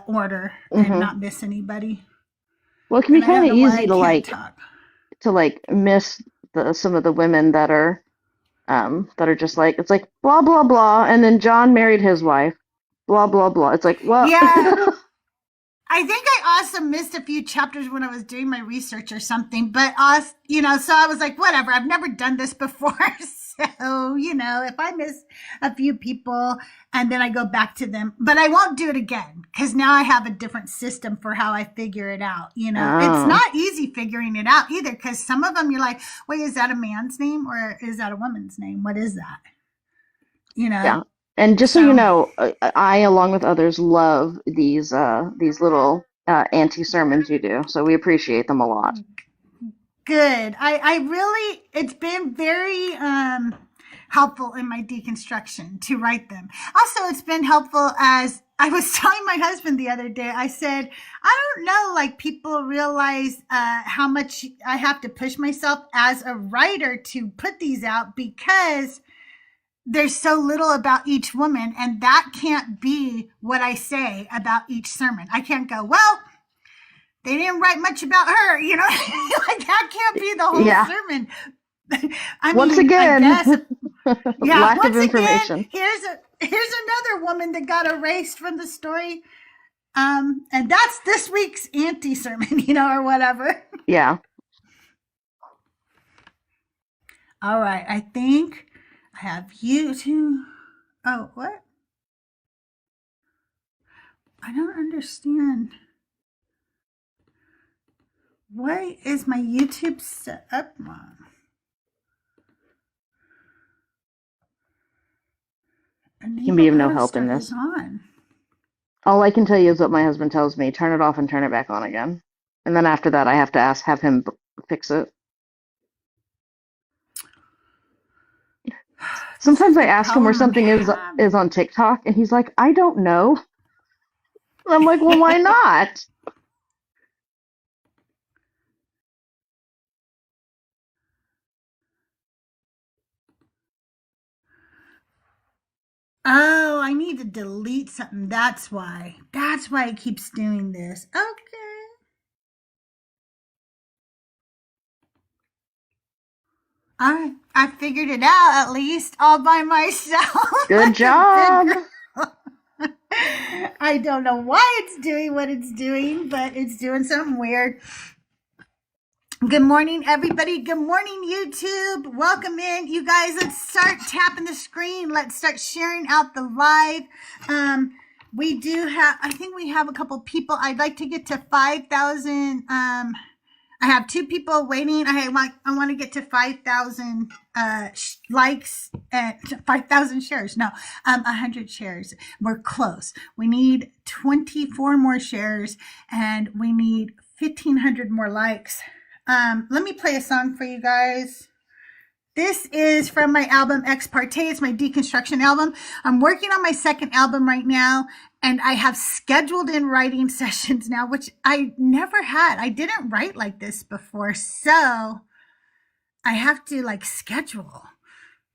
order and not miss anybody. Well, it can be And I kind don't of know why easy I to can't talk. miss some of the women that are just like, it's like blah blah blah, and then John married his wife, blah blah blah. It's like, well, Yeah, I think I also missed a few chapters when I was doing my research or something, but so I was like, whatever, I've never done this before. So, if I miss a few people and then I go back to them, but I won't do it again because now I have a different system for how I figure it out. It's oh not easy figuring it out either because some of them you're like, wait, is that a man's name or is that a woman's name? What is that? You know, yeah. And just so you so know, I, along with others, love these little anti sermons you do. So we appreciate them a lot. good. I really, it's been very helpful in my deconstruction to write them. Also, it's been helpful as I was telling my husband the other day, I said, I don't know, like people realize how much I have to push myself as a writer to put these out because there's so little about each woman, and that can't be what I say about each sermon. I can't go, well, they didn't write much about her, like that can't be the whole Yeah. sermon. I Once mean, I again, guess, yeah. lack of Once again, information. here's another woman that got erased from the story, and that's this week's anti sermon, or whatever. Yeah. All right, I think I have you to. Oh, what? I don't understand. Why is my YouTube set up wrong? Can be Enable of no auto help in start is this. on. All I can tell you is what my husband tells me: turn it off and turn it back on again. And then after that, I have to have him fix it. This Sometimes is I the ask him where problem I'm something is having. on TikTok, and he's like, I don't know. I'm like, well, why not? Oh, I need to delete something. That's why. That's why it keeps doing this. Okay. All right. I figured it out at least all by myself Good like a good job. girl. I don't know why it's doing what it's doing, but it's doing something weird. Good morning, everybody. Good morning, YouTube. Welcome in. You guys, let's start tapping the screen. Let's start sharing out the live. We do have, I think we have a couple people. I'd like to get to 5,000. I have two people waiting. I want to get to 5,000 likes and 5,000 shares. No, 100 shares. We're close. We need 24 more shares and we need 1,500 more likes. Let me play a song for you guys. This is from my album Ex Parte. It's my deconstruction album. I'm working on my second album right now, and I have scheduled in writing sessions now, which I never had. I didn't write like this before, so I have to like schedule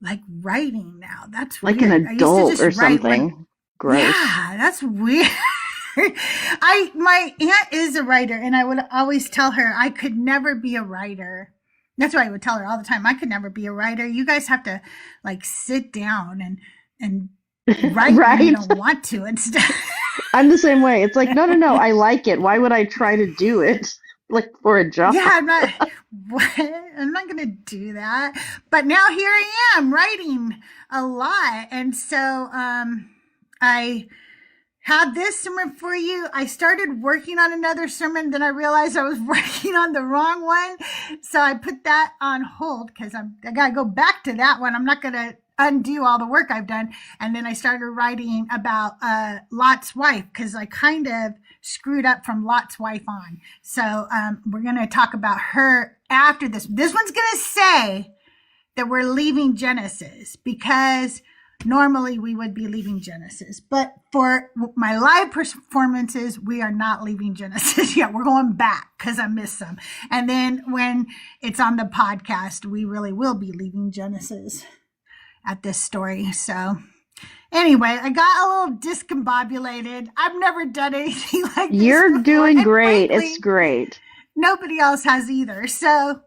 like writing now. That's Like an weird. I used to adult just or write when, something. Gross. yeah, that's weird. My aunt is a writer, and I would always tell her I could never be a writer. That's why I would tell her all the time I could never be a writer. You guys have to like sit down and write when you Right? don't want to and stuff. I'm the same way. It's like, no, no, no. I like it. Why would I try to do it like for a job? Yeah, I'm not gonna do that. But now here I am writing a lot, and so I had this sermon for you. I started working on another sermon, then I realized I was working on the wrong one. So I put that on hold because I got to go back to that one. I'm not going to undo all the work I've done. And then I started writing about Lot's wife because I kind of screwed up from Lot's wife on. So we're going to talk about her after this. This one's going to say that we're leaving Genesis because normally we would be leaving Genesis, but for my live performances, we are not leaving Genesis yet. We're going back because I missed some. And then when it's on the podcast, we really will be leaving Genesis at this story. So Anyway, I got a little discombobulated. I've never done anything like this You're before. doing And great. It's frankly, great. nobody else has either. So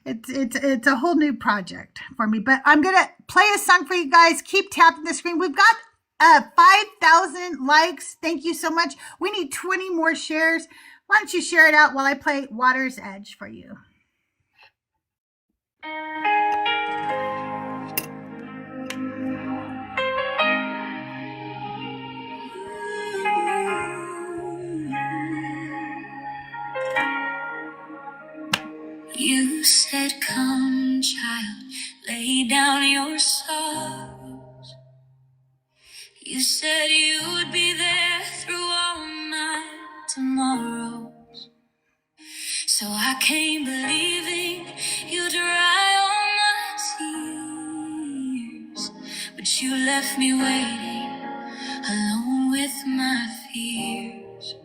it's a whole new project for me. But I'm gonna play a song for you guys. Keep tapping the screen. We've got 5,000 likes. Thank you so much. We need 20 more shares. Why don't you share it out while I play Water's Edge for you? You said, come, child, lay down your sorrows. You said you would be there through all my tomorrows. So I came believing you'd dry all my tears. But you left me waiting, alone with my fears.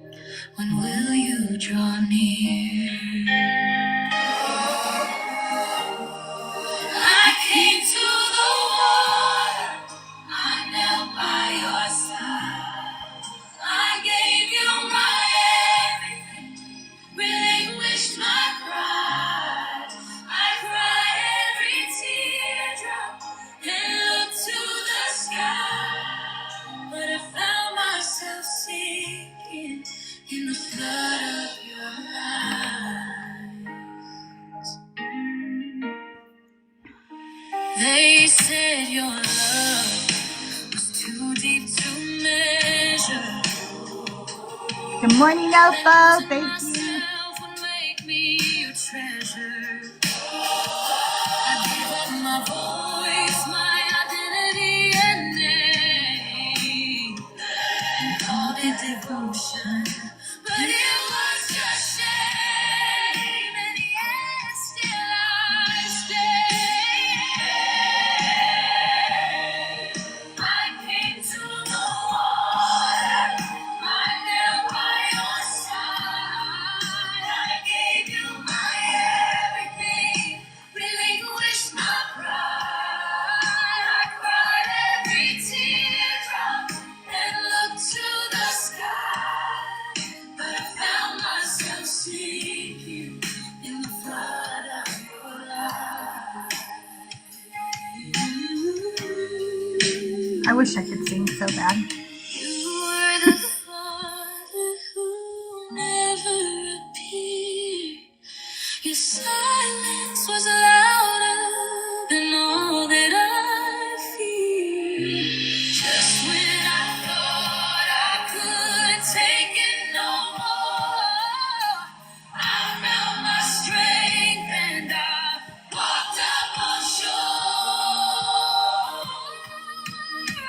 When will you draw near? I came to the water, I knelt by your side. I gave you my everything, relinquished my pride. I cried every teardrop and looked to the sky. But I found myself sinking in the flood of your eyes. They said your love was too deep to measure. Good morning, Elfo. Thank you. Would make me your treasure. I gave up my voice, my identity, and name, and called it devotion, but it was just shame. And yet still I stay. I came to the water, I knelt by your side. I gave you my everything, relinquished my pride. I cried every teardrop and looked to the sky. But I found myself sinking in the flood of your light. I wish I could sing so bad. You were the father who never appeared. Your silence was louder than all that I feared. Just when I thought I could take it no more, I found my strength and I walked up on shore.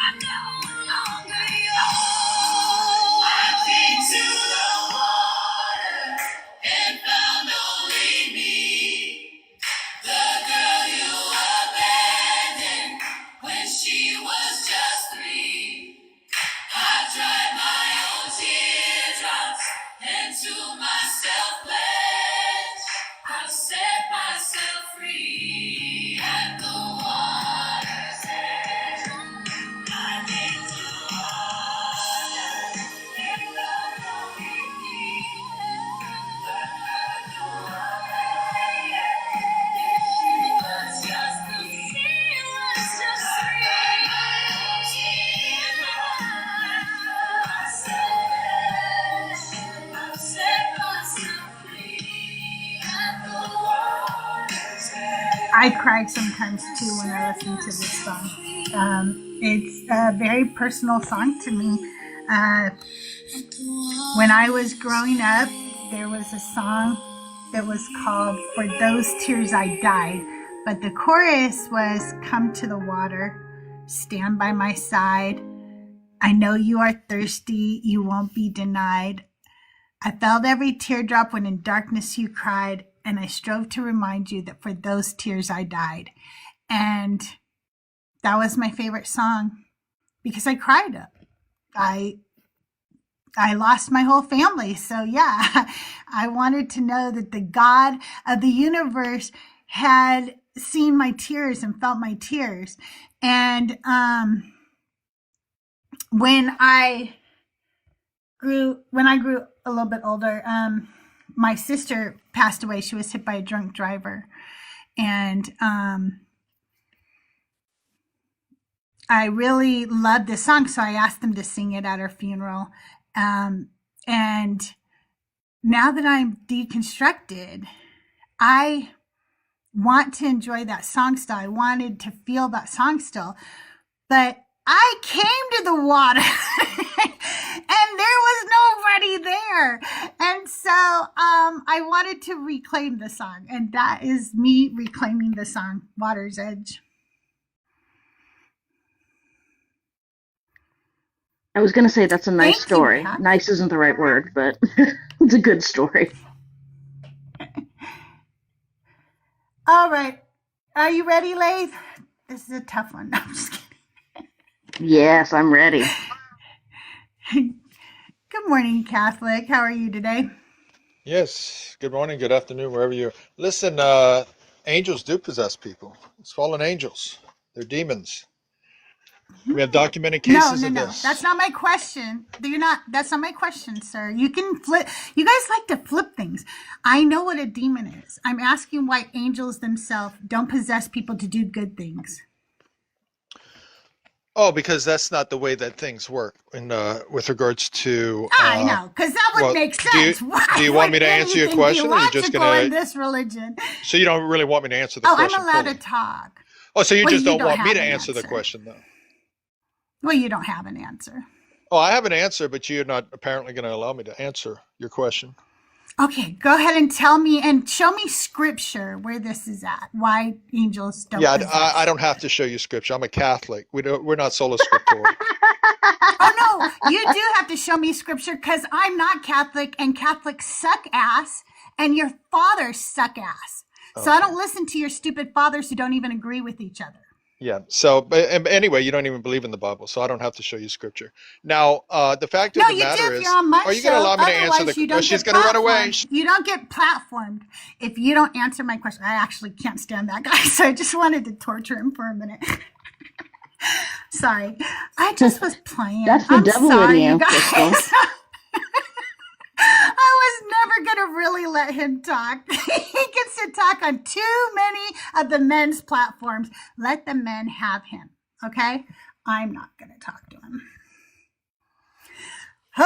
I'm no longer yours. I came to the water and found only me, the girl you abandoned when she was just 3. I dried my own teardrops and to myself pledged I'll set myself free at the water's edge. I came to water and love only me. The girl you abandoned, she was just 3. She was just 3. I've set myself free at the water's edge. I cry sometimes too when I listen to this song. It's a very personal song to me. When I was growing up, there was a song that was called For Those Tears I Died, but the chorus was Come to the water, stand by my side. I know you are thirsty, you won't be denied. I felt every teardrop when in darkness you cried, and I strove to remind you that for those tears I died. And that was my favorite song because I cried. I lost my whole family. So yeah, I wanted to know that the God of the universe had seen my tears and felt my tears. And when I grew a little bit older, my sister passed away. She was hit by a drunk driver, and I really loved this song, so I asked them to sing it at her funeral. And now that I'm deconstructed, I want to enjoy that song still. I wanted to feel that song still, but I came to the water and there was nobody there. And so I wanted to reclaim the song, and that is me reclaiming the song, Water's Edge. I was going to say that's a nice Thank story. you, Pat. Nice isn't the right word, but it's a good story. All right. Are you ready, Laith? This is a tough one. No, I'm just kidding. Yes, I'm ready. Good morning, Catholic. How are you today? Yes. Good morning, good afternoon, wherever you're. Listen, angels do possess people. It's fallen angels. They're demons. We have documented cases of No. this. That's not my question. That's not my question, sir. You can flip. You guys like to flip things. I know what a demon is. I'm asking why angels themselves don't possess people to do good things. Oh, because that's not the way that things work with regards to. I know, because that would make sense. Do you want me to answer your question, or are you just gonna? In this religion. So you don't really want me to answer the question? I'm allowed fully. to talk. Oh, so you just don't want me to answer the question, though? Well, you don't have an answer. Oh, I have an answer, but you're not apparently going to allow me to answer your question. Okay, go ahead and tell me and show me scripture where this is at. Why angels don't. Yeah, I don't have to show you scripture. I'm a Catholic. We're not sola scriptura. Oh no, you do have to show me scripture, because I'm not Catholic, and Catholics suck ass, and your fathers suck ass. So I don't listen to your stupid fathers who don't even agree with each other. Yeah. So, but anyway, you don't even believe in the Bible, so I don't have to show you scripture. Now, the fact of the matter is, are you going to allow me to answer the question? She's going to run away. You don't get platformed if you don't answer my question. I actually can't stand that guy, so I just wanted to torture him for a minute. Sorry, I just was playing. That's the devil in you, Crystal. I was never going to really let him talk. He gets to talk on too many of the men's platforms. Let the men have him, okay? I'm not going to talk to him.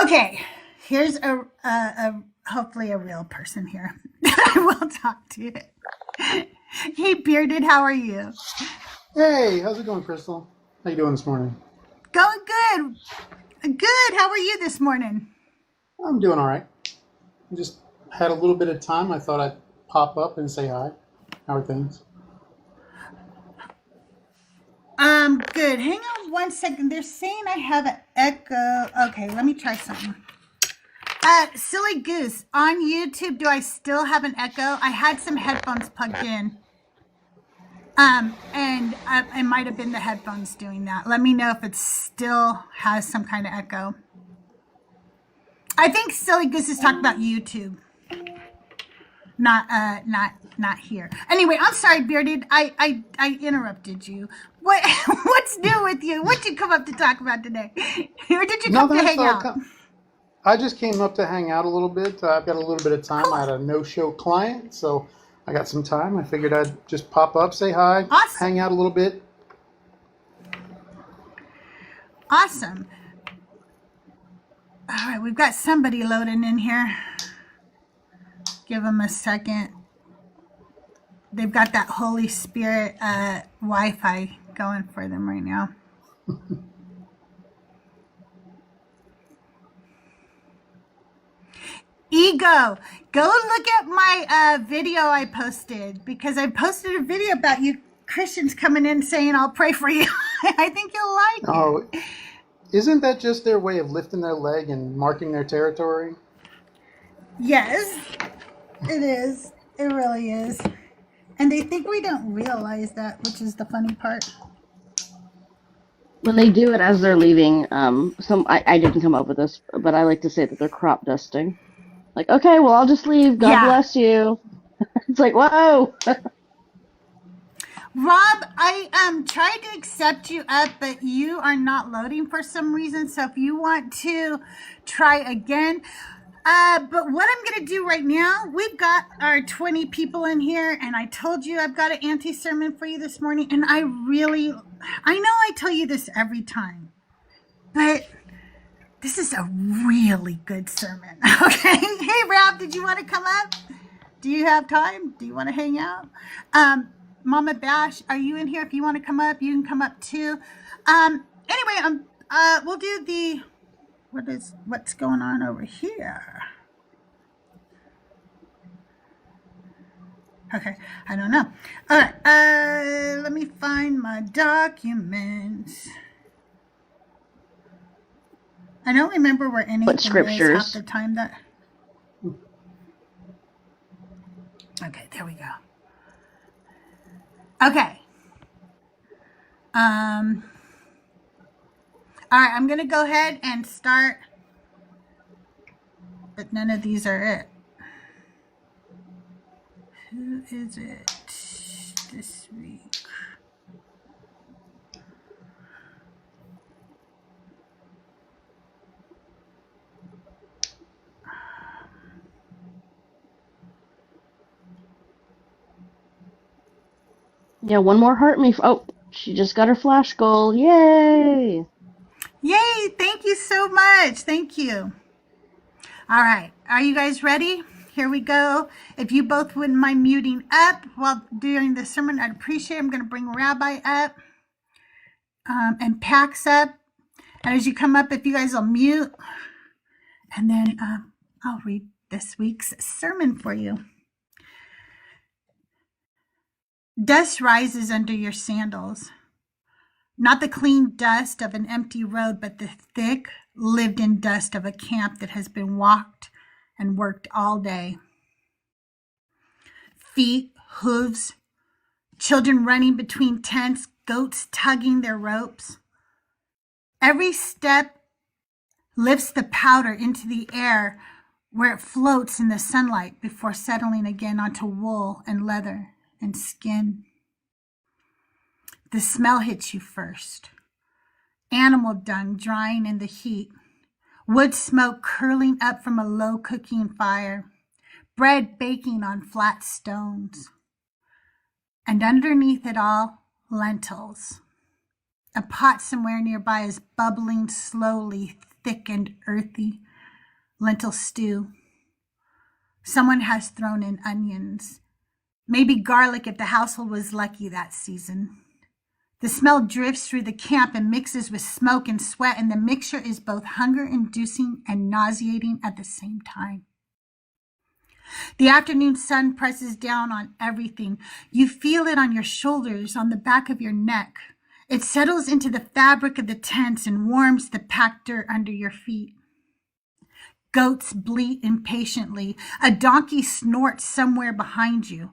Okay, here's a hopefully a real person here that I will talk to. Hey, Bearded, how are you? Hey, how's it going, Crystal? How you doing this morning? Going good. Good. How are you this morning? I'm doing all right. I just had a little bit of time. I thought I'd pop up and say hi. How are things? Good. Hang on one second. They're saying I have an echo. Okay, let me try something. Silly Goose, on YouTube, do I still have an echo? I had some headphones plugged in. And it might have been the headphones doing that. Let me know if it still has some kind of echo. I think Silly Goose is talking about YouTube, not here. Anyway, I'm sorry, Bearded. I interrupted you. What's new with you? What'd you come up to talk about today? Or did you come to hang out? I just came up to hang out a little bit. I've got a little bit of time. Cool. I had a no-show client, so I got some time. I figured I'd just pop up, say hi, awesome. Hang out a little bit. Awesome. All right, we've got somebody loading in here. Give them a second. They've got that Holy Spirit Wi-Fi going for them right now. Ego, go look at my video I posted, because I posted a video about you Christians coming in saying, I'll pray for you. I think you'll like it. Oh, isn't that just their way of lifting their leg and marking their territory? Yes, it is. It really is. And they think we don't realize that, which is the funny part. When they do it as they're leaving, I didn't come up with this, but I like to say that they're crop dusting. Like, okay, well, I'll just leave. God bless you. It's like, whoa. Rob, I tried to accept you up, but you are not loading for some reason. So if you want to try again, but what I'm going to do right now, we've got our 20 people in here, and I told you I've got an anti-sermon for you this morning, and I know I tell you this every time, but this is a really good sermon. Okay. Hey, Rob, did you want to come up? Do you have time? Do you want to hang out? Mama Bash, are you in here? If you want to come up, you can come up too. Anyway, we'll do what's going on over here. Okay, I don't know. All right, let me find my documents. I don't remember where anything What scriptures? is half the time that. Okay, there we go. Okay. All right, I'm going to go ahead and start, but none of these are it. Who is it this week? Yeah, one more heart me. Oh, she just got her flash goal. Yay! Yay! Thank you so much. Thank you. All right. Are you guys ready? Here we go. If you both wouldn't mind muting up while doing the sermon, I'd appreciate it. I'm going to bring Rabbi up and Pax up. And as you come up, if you guys will mute, and then I'll read this week's sermon for you. Dust rises under your sandals. Not the clean dust of an empty road, but the thick, lived-in dust of a camp that has been walked and worked all day. Feet, hooves, children running between tents, goats tugging their ropes. Every step lifts the powder into the air where it floats in the sunlight before settling again onto wool and leather and skin. The smell hits you first. Animal dung drying in the heat. Wood smoke curling up from a low cooking fire. Bread baking on flat stones. And underneath it all, lentils. A pot somewhere nearby is bubbling slowly, thick and earthy. Lentil stew. Someone has thrown in onions. Maybe garlic if the household was lucky that season. The smell drifts through the camp and mixes with smoke and sweat, and the mixture is both hunger-inducing and nauseating at the same time. The afternoon sun presses down on everything. You feel it on your shoulders, on the back of your neck. It settles into the fabric of the tents and warms the packed dirt under your feet. Goats bleat impatiently. A donkey snorts somewhere behind you.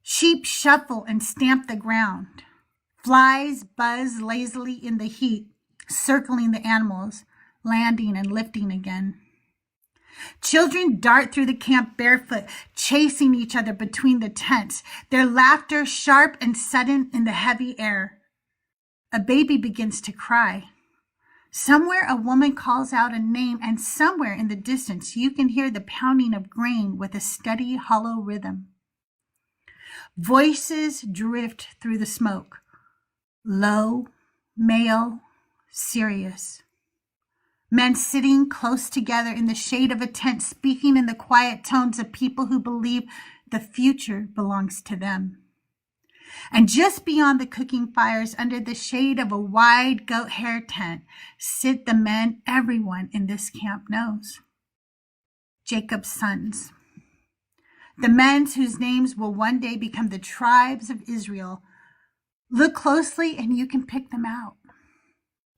Sheep shuffle and stamp the ground. Flies buzz lazily in the heat, circling the animals, landing and lifting again. Children dart through the camp barefoot, chasing each other between the tents, their laughter sharp and sudden in the heavy air. A baby begins to cry. Somewhere a woman calls out a name, and somewhere in the distance you can hear the pounding of grain with a steady, hollow rhythm. Voices drift through the smoke. Low, male, serious. Men sitting close together in the shade of a tent, speaking in the quiet tones of people who believe the future belongs to them. And just beyond the cooking fires, under the shade of a wide goat hair tent, sit the men everyone in this camp knows. Jacob's sons. The men whose names will one day become the tribes of Israel. Look closely and you can pick them out.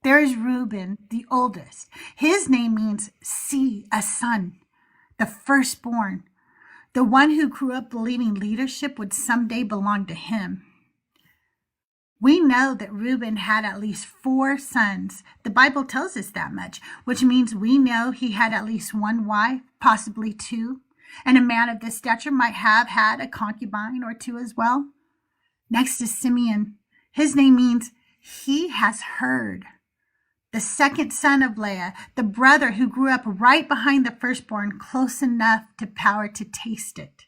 There is Reuben, the oldest. His name means see, a son, the firstborn, the one who grew up believing leadership would someday belong to him. We know that Reuben had at least 4 sons. The Bible tells us that much, which means we know he had at least one wife, possibly 2, and a man of this stature might have had a concubine or 2 as well. Next is Simeon. His name means he has heard. The second son of Leah, the brother who grew up right behind the firstborn, close enough to power to taste it,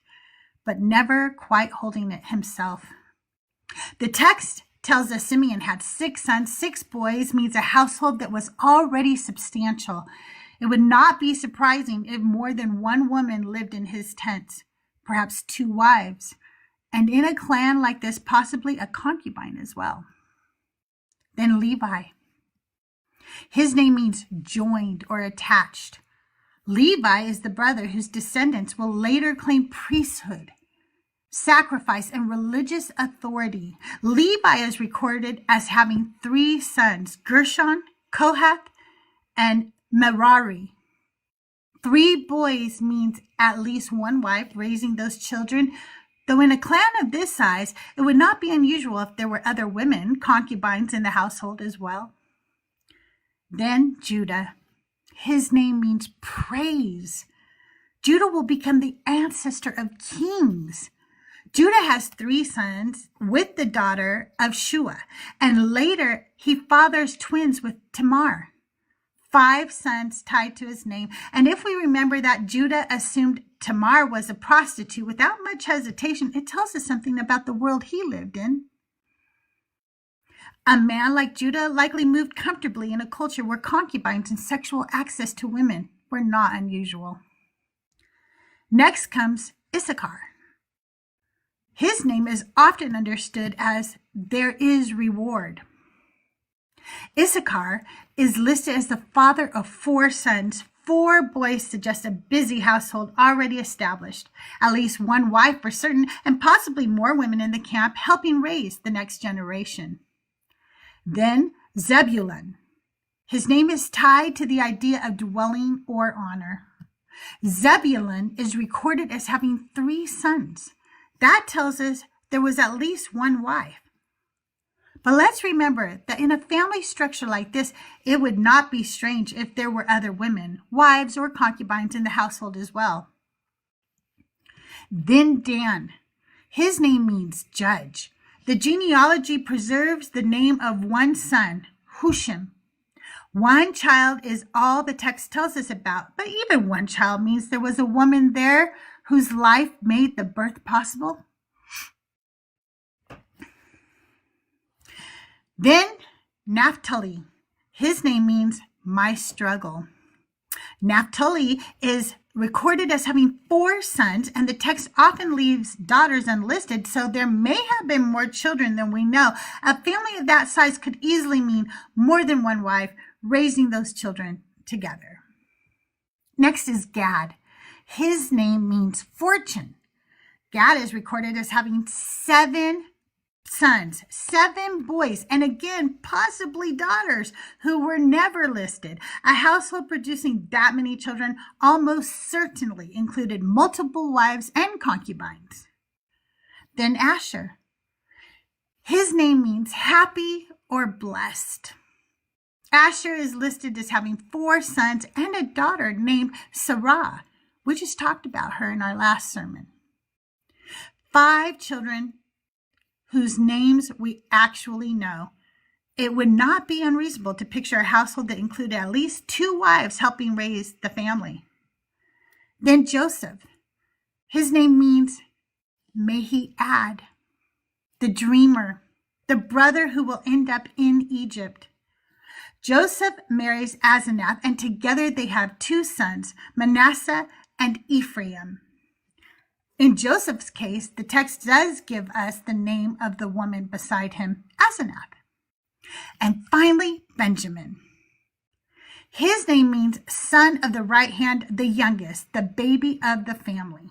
but never quite holding it himself. The text tells us Simeon had 6 sons, 6 boys, means a household that was already substantial. It would not be surprising if more than one woman lived in his tents, perhaps 2 wives, and in a clan like this, possibly a concubine as well. Then Levi. His name means joined or attached. Levi is the brother whose descendants will later claim priesthood, sacrifice, and religious authority. Levi is recorded as having 3 sons, Gershon, Kohath, and Merari. 3 boys means at least 1 wife raising those children, though in a clan of this size, it would not be unusual if there were other women, concubines in the household as well. Then Judah. His name means praise. Judah will become the ancestor of kings. Judah has 3 sons with the daughter of Shua, and later he fathers twins with Tamar. 5 sons tied to his name. And if we remember that Judah assumed Tamar was a prostitute without much hesitation, it tells us something about the world he lived in. A man like Judah likely moved comfortably in a culture where concubines and sexual access to women were not unusual. Next comes Issachar. His name is often understood as there is reward. Issachar is listed as the father of 4 sons. 4 boys suggest a busy household already established, at least 1 wife for certain, and possibly more women in the camp helping raise the next generation. Then Zebulun. His name is tied to the idea of dwelling or honor. Zebulun is recorded as having 3 sons. That tells us there was at least 1 wife. But let's remember that in a family structure like this, it would not be strange if there were other women, wives, or concubines in the household as well. Then Dan. His name means judge. The genealogy preserves the name of 1 son, Hushim. 1 child is all the text tells us about, but even 1 child means there was a woman there whose life made the birth possible. Then Naphtali. His name means my struggle. Naphtali is recorded as having 4 sons, and the text often leaves daughters unlisted, so there may have been more children than we know. A family of that size could easily mean more than 1 wife raising those children together. Next is Gad. His name means fortune. Gad is recorded as having 7 sons, 7 boys, and again, possibly daughters who were never listed. A household producing that many children almost certainly included multiple wives and concubines. Then Asher. His name means happy or blessed. Asher is listed as having 4 sons and a daughter named Sarah. We just talked about her in our last sermon. 5 children whose names we actually know. It would not be unreasonable to picture a household that included at least 2 wives helping raise the family. Then Joseph. His name means, may he add, the dreamer, the brother who will end up in Egypt. Joseph marries Asenath, and together they have 2 sons, Manasseh and Ephraim. In Joseph's case, the text does give us the name of the woman beside him, Asenath. And finally, Benjamin. His name means son of the right hand, the youngest, the baby of the family.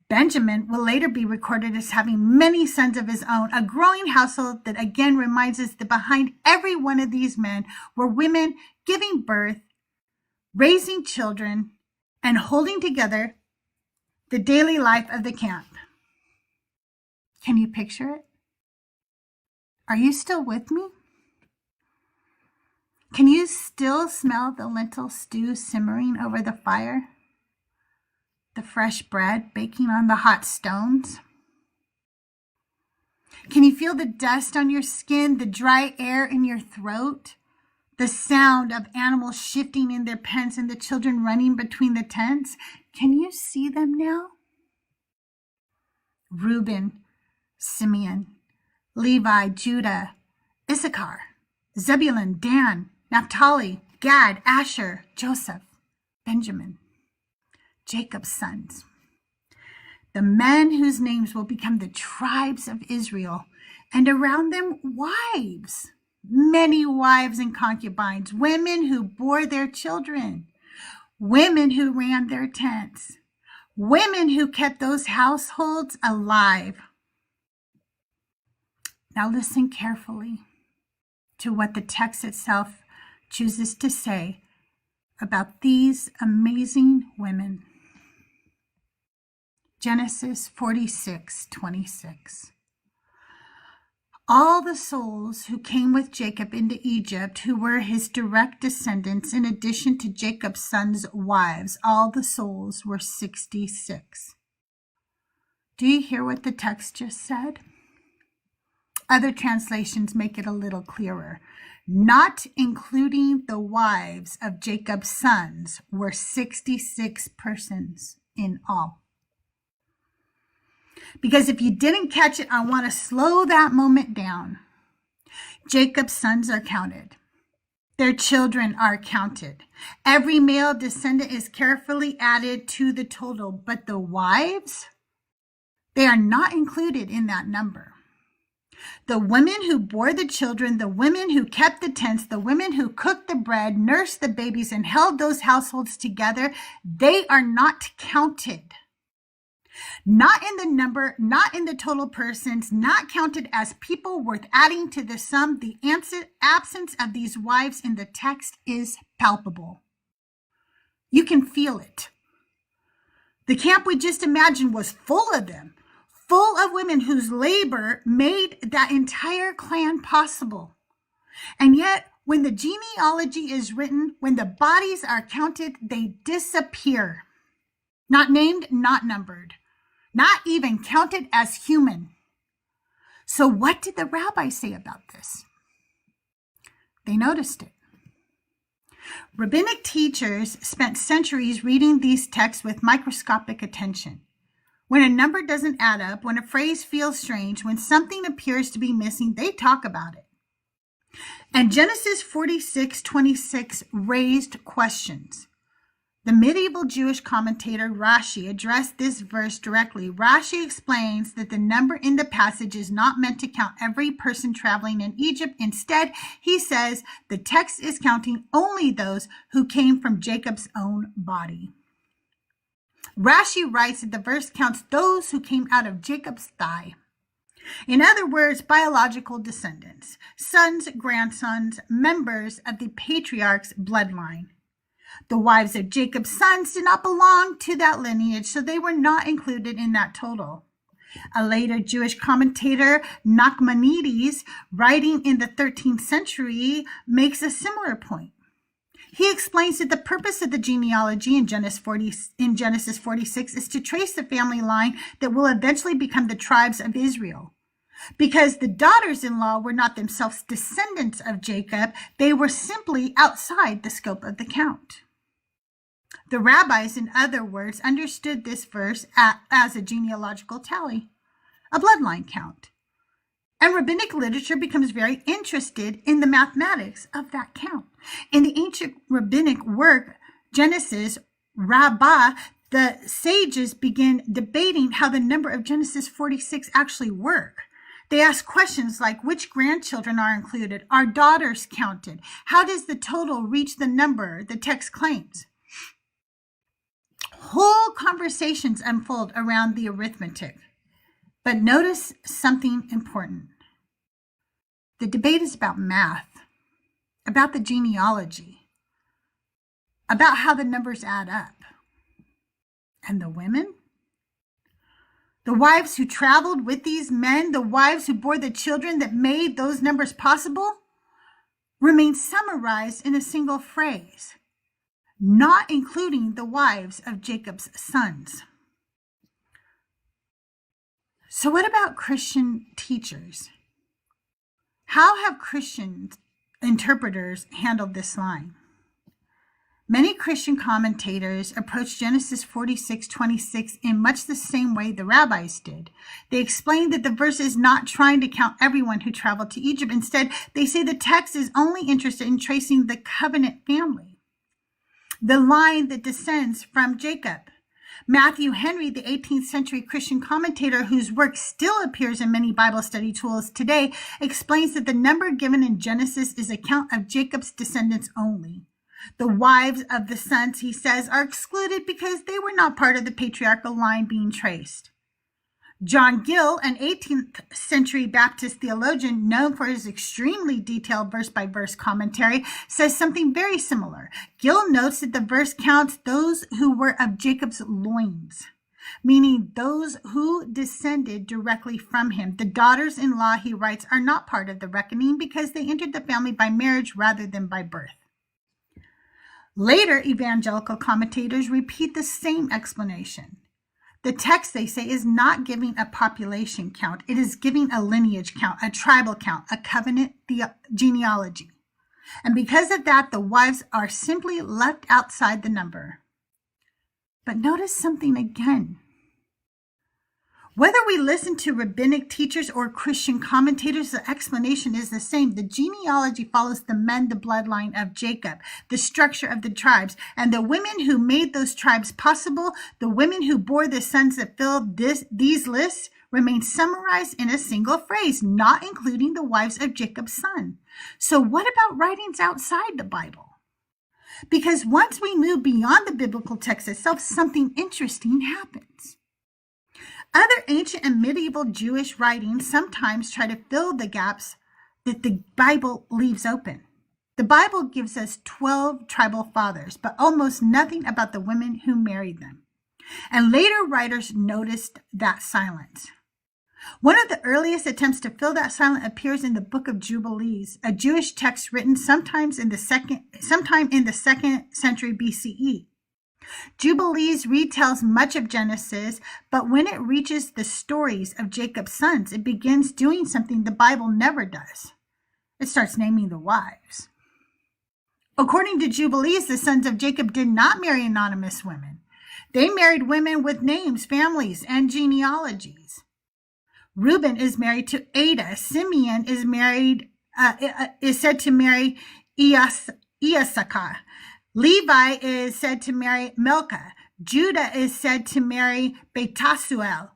Benjamin will later be recorded as having many sons of his own, a growing household that again reminds us that behind every one of these men were women giving birth, raising children, and holding together the daily life of the camp. Can you picture it? Are you still with me? Can you still smell the lentil stew simmering over the fire? The fresh bread baking on the hot stones? Can you feel the dust on your skin, the dry air in your throat, the sound of animals shifting in their pens and the children running between the tents? Can you see them now? Reuben, Simeon, Levi, Judah, Issachar, Zebulun, Dan, Naphtali, Gad, Asher, Joseph, Benjamin, Jacob's sons. The men whose names will become the tribes of Israel, and around them wives, many wives and concubines, women who bore their children, women who ran their tents, women who kept those households alive. Now listen carefully to what the text itself chooses to say about these amazing women. Genesis 46:26. All the souls who came with Jacob into Egypt, who were his direct descendants, in addition to Jacob's sons' wives, all the souls were 66. Do you hear what the text just said? Other translations make it a little clearer. Not including the wives of Jacob's sons were 66 persons in all. Because if you didn't catch it, I want to slow that moment down. Jacob's sons are counted. Their children are counted. Every male descendant is carefully added to the total, but the wives, they are not included in that number. The women who bore the children, the women who kept the tents, the women who cooked the bread, nursed the babies, and held those households together, they are not counted. Not in the number, not in the total persons, not counted as people worth adding to the sum. The absence of these wives in the text is palpable. You can feel it. The camp we just imagined was full of them, full of women whose labor made that entire clan possible. And yet, when the genealogy is written, when the bodies are counted, they disappear. Not named, not numbered. Not even counted as human. So what did the rabbis say about this? They noticed it. Rabbinic teachers spent centuries reading these texts with microscopic attention. When a number doesn't add up, when a phrase feels strange, when something appears to be missing, they talk about it. And Genesis 46:26 raised questions. The medieval Jewish commentator Rashi addressed this verse directly. Rashi explains that the number in the passage is not meant to count every person traveling in Egypt. Instead, he says the text is counting only those who came from Jacob's own body. Rashi writes that the verse counts those who came out of Jacob's thigh. In other words, biological descendants, sons, grandsons, members of the patriarch's bloodline. The wives of Jacob's sons did not belong to that lineage, so they were not included in that total. A later Jewish commentator, Nachmanides, writing in the 13th century, makes a similar point. He explains that the purpose of the genealogy in Genesis 46 is to trace the family line that will eventually become the tribes of Israel. Because the daughters-in-law were not themselves descendants of Jacob, they were simply outside the scope of the count. The rabbis, in other words, understood this verse as a genealogical tally, a bloodline count. And rabbinic literature becomes very interested in the mathematics of that count. In the ancient rabbinic work, Genesis Rabbah, the sages begin debating how the number of Genesis 46 actually work. They ask questions like, which grandchildren are included? Are daughters counted? How does the total reach the number the text claims? Whole conversations unfold around the arithmetic. But notice something important. The debate is about math, about the genealogy, about how the numbers add up. And the women? The wives who traveled with these men, the wives who bore the children that made those numbers possible, remain summarized in a single phrase, not including the wives of Jacob's sons. So what about Christian teachers? How have Christian interpreters handled this line? Many Christian commentators approach Genesis 46:26 in much the same way the rabbis did. They explain that the verse is not trying to count everyone who traveled to Egypt. Instead, they say the text is only interested in tracing the covenant family, the line that descends from Jacob. Matthew Henry, the 18th century Christian commentator whose work still appears in many Bible study tools today, explains that the number given in Genesis is a count of Jacob's descendants only. The wives of the sons, he says, are excluded because they were not part of the patriarchal line being traced. John Gill, an 18th century Baptist theologian known for his extremely detailed verse-by-verse commentary, says something very similar. Gill notes that the verse counts those who were of Jacob's loins, meaning those who descended directly from him. The daughters-in-law, he writes, are not part of the reckoning because they entered the family by marriage rather than by birth. Later evangelical commentators repeat the same explanation. The text, they say, is not giving a population count. It is giving a lineage count, a tribal count, a covenant genealogy. And because of that, the wives are simply left outside the number. But notice something again. Whether we listen to rabbinic teachers or Christian commentators, the explanation is the same. The genealogy follows the men, the bloodline of Jacob, the structure of the tribes, and the women who made those tribes possible, the women who bore the sons that filled these lists, remain summarized in a single phrase, not including the wives of Jacob's son. So what about writings outside the Bible? Because once we move beyond the biblical text itself, something interesting happens. Other ancient and medieval Jewish writings sometimes try to fill the gaps that the Bible leaves open. The Bible gives us 12 tribal fathers, but almost nothing about the women who married them. And later writers noticed that silence. One of the earliest attempts to fill that silence appears in the Book of Jubilees, a Jewish text written sometime in the second century BCE. Jubilees retells much of Genesis, but when it reaches the stories of Jacob's sons, it begins doing something the Bible never does. It starts naming the wives. According to Jubilees, the sons of Jacob did not marry anonymous women. They married women with names, families, and genealogies. Reuben is married to Ada. Simeon is said to marry Issachar. Levi is said to marry Milcah. Judah is said to marry Betasuel.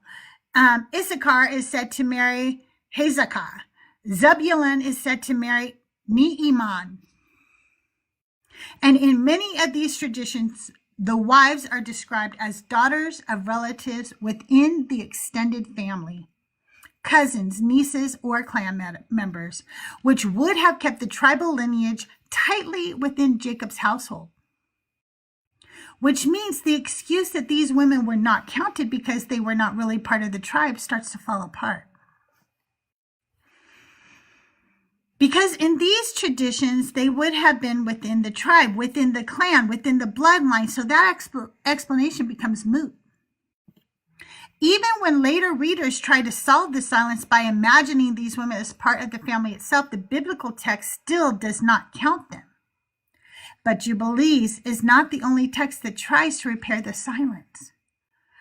Issachar is said to marry Hezekiah. Zebulun is said to marry Neiman. And in many of these traditions, the wives are described as daughters of relatives within the extended family, cousins, nieces, or clan members, which would have kept the tribal lineage tightly within Jacob's household. Which means the excuse that these women were not counted because they were not really part of the tribe starts to fall apart. Because in these traditions, they would have been within the tribe, within the clan, within the bloodline, so that explanation becomes moot. Even when later readers try to solve the silence by imagining these women as part of the family itself, the biblical text still does not count them. But Jubilees is not the only text that tries to repair the silence.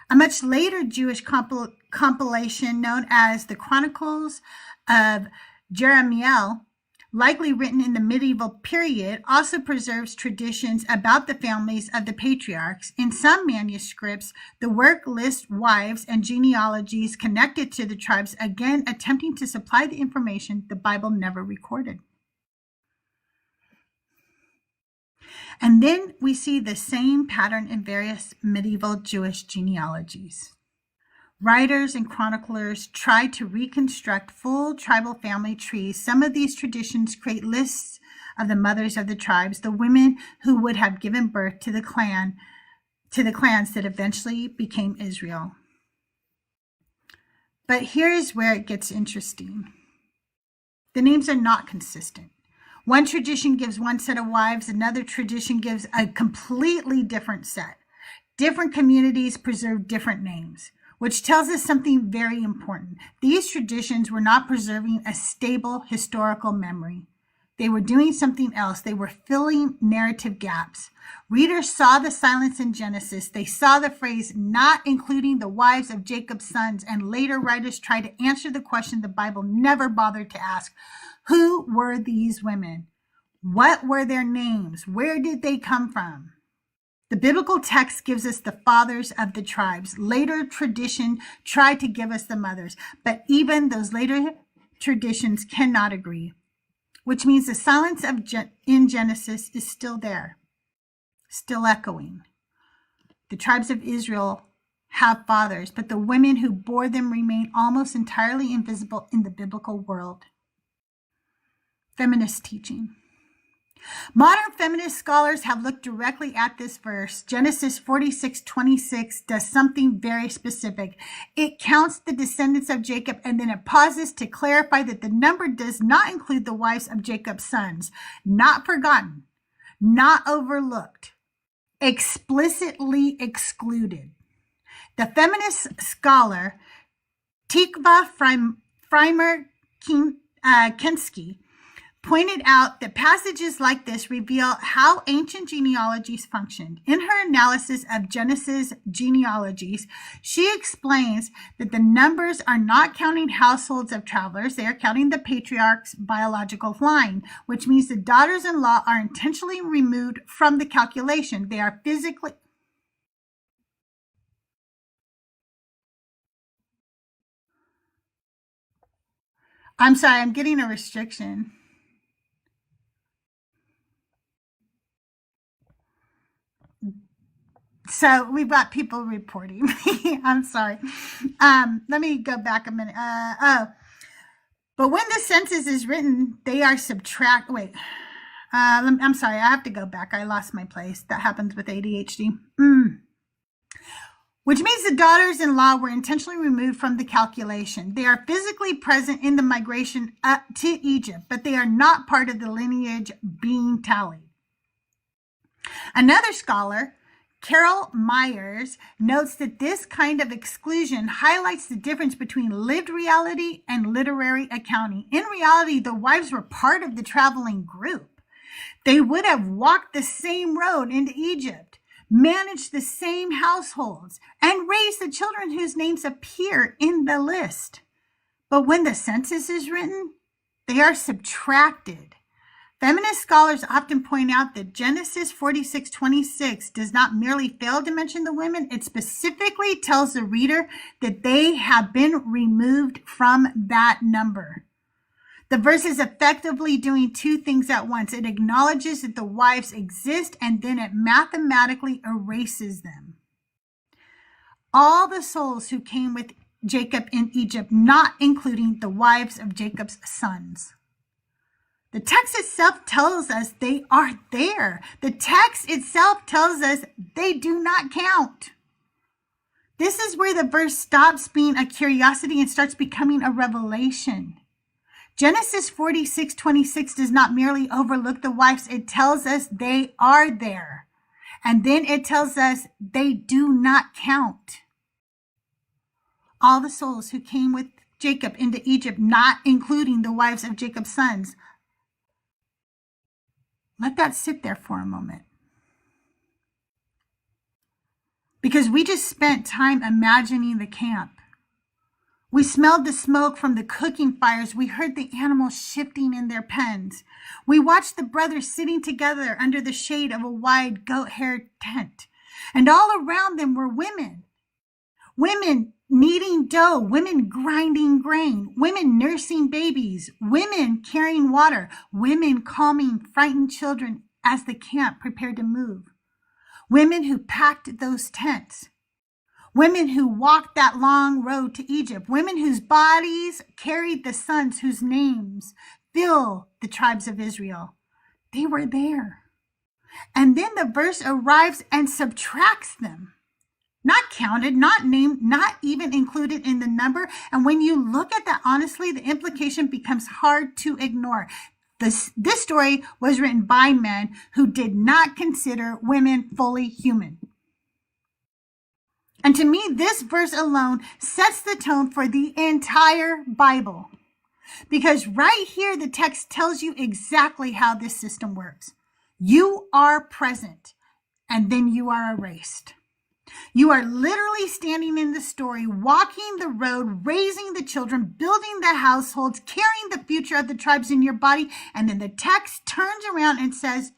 A much later Jewish compilation known as the Chronicles of Jeremiel, likely written in the medieval period, also preserves traditions about the families of the patriarchs. In some manuscripts, the work lists wives and genealogies connected to the tribes, again attempting to supply the information the Bible never recorded. And then we see the same pattern in various medieval Jewish genealogies. Writers and chroniclers try to reconstruct full tribal family trees. Some of these traditions create lists of the mothers of the tribes, the women who would have given birth to the clans that eventually became Israel. But here's where it gets interesting. The names are not consistent. One tradition gives one set of wives, another tradition gives a completely different set. Different communities preserve different names. which tells us something very important. These traditions were not preserving a stable historical memory. They were doing something else. They were filling narrative gaps. Readers saw the silence in Genesis. They saw the phrase, not including the wives of Jacob's sons, and later writers tried to answer the question the Bible never bothered to ask. Who were these women? What were their names? Where did they come from? The biblical text gives us the fathers of the tribes. Later tradition tried to give us the mothers, but even those later traditions cannot agree, which means the silence in Genesis is still there, still echoing. The tribes of Israel have fathers, but the women who bore them remain almost entirely invisible in the biblical world. Feminist teaching. Modern feminist scholars have looked directly at this verse. Genesis 46:26 does something very specific. It counts the descendants of Jacob, and then it pauses to clarify that the number does not include the wives of Jacob's sons. Not forgotten, not overlooked, explicitly excluded. The feminist scholar Tikva Frymer-Kensky pointed out that passages like this reveal how ancient genealogies functioned. In her analysis of Genesis genealogies, she explains that the numbers are not counting households of travelers. They are counting the patriarch's biological line, which means the daughters-in-law are intentionally removed from the calculation. They are physically... I'm sorry, I'm getting a restriction. So we've got people reporting. I'm sorry. Let me go back a minute. But when the census is written, they are I'm sorry. I have to go back. I lost my place. That happens with ADHD. Which means the daughters-in-law were intentionally removed from the calculation. They are physically present in the migration up to Egypt, but they are not part of the lineage being tallied. Another scholar, Carol Myers, notes that this kind of exclusion highlights the difference between lived reality and literary accounting. In reality, the wives were part of the traveling group. They would have walked the same road into Egypt, managed the same households, and raised the children whose names appear in the list. But when the census is written, they are subtracted. Feminist scholars often point out that Genesis 46:26 does not merely fail to mention the women, it specifically tells the reader that they have been removed from that number. The verse is effectively doing two things at once. It acknowledges that the wives exist, and then it mathematically erases them. All the souls who came with Jacob in Egypt, not including the wives of Jacob's sons. The text itself tells us they are there. The text itself tells us they do not count. This is where the verse stops being a curiosity and starts becoming a revelation. Genesis 46:26 does not merely overlook the wives. It tells us they are there. And then it tells us they do not count. All the souls who came with Jacob into Egypt, not including the wives of Jacob's sons. Let that sit there for a moment. Because we just spent time imagining the camp. We smelled the smoke from the cooking fires. We heard the animals shifting in their pens. We watched the brothers sitting together under the shade of a wide goat-haired tent. And all around them were women. Women kneading dough, women grinding grain, women nursing babies, women carrying water, women calming frightened children as the camp prepared to move, women who packed those tents, women who walked that long road to Egypt, women whose bodies carried the sons whose names fill the tribes of Israel. They were there. And then the verse arrives and subtracts them. Not counted, not named, not even included in the number. And when you look at that honestly, the implication becomes hard to ignore. This story was written by men who did not consider women fully human. And to me, this verse alone sets the tone for the entire Bible. Because right here, the text tells you exactly how this system works. You are present, and then you are erased. You are literally standing in the story, walking the road, raising the children, building the households, carrying the future of the tribes in your body. And then the text turns around and says,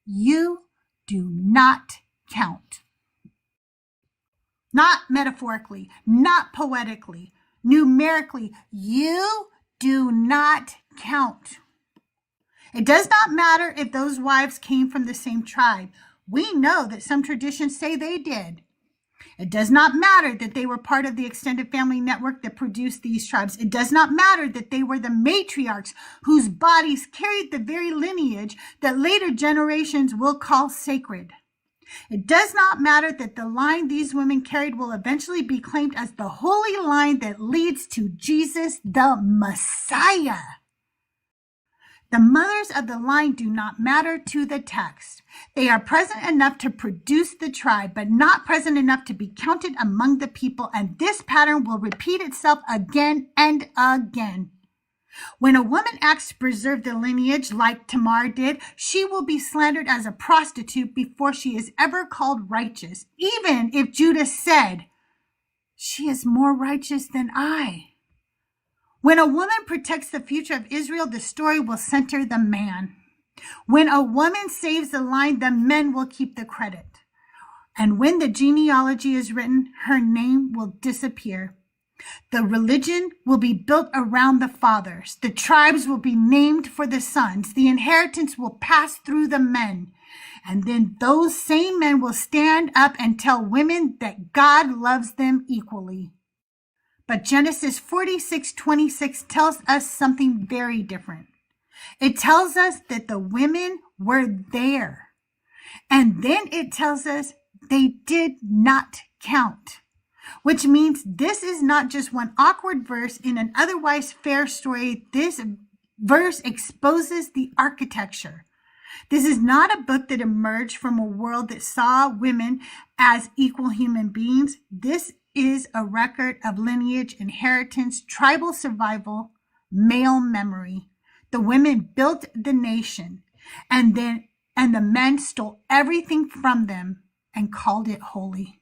you do not count. Not metaphorically, not poetically, numerically. You do not count. It does not matter if those wives came from the same tribe. We know that some traditions say they did. It does not matter that they were part of the extended family network that produced these tribes. It does not matter that they were the matriarchs whose bodies carried the very lineage that later generations will call sacred. It does not matter that the line these women carried will eventually be claimed as the holy line that leads to Jesus, the Messiah. The mothers of the line do not matter to the text. They are present enough to produce the tribe, but not present enough to be counted among the people, and this pattern will repeat itself again and again. When a woman acts to preserve the lineage like Tamar did, she will be slandered as a prostitute before she is ever called righteous, even if Judah said, she is more righteous than I. When a woman protects the future of Israel, the story will center the man. When a woman saves the line, the men will keep the credit. And when the genealogy is written, her name will disappear. The religion will be built around the fathers. The tribes will be named for the sons. The inheritance will pass through the men. And then those same men will stand up and tell women that God loves them equally. But Genesis 46:26 tells us something very different. It tells us that the women were there. And then it tells us they did not count. Which means this is not just one awkward verse in an otherwise fair story. This verse exposes the architecture. This is not a book that emerged from a world that saw women as equal human beings. This is a record of lineage, inheritance, tribal survival, male memory. The women built the nation, and the men stole everything from them and called it holy.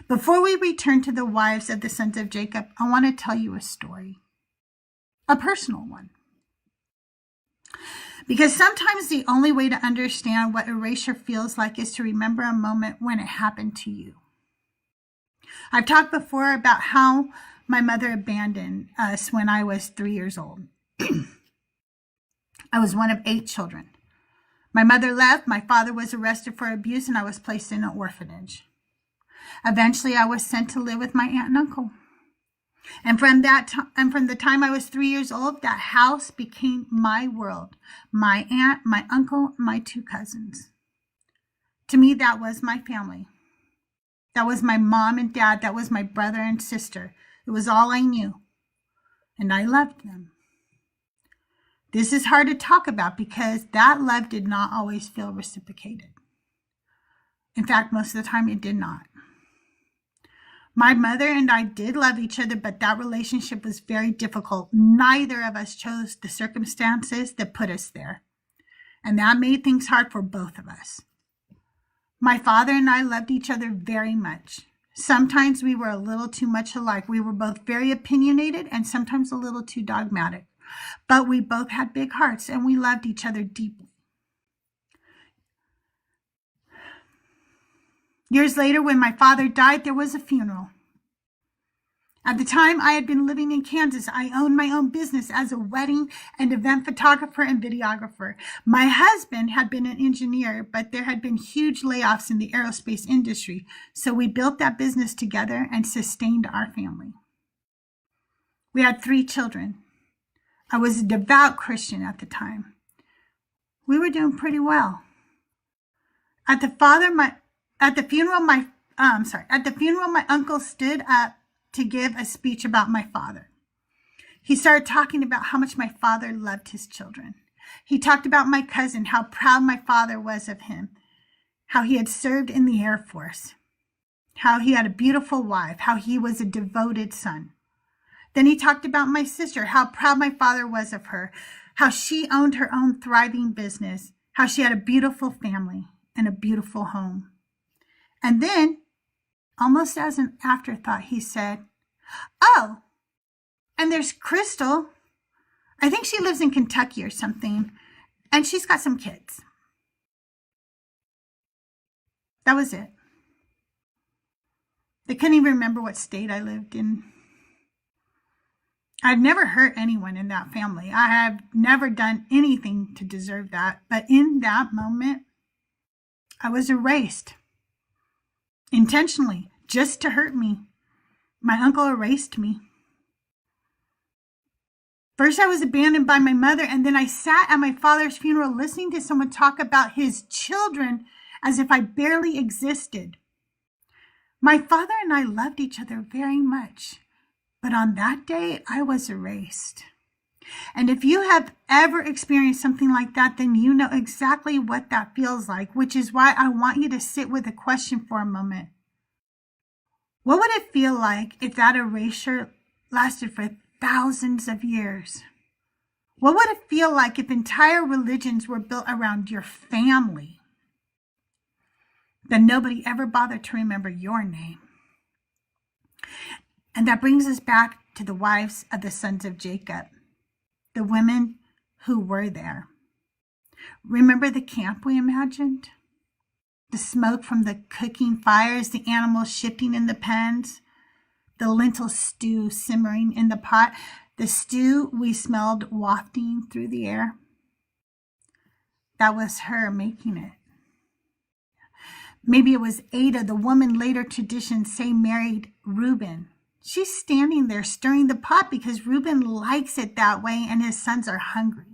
Before we return to the wives of the sons of Jacob, I want to tell you a story, a personal one. Because sometimes the only way to understand what erasure feels like is to remember a moment when it happened to you. I've talked before about how my mother abandoned us when I was 3 years old. I was one of 8 children. My mother left, my father was arrested for abuse, and I was placed in an orphanage. Eventually, I was sent to live with my aunt and uncle. And from the time I was 3 years old, that house became my world. My aunt, my uncle, my 2 cousins. To me, that was my family. That was my mom and dad. That was my brother and sister. It was all I knew. And I loved them. This is hard to talk about because that love did not always feel reciprocated. In fact, most of the time it did not. My mother and I did love each other, but that relationship was very difficult. Neither of us chose the circumstances that put us there. And that made things hard for both of us. My father and I loved each other very much. Sometimes we were a little too much alike. We were both very opinionated and sometimes a little too dogmatic. But we both had big hearts and we loved each other deeply. Years later, when my father died, there was a funeral. At the time, I had been living in Kansas. I owned my own business as a wedding and event photographer and videographer. My husband had been an engineer, but there had been huge layoffs in the aerospace industry. So we built that business together and sustained our family. We had 3 children. I was a devout Christian at the time. We were doing pretty well. At the funeral, my uncle stood up to give a speech about my father. He started talking about how much my father loved his children. He talked about my cousin, how proud my father was of him, how he had served in the Air Force. how he had a beautiful wife, how he was a devoted son. Then he talked about my sister, how proud my father was of her, how she owned her own thriving business, how she had a beautiful family and a beautiful home. And then, almost as an afterthought, he said, oh, and there's Crystal. I think she lives in Kentucky or something, and she's got some kids. That was it. They couldn't even remember what state I lived in. I've never hurt anyone in that family. I have never done anything to deserve that. But in that moment, I was erased. Intentionally, just to hurt me. My uncle erased me. First, I was abandoned by my mother, and then I sat at my father's funeral listening to someone talk about his children as if I barely existed. My father and I loved each other very much. But on that day, I was erased. And if you have ever experienced something like that, then you know exactly what that feels like, which is why I want you to sit with a question for a moment. What would it feel like if that erasure lasted for thousands of years? What would it feel like if entire religions were built around your family? Then nobody ever bothered to remember your name. And that brings us back to the wives of the sons of Jacob, the women who were there. Remember the camp we imagined? The smoke from the cooking fires, the animals shifting in the pens, the lentil stew simmering in the pot, the stew we smelled wafting through the air. That was her making it. Maybe it was Ada, the woman later traditions say married Reuben. She's standing there stirring the pot because Reuben likes it that way and his sons are hungry.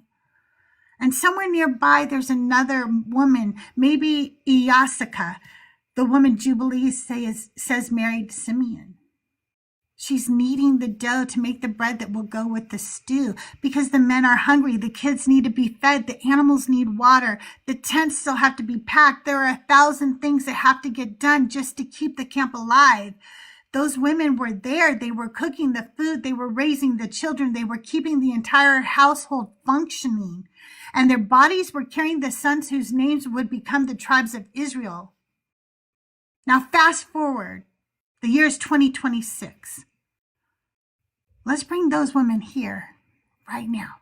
And somewhere nearby, there's another woman, maybe Iyasaka, the woman Jubilee says married Simeon. She's kneading the dough to make the bread that will go with the stew because the men are hungry. The kids need to be fed. The animals need water. The tents still have to be packed. There are 1,000 things that have to get done just to keep the camp alive. Those women were there. They were cooking the food. They were raising the children. They were keeping the entire household functioning. And their bodies were carrying the sons whose names would become the tribes of Israel. Now fast forward. The year is 2026. Let's bring those women here right now.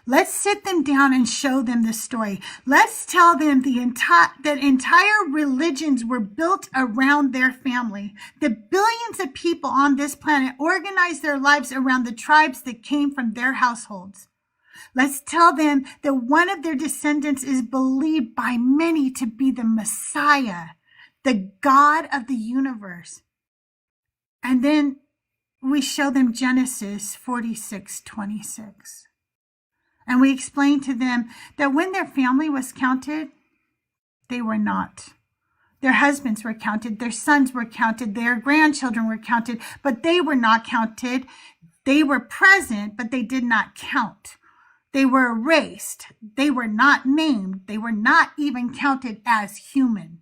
Let's sit them down and show them the story. Let's tell them that entire religions were built around their family. The billions of people on this planet organized their lives around the tribes that came from their households. Let's tell them that one of their descendants is believed by many to be the Messiah, the God of the universe. And then we show them Genesis 46:26. And we explain to them that when their family was counted, they were not. Their husbands were counted, their sons were counted, their grandchildren were counted, but they were not counted. They were present, but they did not count. They were erased. They were not named. They were not even counted as human.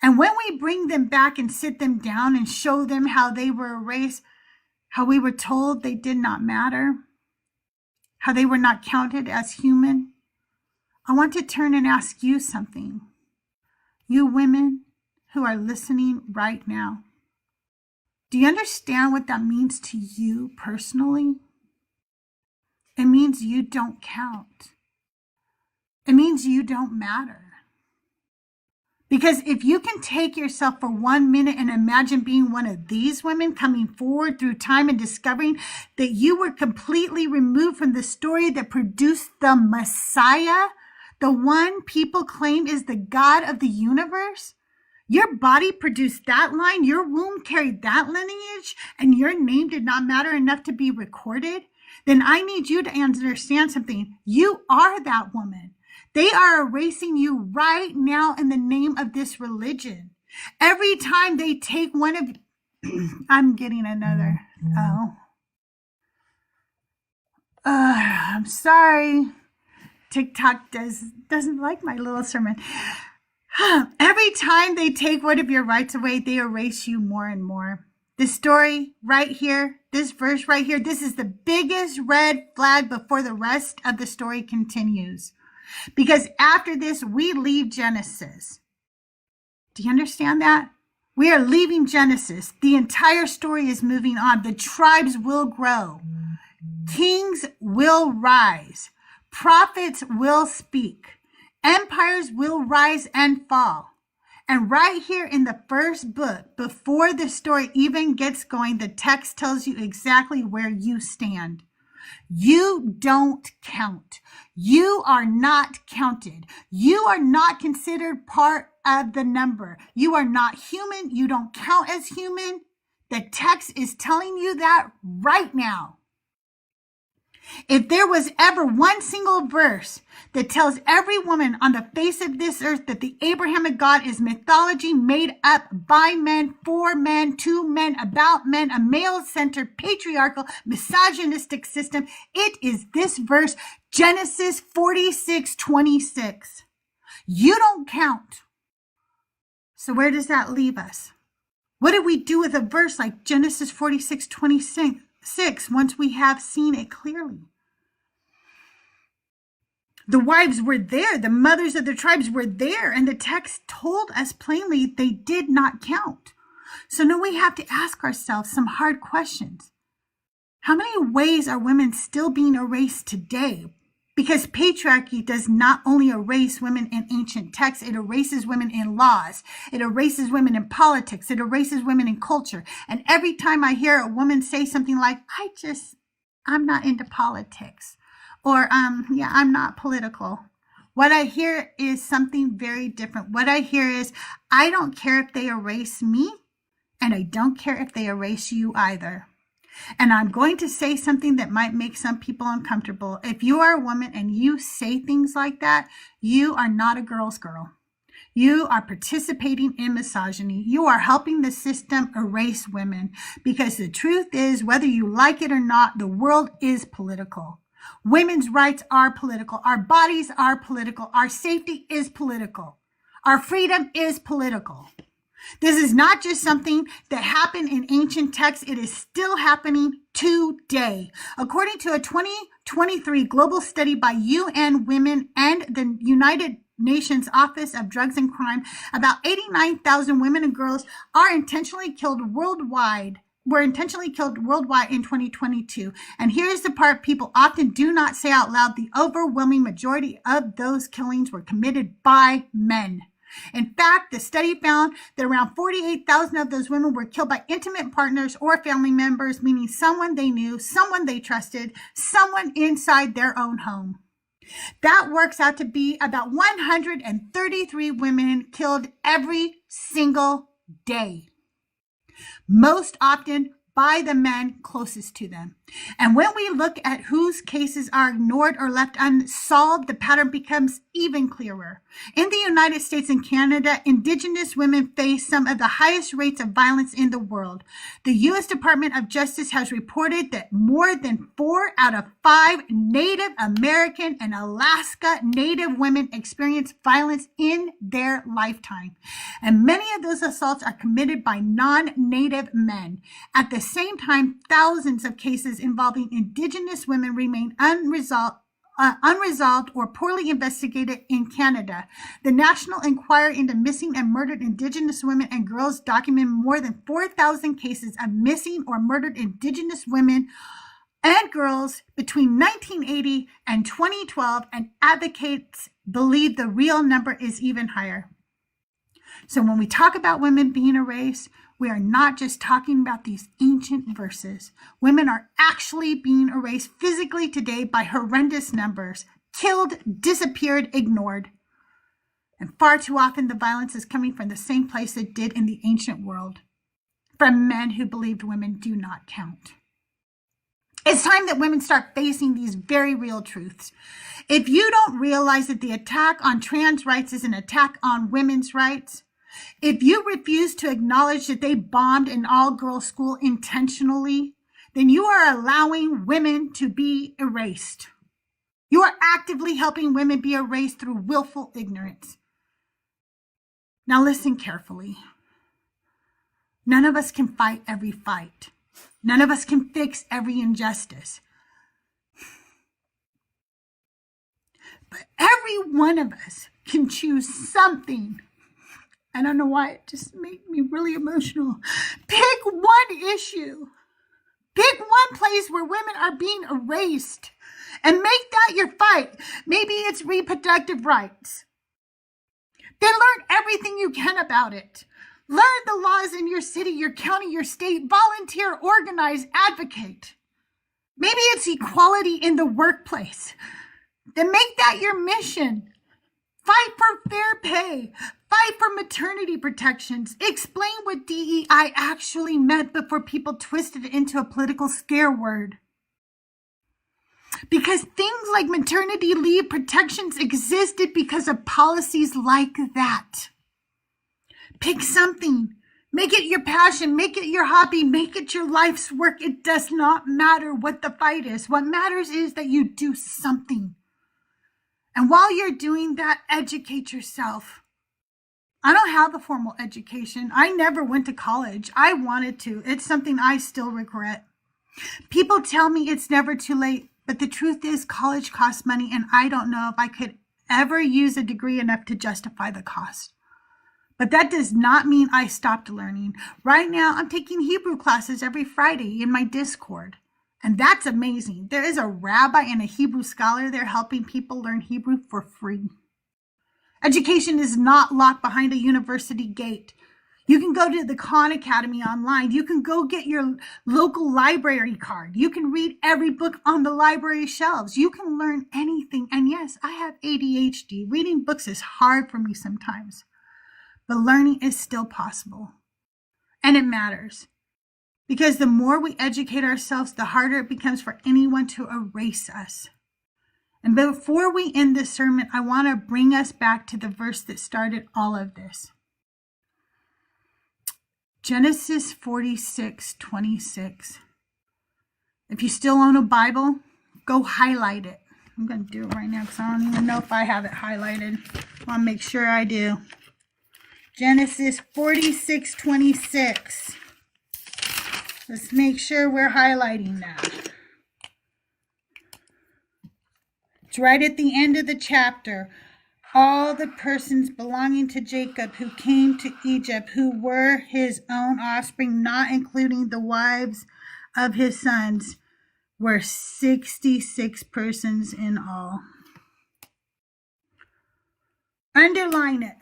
And when we bring them back and sit them down and show them how they were erased, how we were told they did not matter, how they were not counted as human, I want to turn and ask you something. You women who are listening right now, do you understand what that means to you personally? It means you don't count. It means you don't matter. Because if you can take yourself for 1 minute and imagine being one of these women coming forward through time and discovering that you were completely removed from the story that produced the Messiah, the one people claim is the God of the universe, your body produced that line, your womb carried that lineage, and your name did not matter enough to be recorded, then I need you to understand something. You are that woman. They are erasing you right now in the name of this religion. Every time they take one of, I'm getting another, I'm sorry. TikTok doesn't like my little sermon. Every time they take one of your rights away, they erase you more and more. This story right here, this verse right here, this is the biggest red flag before the rest of the story continues. Because after this, we leave Genesis. Do you understand that? We are leaving Genesis. The entire story is moving on. The tribes will grow. Kings will rise. Prophets will speak. Empires will rise and fall. And right here in the first book, before the story even gets going, the text tells you exactly where you stand. You don't count. You are not counted. You are not considered part of the number. You are not human. You don't count as human. The text is telling you that right now. If there was ever one single verse that tells every woman on the face of this earth that the Abrahamic God is mythology made up by men, for men, to men, about men, a male-centered, patriarchal, misogynistic system, it is this verse, Genesis 46:26. You don't count. So where does that leave us? What do we do with a verse like Genesis 46:26? Once we have seen it clearly? The wives were there. The mothers of the tribes were there. And the text told us plainly they did not count. So now we have to ask ourselves some hard questions. How many ways are women still being erased today? Because patriarchy does not only erase women in ancient texts, it erases women in laws. It erases women in politics. It erases women in culture. And every time I hear a woman say something like, I'm not into politics. Or, I'm not political. What I hear is something very different. What I hear is, I don't care if they erase me, and I don't care if they erase you either. And I'm going to say something that might make some people uncomfortable. If you are a woman and you say things like that, you are not a girl's girl. You are participating in misogyny. You are helping the system erase women. Because the truth is, whether you like it or not, the world is political. Women's rights are political. Our bodies are political. Our safety is political. Our freedom is political. This is not just something that happened in ancient texts. It is still happening today. According to a 2023 global study by UN Women and the United Nations Office of Drugs and Crime, about 89,000 women and girls were intentionally killed worldwide in 2022. And here's the part people often do not say out loud. The overwhelming majority of those killings were committed by men. In fact, the study found that around 48,000 of those women were killed by intimate partners or family members, meaning someone they knew, someone they trusted, someone inside their own home. That works out to be about 133 women killed every single day, most often by the men closest to them. And when we look at whose cases are ignored or left unsolved, the pattern becomes even clearer. In the United States and Canada, Indigenous women face some of the highest rates of violence in the world. The U.S. Department of Justice has reported that more than 4 out of 5 Native American and Alaska Native women experience violence in their lifetime. And many of those assaults are committed by non-Native men. At the same time, thousands of cases involving Indigenous women remain unresolved or poorly investigated in Canada. The National Inquiry into Missing and Murdered Indigenous Women and Girls documented more than 4,000 cases of missing or murdered Indigenous women and girls between 1980 and 2012, and advocates believe the real number is even higher. So when we talk about women being erased, we are not just talking about these ancient verses. Women are actually being erased physically today by horrendous numbers, killed, disappeared, ignored. And far too often the violence is coming from the same place it did in the ancient world, from men who believed women do not count. It's time that women start facing these very real truths. If you don't realize that the attack on trans rights is an attack on women's rights, if you refuse to acknowledge that they bombed an all-girls school intentionally, then you are allowing women to be erased. You are actively helping women be erased through willful ignorance. Now listen carefully. None of us can fight every fight. None of us can fix every injustice. But every one of us can choose something. I don't know why it just made me really emotional. Pick one issue. Pick one place where women are being erased and make that your fight. Maybe it's reproductive rights. Then learn everything you can about it. Learn the laws in your city, your county, your state. Volunteer, organize, advocate. Maybe it's equality in the workplace. Then make that your mission. Fight for fair pay. Fight for maternity protections. Explain what DEI actually meant before people twisted it into a political scare word. Because things like maternity leave protections existed because of policies like that. Pick something. Make it your passion. Make it your hobby. Make it your life's work. It does not matter what the fight is. What matters is that you do something. And while you're doing that, educate yourself. I don't have a formal education. I never went to college. I wanted to. It's something I still regret. People tell me it's never too late, but the truth is college costs money, and I don't know if I could ever use a degree enough to justify the cost. But that does not mean I stopped learning. Right now, I'm taking Hebrew classes every Friday in my Discord. And that's amazing. There is a rabbi and a Hebrew scholar there helping people learn Hebrew for free. Education is not locked behind a university gate. You can go to the Khan Academy online. You can go get your local library card. You can read every book on the library shelves. You can learn anything. And yes, I have ADHD. Reading books is hard for me sometimes. But learning is still possible. And it matters. Because the more we educate ourselves, the harder it becomes for anyone to erase us. And before we end this sermon, I want to bring us back to the verse that started all of this. Genesis 46:26. If you still own a Bible, go highlight it. I'm going to do it right now because I don't even know if I have it highlighted. I want to make sure I do. Genesis 46:26. Let's make sure we're highlighting that. It's right at the end of the chapter. All the persons belonging to Jacob who came to Egypt, who were his own offspring, not including the wives of his sons, were 66 persons in all. Underline it.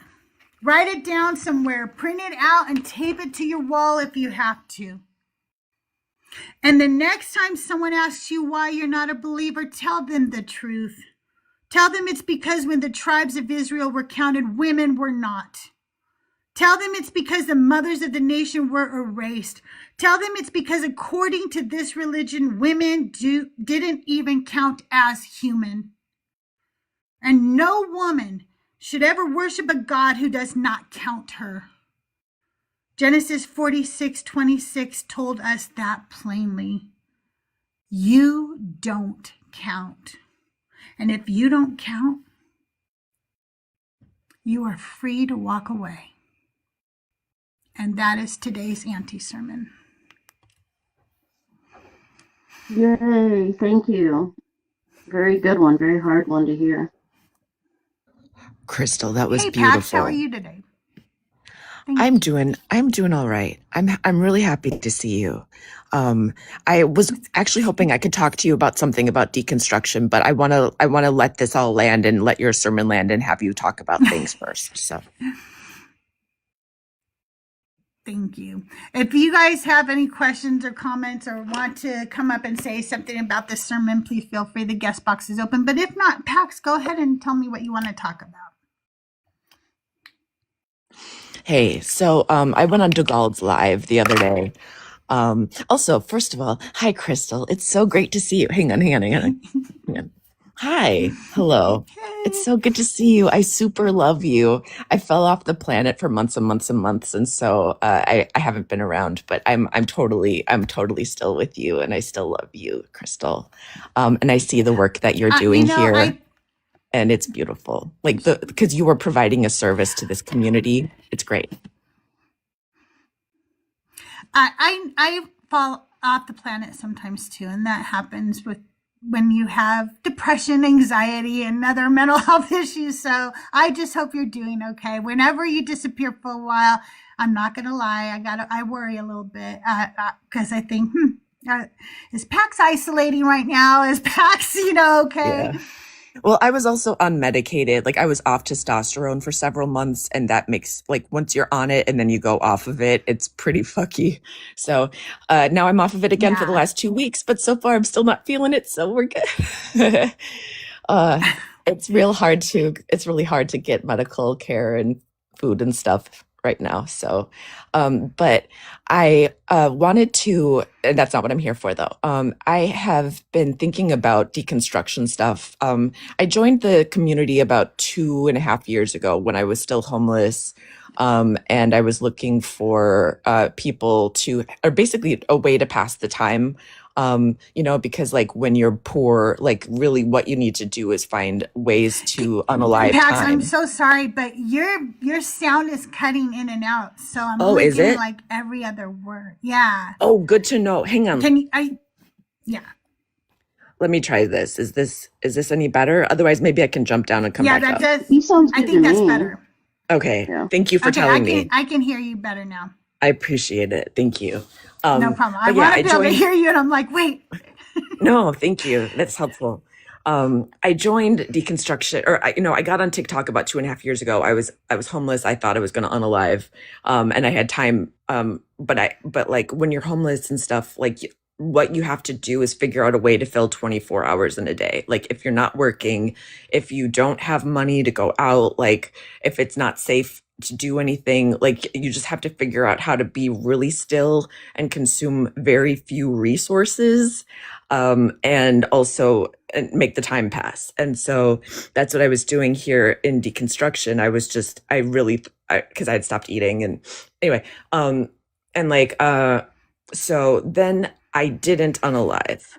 Write it down somewhere. Print it out and tape it to your wall if you have to. And the next time someone asks you why you're not a believer, tell them the truth. Tell them it's because when the tribes of Israel were counted, women were not. Tell them it's because the mothers of the nation were erased. Tell them it's because according to this religion, women didn't even count as human. And no woman should ever worship a God who does not count her. Genesis 46:26 told us that plainly. You don't count. And if you don't count, you are free to walk away. And that is today's anti-sermon. Yay, thank you. Very good one, very hard one to hear. Crystal, that was Hey, beautiful. Pax, how are you today? I'm doing all right. I'm really happy to see you. I was actually hoping I could talk to you about something about deconstruction, but I want to let this all land and let your sermon land and have you talk about things first. So Thank you. If you guys have any questions or comments or want to come up and say something about this sermon, please feel free. The guest box is open. But if not, Pax, go ahead and tell me what you want to talk about. hey, so I went on DeGauld's live the other day. Also, first of all, hi Crystal. It's so great to see you. Hang on. Hi. Hello. It's so good to see you. I super love you. I fell off the planet for months and months and months, and so I haven't been around. But I'm totally still with you, and I still love you, Crystal. And I see the work that you're doing here. and it's beautiful. Like because you are providing a service to this community. It's great. I fall off the planet sometimes too, and that happens with when you have depression, anxiety, and other mental health issues. So I just hope you're doing okay. Whenever you disappear for a while, I'm not gonna lie, I worry a little bit because I think, is Pax isolating right now? Is Pax, okay? Yeah. Well, I was also unmedicated. Like I was off testosterone for several months, and that makes like once you're on it and then you go off of it, it's pretty fucky. So now I'm off of it again for the Yeah. last 2 weeks, but so far I'm still not feeling it. So we're good. It's really hard to get medical care and food and stuff right now. So, but I wanted to, and that's not what I'm here for though. I have been thinking about deconstruction stuff. I joined the community about 2.5 years ago when I was still homeless. And I was looking for people or basically a way to pass the time. Because like when you're poor, like really what you need to do is find ways to unalive Pax, I'm time. so sorry, but your sound is cutting in and out. So I'm Oh, only is getting it? like every other word. Yeah. Oh, good to know. Hang on. Yeah. Let me try this. Is this any better? Otherwise, maybe I can jump down and come Yeah, back that up. does. He sounds I good to think that's me. better. Okay. Yeah. Thank you for Okay, telling me. I can hear you better now. I appreciate it. Thank you. No problem. I But yeah, want I to be able to joined. hear you, and I'm like, wait. No, thank you. That's helpful. I joined Deconstruction, or I got on TikTok about 2.5 years ago. I was homeless. I thought I was going to unalive, and I had time. But like when you're homeless and stuff, like what you have to do is figure out a way to fill 24 hours in a day. Like if you're not working, if you don't have money to go out, like if it's not safe to do anything, like you just have to figure out how to be really still and consume very few resources, and also make the time pass. And so that's what I was doing here in Deconstruction. Because I had stopped eating, and anyway, and like so then I didn't unalive,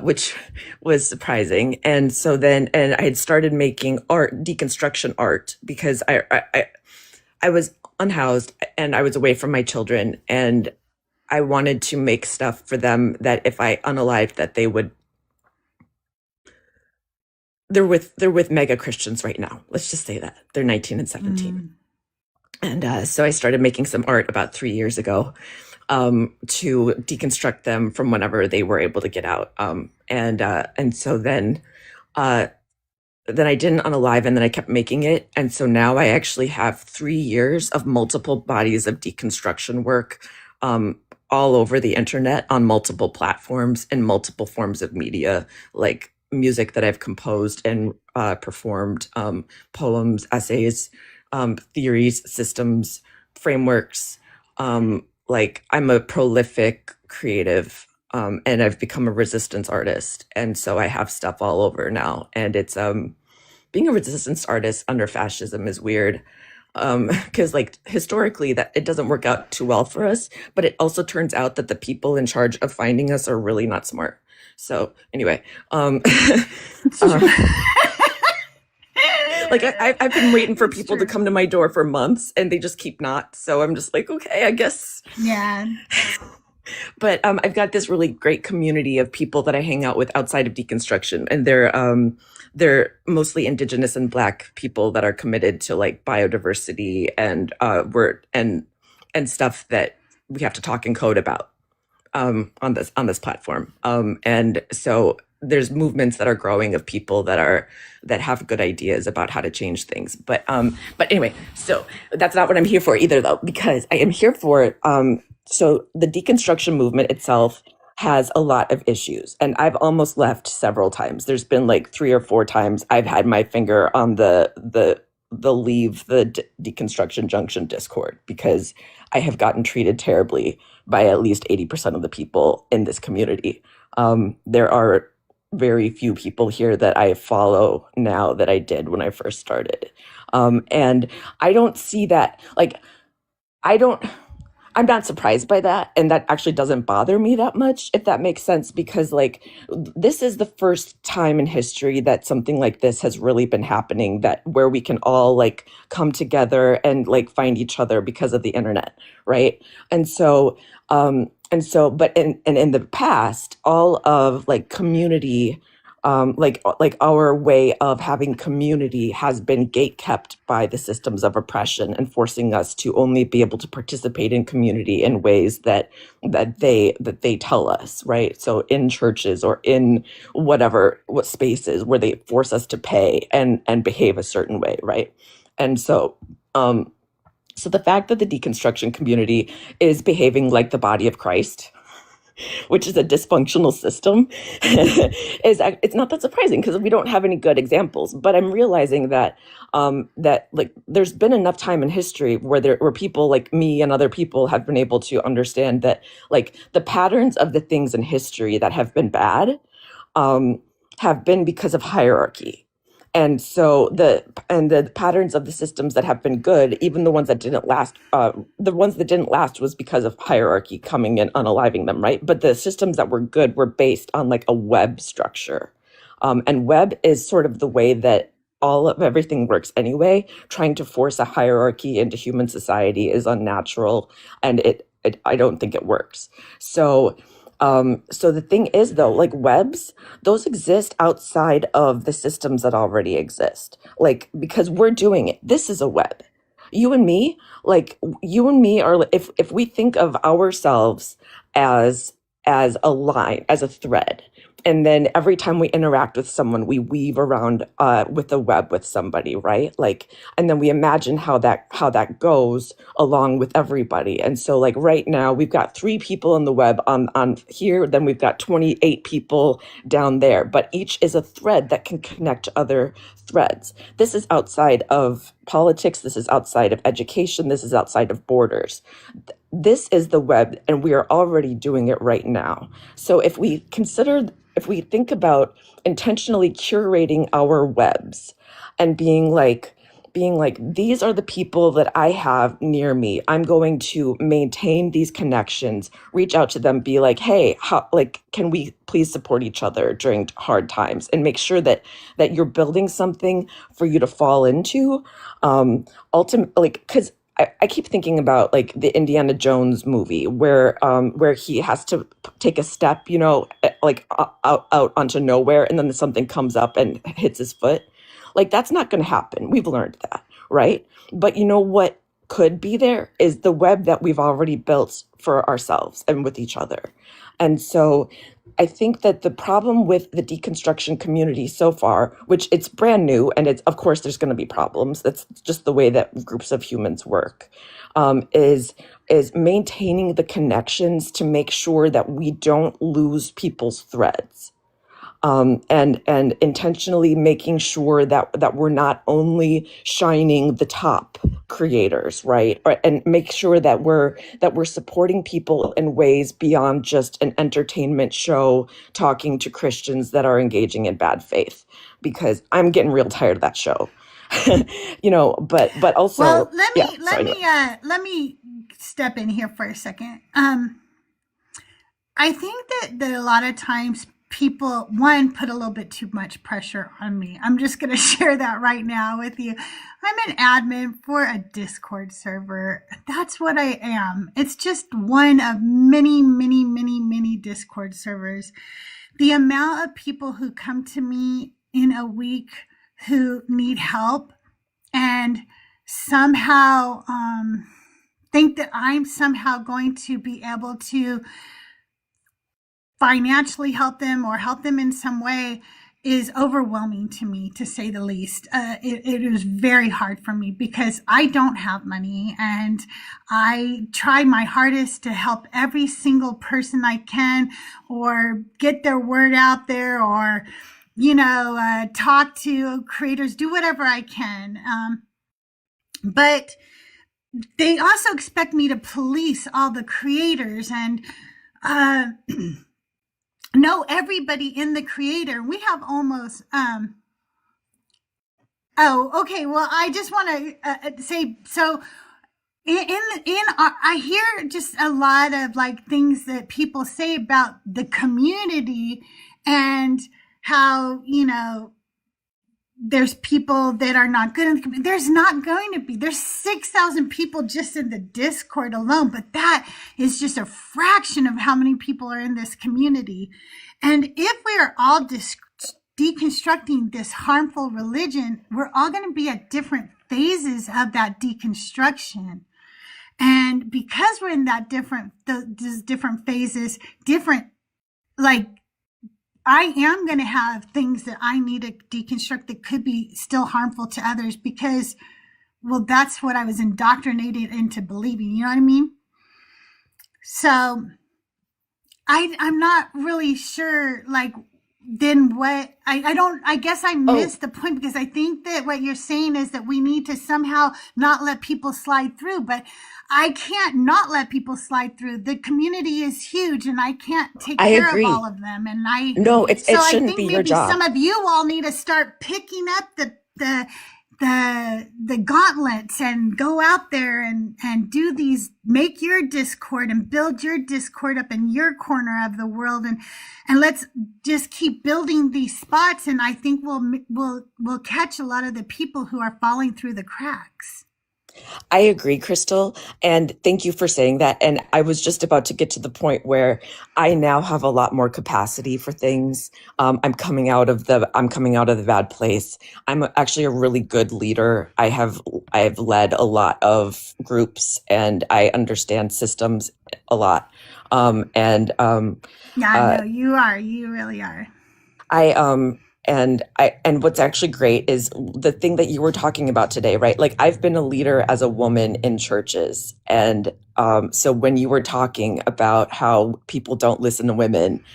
which was surprising. And so then, and I had started making deconstruction art, because I was unhoused and I was away from my children, and I wanted to make stuff for them that if I unalived, that they're with mega Christians right now. Let's just say that they're 19 and 17. And so I started making some art about 3 years ago, to deconstruct them from whenever they were able to get out. And so then I didn't unalive, and then I kept making it. And so now I actually have 3 years of multiple bodies of deconstruction work, all over the internet on multiple platforms in multiple forms of media, like music that I've composed and performed, poems, essays, theories, systems, frameworks. Like I'm a prolific creative, and I've become a resistance artist. And so I have stuff all over now. And it's being a resistance artist under fascism is weird, because like historically that it doesn't work out too well for us, but it also turns out that the people in charge of finding us are really not smart. So anyway, like I've been waiting for people to come to my door for months, and they just keep not. So I'm just like, okay, I guess. Yeah. But I've got this really great community of people that I hang out with outside of deconstruction, and they're mostly Indigenous and Black people that are committed to like biodiversity and and stuff that we have to talk and code about, on this platform. And so there's movements that are growing of people that have good ideas about how to change things. But anyway, so that's not what I'm here for either, though, because I am here for so the deconstruction movement itself has a lot of issues, and I've almost left several times. There's been like 3 or 4 times I've had my finger on the leave the deconstruction junction Discord, because I have gotten treated terribly by at least 80% of the people in this community. There are very few people here that I follow now that I did when I first started. And I don't see that, like, I'm not surprised by that, and that actually doesn't bother me that much, if that makes sense, because like this is the first time in history that something like this has really been happening, that where we can all like come together and like find each other because of the internet, right? But in the past, all of like community, like our way of having community has been gate kept by the systems of oppression and forcing us to only be able to participate in community in ways that they tell us, right? So in churches or in what spaces where they force us to pay and behave a certain way, right? And so the fact that the deconstruction community is behaving like the body of Christ, which is a dysfunctional system, it's not that surprising because we don't have any good examples. But I'm realizing that like there's been enough time in history where people like me and other people have been able to understand that like the patterns of the things in history that have been bad um, have been because of hierarchy. And the patterns of the systems that have been good, even the ones that didn't last, the ones that didn't last was because of hierarchy coming in, unaliving them, right? But the systems that were good were based on like a web structure. And web is sort of the way that all of everything works anyway. Trying to force a hierarchy into human society is unnatural, and I don't think it works. So the thing is though, like webs, those exist outside of the systems that already exist. Like, because we're doing it. This is a web. You and me, like you and me are, if we think of ourselves as a line, as a thread, and then every time we interact with someone, we weave around with a web with somebody, right? Like, and then we imagine how that goes along with everybody. And so like right now we've got 3 people in the web on here, then we've got 28 people down there, but each is a thread that can connect to other threads. This is outside of politics, this is outside of education, this is outside of borders. This is the web, and we are already doing it right now. So if we think about intentionally curating our webs and being like, these are the people that I have near me. I'm going to maintain these connections, reach out to them, be like, hey, can we please support each other during hard times, and make sure that you're building something for you to fall into. Ultimately, because I keep thinking about like the Indiana Jones movie where he has to take a step, like out onto nowhere, and then something comes up and hits his foot. Like that's not going to happen. We've learned that, right? But you know what could be there is the web that we've already built for ourselves and with each other. And so I think that the problem with the deconstruction community so far, which it's brand new, and it's, of course, there's going to be problems. That's just the way that groups of humans work, is maintaining the connections to make sure that we don't lose people's threads. And intentionally making sure that we're not only shining the top creators, right? And make sure that we're supporting people in ways beyond just an entertainment show talking to Christians that are engaging in bad faith, because I'm getting real tired of that show. But also, Well, let me step in here for a second. I think that a lot of times people, one, put a little bit too much pressure on me. I'm just going to share that right now with you. I'm an admin for a Discord server. That's what I am. It's just one of many, many, many, many Discord servers. The amount of people who come to me in a week who need help and somehow think that I'm somehow going to be able to financially help them or help them in some way is overwhelming to me, to say the least. It is very hard for me because I don't have money, and I try my hardest to help every single person I can, or get their word out there, or talk to creators, do whatever I can. But they also expect me to police all the creators and know everybody in the creator. We have almost okay, well, I just want to say, so I hear just a lot of like things that people say about the community and how, there's people that are not good in the community. There's not going to be. There's 6,000 people just in the Discord alone, but that is just a fraction of how many people are in this community. And if we are all deconstructing this harmful religion, we're all going to be at different phases of that deconstruction. And because we're in that these different phases, like, I am going to have things that I need to deconstruct that could be still harmful to others because, well, that's what I was indoctrinated into believing. You know what I mean? So I'm not really sure, like, then what I guess I missed the point, because I think that what you're saying is that we need to somehow not let people slide through, but I can't not let people slide through. The community is huge and I can't take I care of all agree. of them. And No, it I shouldn't think be your maybe some job. of you all need to start picking up the gauntlets and go out there and do these, make your Discord and build your Discord up in your corner of the world, and let's just keep building these spots, and I think we'll catch a lot of the people who are falling through the cracks. I agree, Crystal, and thank you for saying that. And I was just about to get to the point where I now have a lot more capacity for things. I'm coming out of the bad place. I'm actually a really good leader. I have led a lot of groups, and I understand systems a lot. Yeah, no, you are. You really are. And what's actually great is the thing that you were talking about today, right? Like, I've been a leader as a woman in churches. And so when you were talking about how people don't listen to women,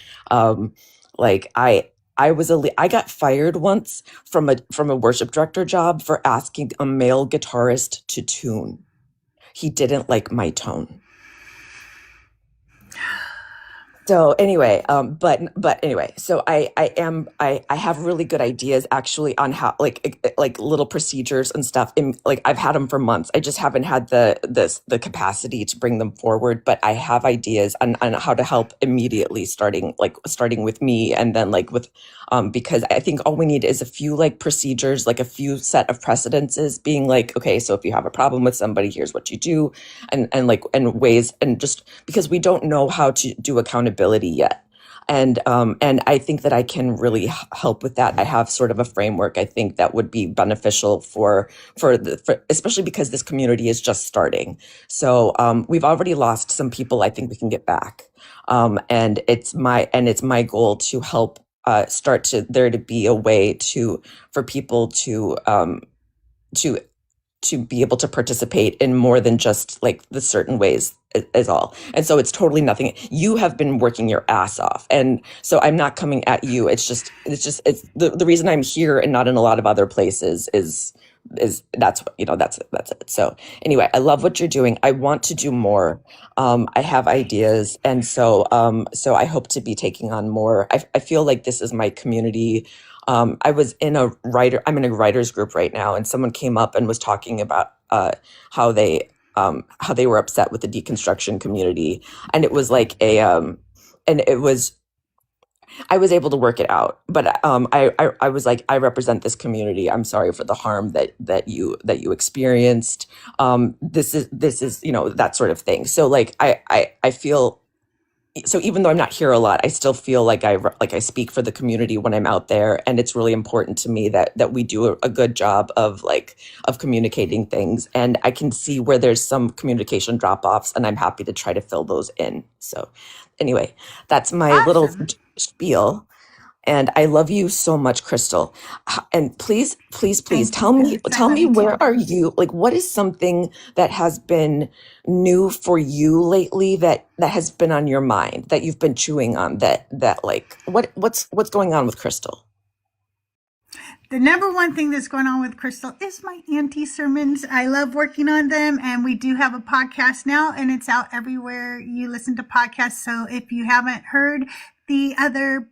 like I got fired once from a worship director job for asking a male guitarist to tune. He didn't like my tone. So anyway, but anyway, so I have really good ideas actually on how, like little procedures and stuff. And like, I've had them for months. I just haven't had the capacity to bring them forward. But I have ideas on how to help immediately, starting with me, and then like with because I think all we need is a few like procedures, like a few set of precedences, being like, okay, so if you have a problem with somebody, here's what you do, and ways, and just because we don't know how to do accountability yet. And I think that I can really help with that. I have sort of a framework I think that would be beneficial for especially because this community is just starting. So we've already lost some people. I think we can get back. And it's my goal to help start there to be a way for people to be able to participate in more than just like the certain ways is all. And so it's totally nothing. You have been working your ass off. And so I'm not coming at you. It's the reason I'm here and not in a lot of other places is that's it. So anyway, I love what you're doing. I want to do more. I have ideas. And so I hope to be taking on more. I feel like this is my community. I'm in a writers group right now, and someone came up and was talking about how they were upset with the deconstruction community, and it was like I was able to work it out, but I was like, I represent this community. I'm sorry for the harm that you experienced. This is that sort of thing. So like I feel. So even though I'm not here a lot, I still feel like I speak for the community when I'm out there, and it's really important to me that we do a good job of communicating things. And I can see where there's some communication drop-offs, and I'm happy to try to fill those in. So anyway, that's my little Awesome. spiel. And I love you so much, Crystal. And please Thank tell you, me Beth. I love you where too. are you? Like, what is something that has been new for you lately that has been on your mind, that you've been chewing on, that like what's going on with Crystal? The number one thing that's going on with Crystal is my anti-sermons. I love working on them, and we do have a podcast now, and it's out everywhere you listen to podcasts. So if you haven't heard the other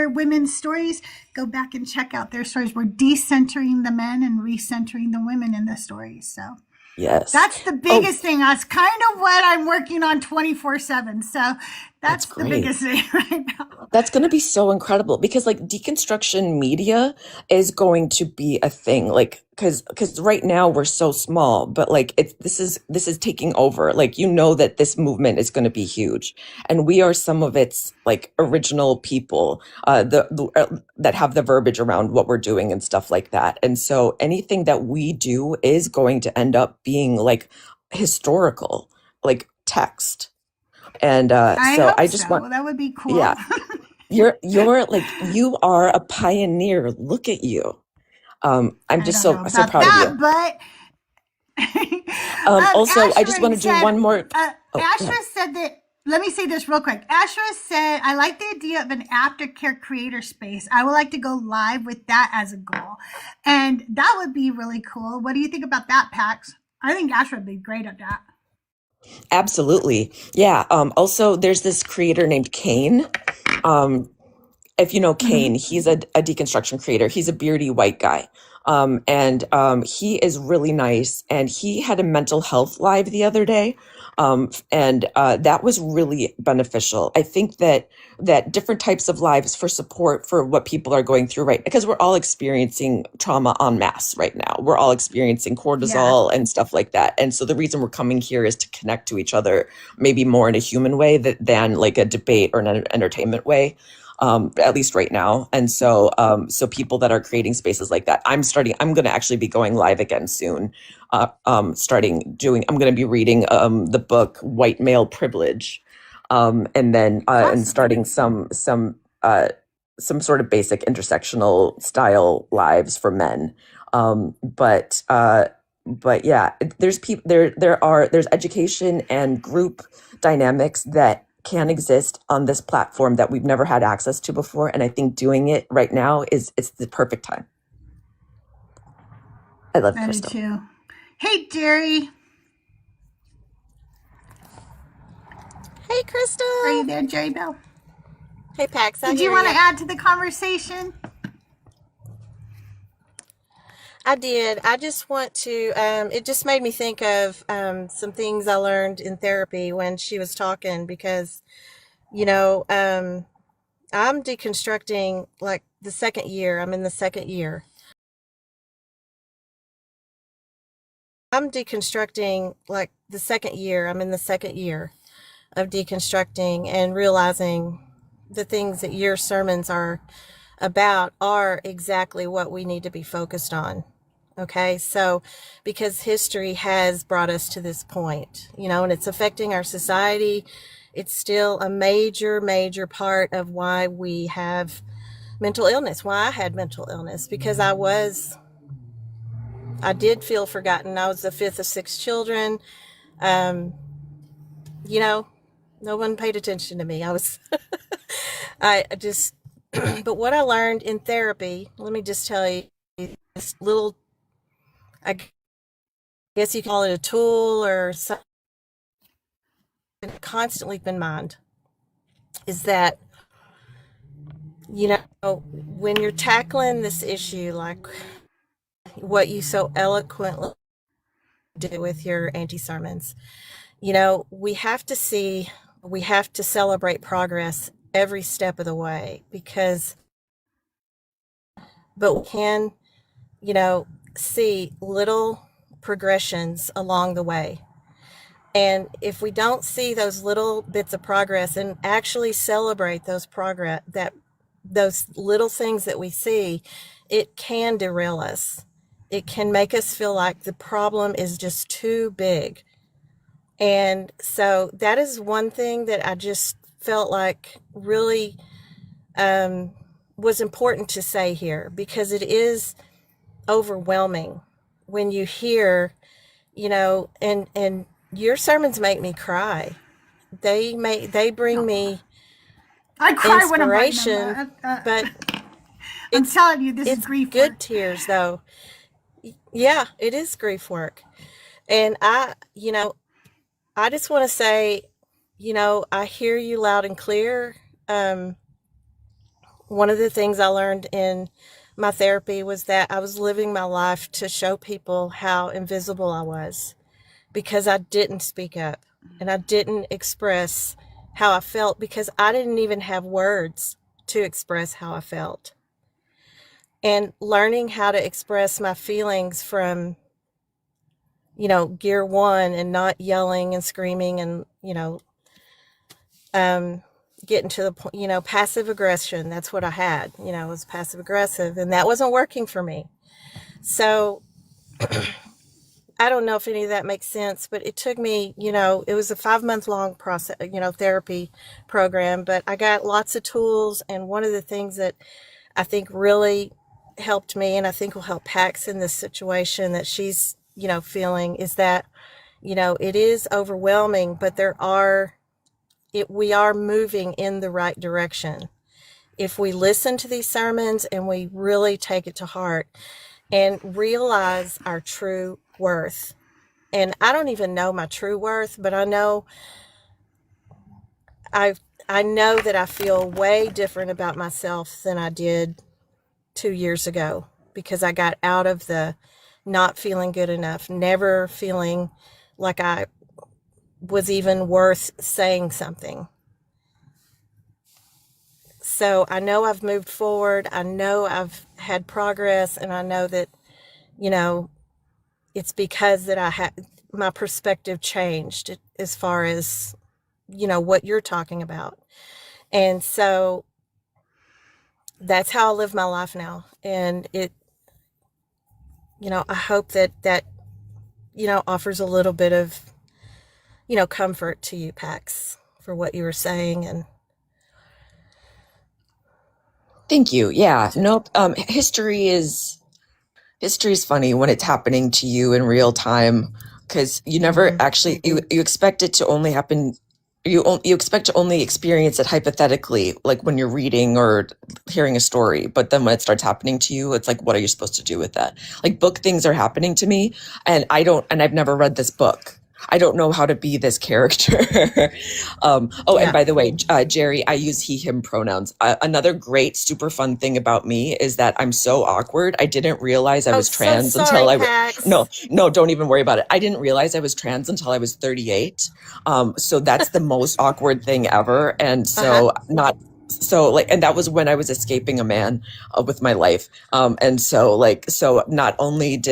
women's stories, go back and check out their stories. We're decentering the men and recentering the women in the stories. So Yes. That's the Oh, biggest thing. That's kind of what I'm working on 24/7. So that's that's the great. biggest thing right now. That's going to be so incredible because like deconstruction media is going to be a thing. Like cuz right now we're so small, but like this is taking over. Like you know that this movement is going to be huge, and we are some of its like original people that have the verbiage around what we're doing and stuff like that. And so anything that we do is going to end up being like historical, like text. And I so hope I just want so. That would be yeah, cool. you're like you are a pioneer. Look at you. I'm I just don't know so about proud of that, you. but Also, I just want Ashra to do said, one more. Oh, go Ashra ahead. said that, let me say this real quick. Ashra said, I like the idea of an aftercare creator space. I would like to go live with that as a goal. And that would be really cool. What do you think about that, Pax? I think Ashra would be great at that. Absolutely. Yeah. Also, there's this creator named Kane. Um, if you know Kane, he's a deconstruction creator. He's a beardy white guy. And he is really nice. And he had a mental health live the other day. And that was really beneficial. I think that different types of lives for support for what people are going through, right? Because we're all experiencing trauma en masse right now. We're all experiencing Yeah. cortisol and stuff like that. And so the reason we're coming here is to connect to each other, maybe more in a human way than like a debate or an entertainment way. At least right now. And so, so people that are creating spaces like that, I'm going to actually be going live again soon. I'm going to be reading, the book White Male Privilege. And then, and Awesome. starting some sort of basic intersectional style lives for men. But yeah, there's people there's education and group dynamics that can exist on this platform that we've never had access to before, and I think doing it right now it's the perfect time. I love I do Crystal. too. Hey, Jerry. Hey, Crystal. Are you there, Jerry Bell? Hey, Pax. I Did you hear want to you. add to the conversation? I did. I just want to, it just made me think of some things I learned in therapy when she was talking because, you know, I'm deconstructing like the second year. I'm in the second year. I'm deconstructing like the second year. I'm in the second year of deconstructing and realizing the things that your sermons are about are exactly what we need to be focused on. Okay, so because history has brought us to this point, and it's affecting our society, it's still a major, major part of why we have mental illness, why I had mental illness, because I did feel forgotten. I was the fifth of six children. Um, you know, no one paid attention to me. I just, but what I learned in therapy, let me just tell you this little, I guess you call it a tool or something constantly been in mind, is that, when you're tackling this issue, like what you so eloquently do with your anti-sermons, we have to celebrate progress every step of the way but we can, see little progressions along the way. And if we don't see those little bits of progress and actually celebrate those little things that we see, it can derail us. It can make us feel like the problem is just too big. And so that is one thing that I just felt like really was important to say here, because it is overwhelming when you hear, and your sermons make me cry. They bring me I cry when I'm writing inspiration, them. but I'm it's telling you, this is it's grief good work. tears though. Yeah, it is grief work. And I just want to say, I hear you loud and clear. Um, One of the things I learned in my therapy was that I was living my life to show people how invisible I was. because I didn't speak up and I didn't express how I felt because I didn't even have words to express how I felt. And learning how to express my feelings from, gear one, and not yelling and screaming and, getting to the point, passive aggression. That's what I had, was passive aggressive, and that wasn't working for me. So I don't know if any of that makes sense, but it took me, it was a 5-month long process, therapy program, but I got lots of tools. And one of the things that I think really helped me, and I think will help Pax in this situation that she's, feeling, is that, it is overwhelming, but we are moving in the right direction. If we listen to these sermons and we really take it to heart and realize our true worth. And I don't even know my true worth, but I know that I feel way different about myself than I did 2 years ago, because I got out of the not feeling good enough, never feeling like I was even worth saying something. So I know I've moved forward. I know I've had progress, and I know that, it's because that my perspective changed as far as, what you're talking about. And so that's how I live my life now. And it, I hope that offers a little bit of, comfort to you, Pax, for what you were saying. And Thank you. Yeah. Nope. History is funny when it's happening to you in real time, because you never actually you expect it to only happen. You expect to only experience it hypothetically, like when you're reading or hearing a story. But then when it starts happening to you, it's like, what are you supposed to do with that? Like, book things are happening to me, and I've never read this book. I don't know how to be this character. And by the way, Jerry, I use he, him pronouns. Another great, super fun thing about me is that I'm so awkward. I didn't realize I was trans until no, don't even worry about it. I didn't realize I was trans until I was 38. So that's the most awkward thing ever. And so and that was when I was escaping a man with my life. And so not only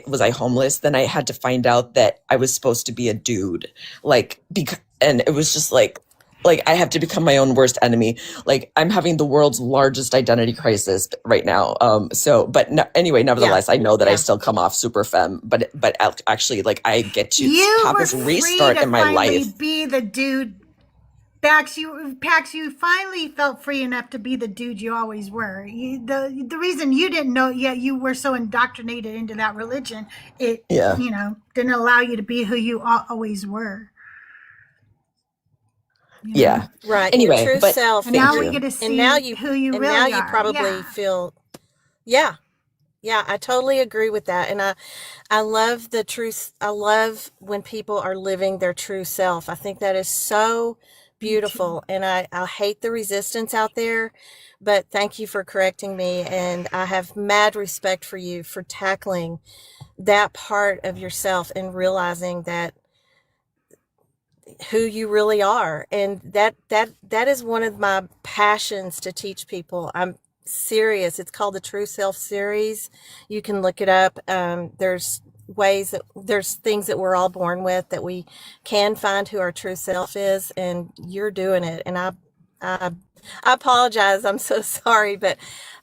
was I homeless, then I had to find out that I was supposed to be a dude, and it was just like I have to become my own worst enemy. Like, I'm having the world's largest identity crisis right now. Nevertheless, I know that I still come off super femme, but actually, like, I get to have this restart in my life. Be the dude. Pax, you finally felt free enough to be the dude you always were. The reason you didn't know yet, you were so indoctrinated into that religion, it didn't allow you to be who you always were. Yeah. Right. Anyway, your true self. And now we get to see who you really are. And now you probably feel, yeah, I totally agree with that. And I love the truth. I love when people are living their true self. I think that is so beautiful. And I hate the resistance out there, but thank you for correcting me. And I have mad respect for you for tackling that part of yourself and realizing that who you really are. And that is one of my passions, to teach people. I'm serious. It's called the True Self series. You can look it up. There's things that we're all born with, that we can find who our true self is, and you're doing it. And I apologize. I'm so sorry, but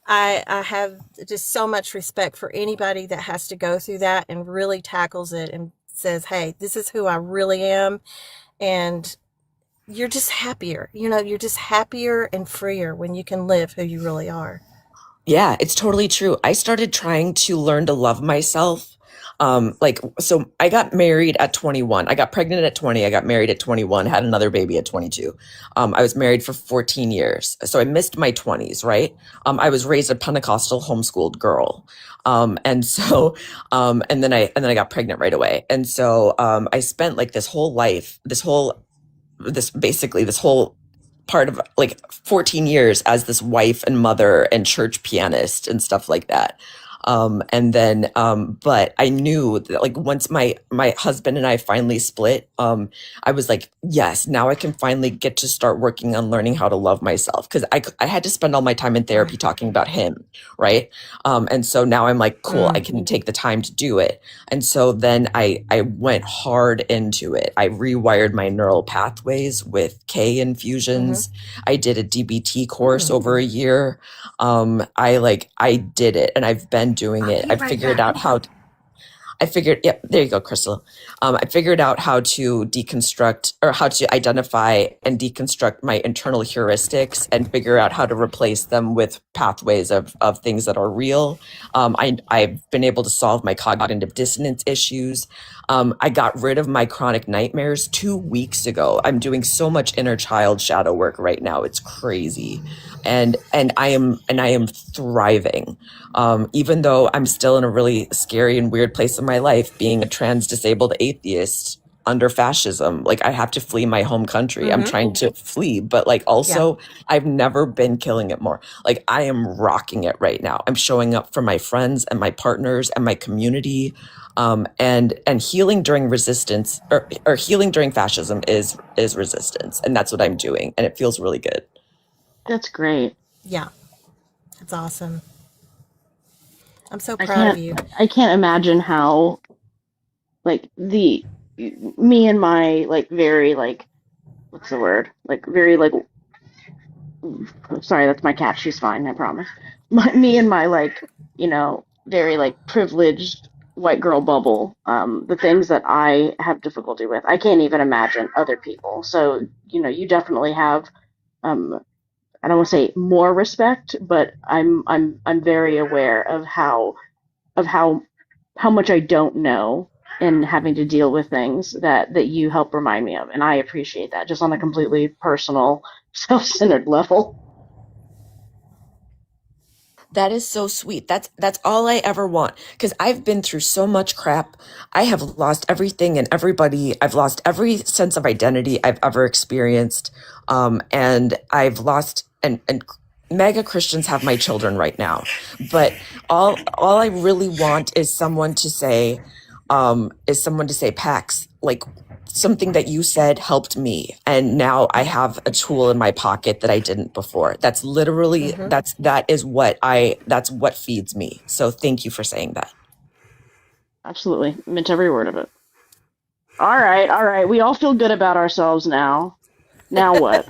I have just so much respect for anybody that has to go through that and really tackles it and says, hey, this is who I really am. And you're just happier. You're just happier and freer when you can live who you really are. Yeah, it's totally true. I started trying to learn to love myself. So I got married at 21. I got pregnant at 20. I got married at 21, had another baby at 22. I was married for 14 years. So I missed my 20s, right? I was raised a Pentecostal homeschooled girl. And then I got pregnant right away. And so, I spent like this whole part of like 14 years as this wife and mother and church pianist and stuff like that. And then, but I knew that like once my husband and I finally split, I was like, yes, now I can finally get to start working on learning how to love myself. Cause I had to spend all my time in therapy talking about him. Right. And so now I'm like, cool, I can take the time to do it. And so then I went hard into it. I rewired my neural pathways with K infusions. I did a DBT course over a year. I did it and I've been doing it. I figured out how yeah, there you go, Crystal. I figured out how to deconstruct or how to identify and deconstruct my internal heuristics and figure out how to replace them with pathways of things that are real. I've been able to solve my cognitive dissonance issues. I got rid of my chronic nightmares 2 weeks ago. I'm doing so much inner child shadow work right now. It's crazy. And I am thriving. Even though I'm still in a really scary and weird place in my life, being a trans disabled atheist under fascism, like I have to flee my home country. I'm trying to flee, but like also I've never been killing it more. Like I am rocking it right now. I'm showing up for my friends and my partners and my community. And healing during resistance or healing during fascism is resistance. And that's what I'm doing. And it feels really good. That's great. Yeah, that's awesome. I'm so proud of you. I can't imagine how, like, me and my, like, very, like, what's the word? Like, very, like, sorry, that's my cat. She's fine, I promise. Me and my, like, very, like, privileged white girl bubble, the things that I have difficulty with, I can't even imagine other people. So, you definitely have, um, I don't want to say more respect, but I'm very aware of how much I don't know and having to deal with things that you help remind me of, and I appreciate that just on a completely personal, self-centered level. That is so sweet. That's all I ever want because I've been through so much crap. I have lost everything and everybody. I've lost every sense of identity I've ever experienced. And I've lost and mega Christians have my children right now. But all I really want is someone to say, Pax, like something that you said helped me. And now I have a tool in my pocket that I didn't before. That's literally, that's what feeds me. So thank you for saying that. Absolutely, meant every word of it. All right, all right. We all feel good about ourselves now. Now what?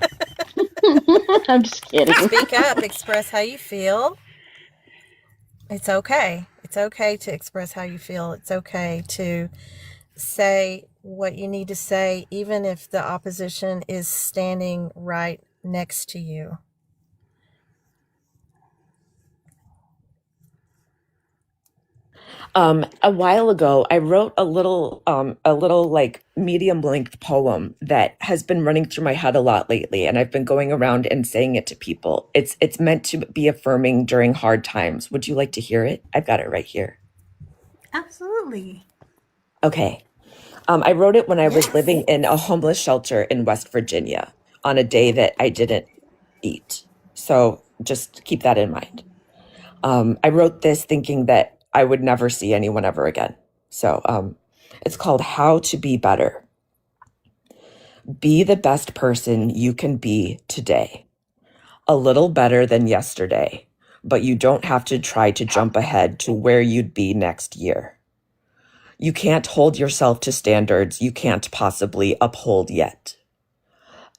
I'm just kidding. Speak up, express how you feel. It's okay. It's okay to express how you feel. It's okay to say what you need to say, even if the opposition is standing right next to you. A while ago, I wrote a little like medium length poem that has been running through my head a lot lately, and I've been going around and saying it to people. It's meant to be affirming during hard times. Would you like to hear it? I've got it right here. Absolutely. Okay. I wrote it when I was living in a homeless shelter in West Virginia on a day that I didn't eat. So just keep that in mind. I wrote this thinking that I would never see anyone ever again. So it's called How to Be Better. Be the best person you can be today. A little better than yesterday, but you don't have to try to jump ahead to where you'd be next year. You can't hold yourself to standards you can't possibly uphold yet.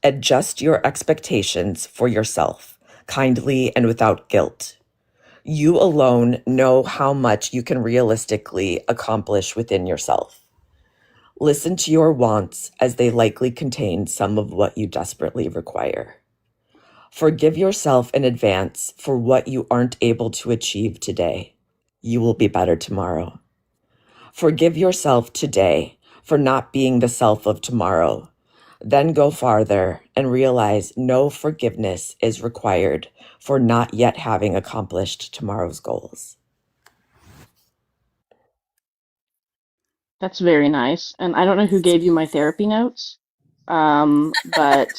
Adjust your expectations for yourself, kindly and without guilt. You alone know how much you can realistically accomplish within yourself. Listen to your wants as they likely contain some of what you desperately require. Forgive yourself in advance for what you aren't able to achieve today. You will be better tomorrow. Forgive yourself today for not being the self of tomorrow. Then go farther and realize no forgiveness is required for not yet having accomplished tomorrow's goals. That's very nice. And I don't know who gave you my therapy notes, but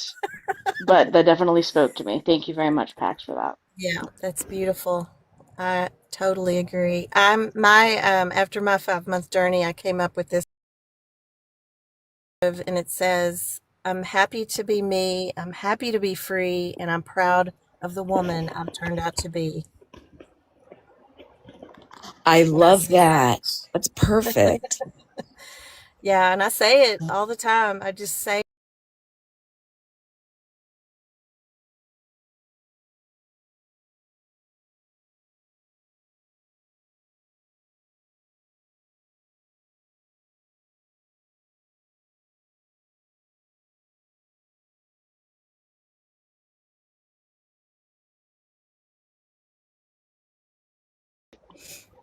that definitely spoke to me. Thank you very much, Pax, for that. Yeah, that's beautiful. I totally agree. I'm my after my 5 month journey, I came up with this, and it says, "I'm happy to be me. I'm happy to be free, and I'm proud of the woman I've turned out to be." I And I, love that. That's perfect. yeah, and I say it all the time. I just say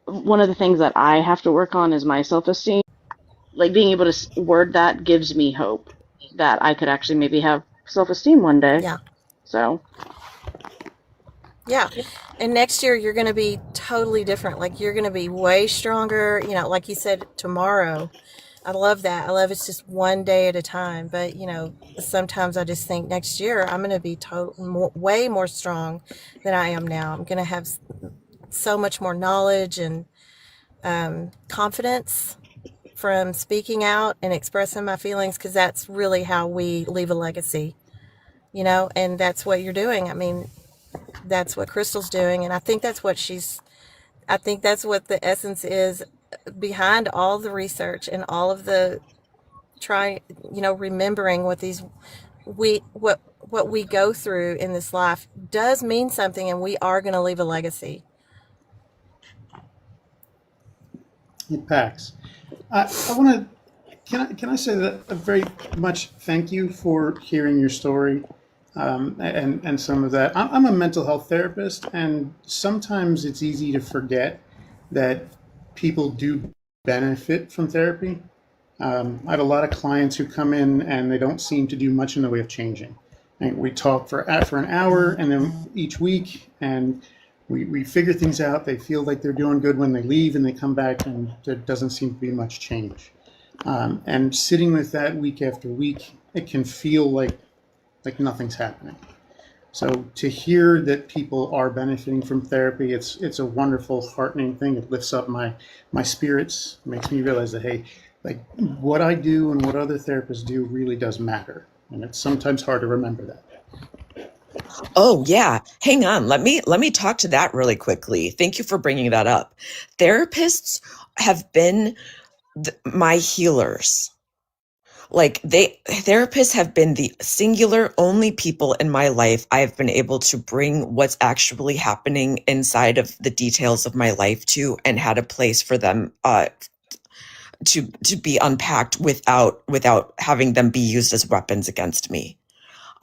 One of the things that I have to work on is my self-esteem. Like being able to word that gives me hope that I could actually maybe have self-esteem one day. yeah, So, yeah. And next year you're going to be totally different. Like you're going to be way stronger. You know, like you said, tomorrow. I love that. I love it's just one day at a time. But sometimes I just think next year I'm going to be way more strong than I am now. I'm going to have so much more knowledge and confidence from speaking out and expressing my feelings, because that's really how we leave a legacy. And that's what you're doing. I mean, that's what Crystal's doing, and I think that's what the essence is behind all the research and all of the try remembering what we go through in this life does mean something, and we are going to leave a legacy. It packs. I want to. Can I say that a very much thank you for hearing your story, and some of that. I'm a mental health therapist, and sometimes it's easy to forget that people do benefit from therapy. I have a lot of clients who come in and they don't seem to do much in the way of changing. And we talk for an hour, and then each week, and we figure things out. They feel like they're doing good when they leave, and they come back, and there doesn't seem to be much change. And sitting with that week after week, it can feel like nothing's happening. So to hear that people are benefiting from therapy, it's a wonderful, heartening thing. It lifts up my spirits, makes me realize that, hey, like what I do and what other therapists do really does matter, and it's sometimes hard to remember that. Oh yeah. Hang on. Let me talk to that really quickly. Thank you for bringing that up. Therapists have been my healers. Like therapists have been the singular only people in my life I've been able to bring what's actually happening inside of the details of my life to, and had a place for them to be unpacked without having them be used as weapons against me.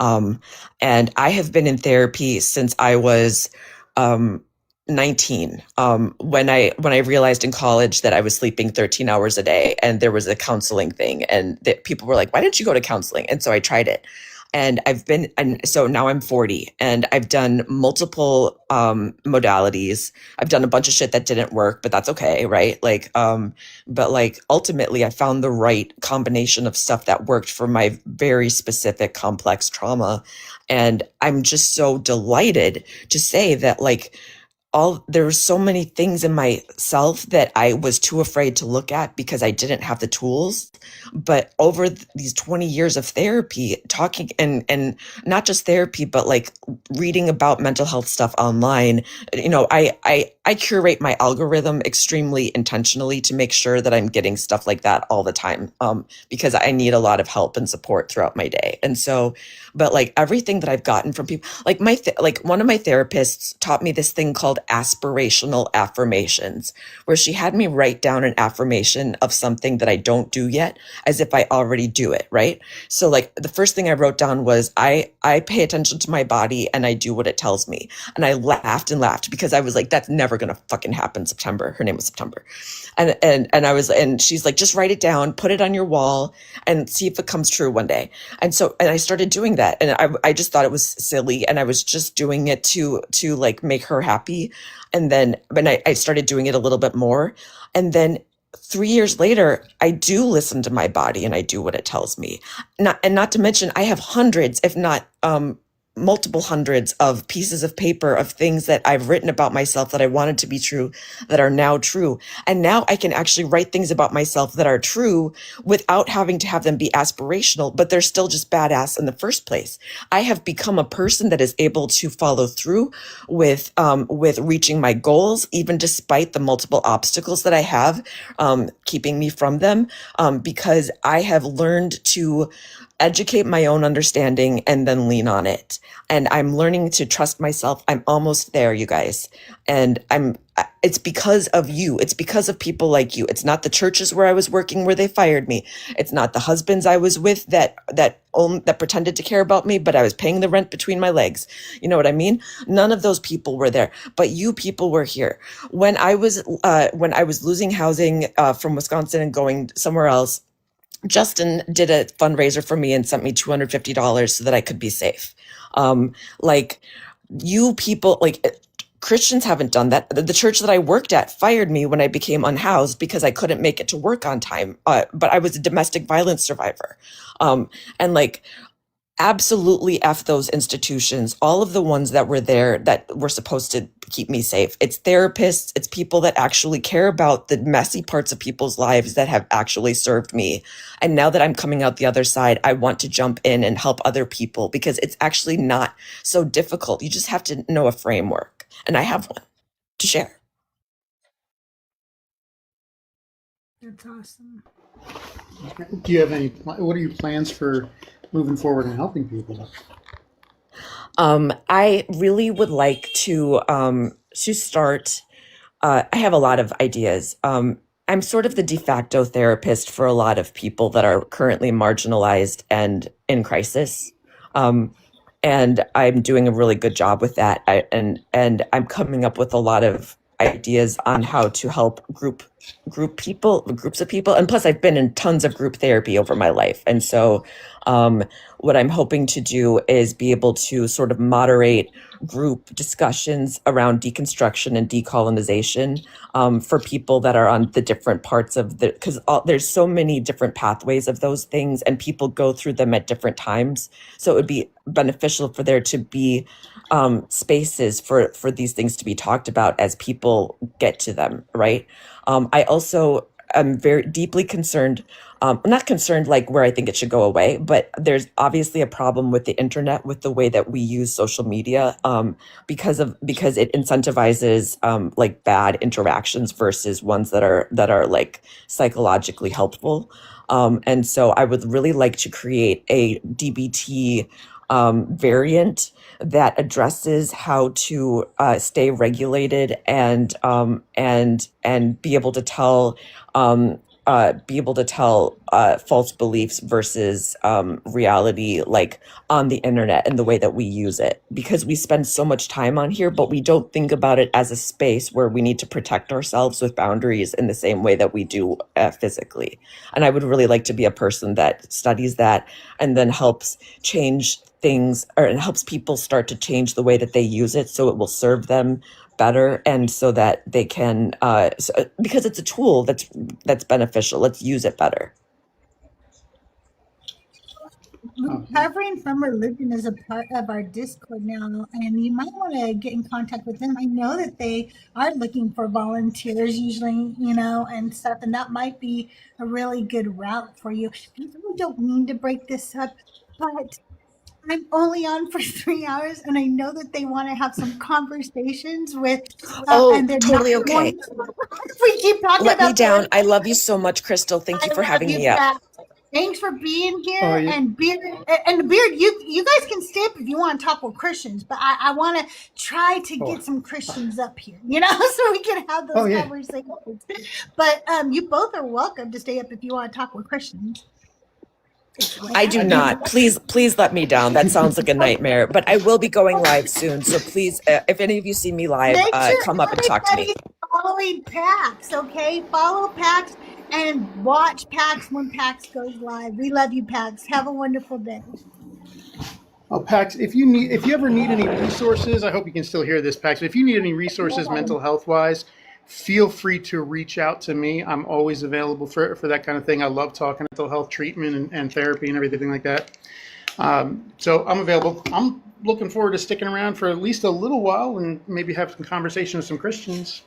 Um, and I have been in therapy since I was, 19. When I realized in college that I was sleeping 13 hours a day, and there was a counseling thing, and that people were like, "Why didn't you go to counseling?" And so I tried it. And so now I'm 40, and I've done multiple modalities. I've done a bunch of shit that didn't work, but that's okay, right? But like ultimately I found the right combination of stuff that worked for my very specific complex trauma. And I'm just so delighted to say that like there were so many things in myself that I was too afraid to look at because I didn't have the tools. But over these 20 years of therapy, talking and not just therapy, but like reading about mental health stuff online, I curate my algorithm extremely intentionally to make sure that I'm getting stuff like that all the time, because I need a lot of help and support throughout my day. And so, but like everything that I've gotten from people, like one of my therapists taught me this thing called aspirational affirmations, where she had me write down an affirmation of something that I don't do yet, as if I already do it, right? So like the first thing I wrote down was I pay attention to my body and I do what it tells me. And I laughed and laughed because I was like, that's never gonna fucking happen. September. Her name was September. And she's like, just write it down, put it on your wall, and see if it comes true one day. And I started doing that, and I just thought it was silly, and I was just doing it to like make her happy. And then when I started doing it a little bit more, and then 3 years later, I do listen to my body and I do what it tells me. Not to mention, I have hundreds, if not multiple hundreds of pieces of paper of things that I've written about myself that I wanted to be true that are now true. And now I can actually write things about myself that are true without having to have them be aspirational, but they're still just badass in the first place. I have become a person that is able to follow through with reaching my goals, even despite the multiple obstacles that I have keeping me from them, because I have learned to educate my own understanding and then lean on it. And I'm learning to trust myself. I'm almost there, you guys. And it's because of you. It's because of people like you. It's not the churches where I was working where they fired me. It's not the husbands I was with that pretended to care about me, but I was paying the rent between my legs. You know what I mean? None of those people were there, but you people were here. When I was losing housing from Wisconsin and going somewhere else, Justin did a fundraiser for me and sent me $250 so that I could be safe. Like you people, like Christians haven't done that. The church that I worked at fired me when I became unhoused because I couldn't make it to work on time. But I was a domestic violence survivor. And like, absolutely F those institutions, all of the ones that were there that were supposed to keep me safe. It's therapists, it's people that actually care about the messy parts of people's lives that have actually served me. And now that I'm coming out the other side, I want to jump in and help other people because it's actually not so difficult. You just have to know a framework. And I have one to share. That's awesome. Do you have what are your plans for moving forward and helping people? I really would like to start. I have a lot of ideas. I'm sort of the de facto therapist for a lot of people that are currently marginalized and in crisis. And I'm doing a really good job with that. And I'm coming up with a lot of ideas on how to help groups of people. And plus I've been in tons of group therapy over my life. And so what I'm hoping to do is be able to sort of moderate group discussions around deconstruction and decolonization for people that are on the different parts of because there's so many different pathways of those things and people go through them at different times. So it would be beneficial for there to be spaces for these things to be talked about as people get to them, right? I also am very deeply concerned, not concerned like where I think it should go away, but there's obviously a problem with the internet, with the way that we use social media, because it incentivizes like bad interactions versus ones that are like psychologically helpful. And so I would really like to create a DBT variant that addresses how to stay regulated and be able to tell false beliefs versus reality, like on the internet and the way that we use it, because we spend so much time on here, but we don't think about it as a space where we need to protect ourselves with boundaries in the same way that we do physically. And I would really like to be a person that studies that and then helps change things, or it helps people start to change the way that they use it so it will serve them better, and so that they can because it's a tool that's beneficial. Let's use it better. Recovering from Religion is a part of our Discord now, and you might want to get in contact with them. I know that they are looking for volunteers usually, and stuff, and that might be a really good route for you. I really don't mean to break this up, but I'm only on for 3 hours, and I know that they want to have some conversations with, and they're Totally not okay. we keep talking Let me about down. I love you so much, Crystal. Thank you for having me up. Pat. Thanks for being here. Oh, yeah. And Beard, you guys can stay up if you want to talk with Christians, but I want to try to get some Christians up here, so we can have those conversations. But you both are welcome to stay up if you want to talk with Christians. I do not. Please let me down. That sounds like a nightmare. But I will be going live soon. So please, if any of you see me live, come up and talk to me. Following PAX, okay? Follow PAX and watch PAX when PAX goes live. We love you, PAX. Have a wonderful day. Oh, Pax, if you ever need any resources, I hope you can still hear this, Pax. If you need any resources, mental health wise, feel free to reach out to me. I'm always available for that kind of thing. I love talking mental health treatment and therapy and everything like that. So I'm available. I'm looking forward to sticking around for at least a little while and maybe have some conversation with some Christians.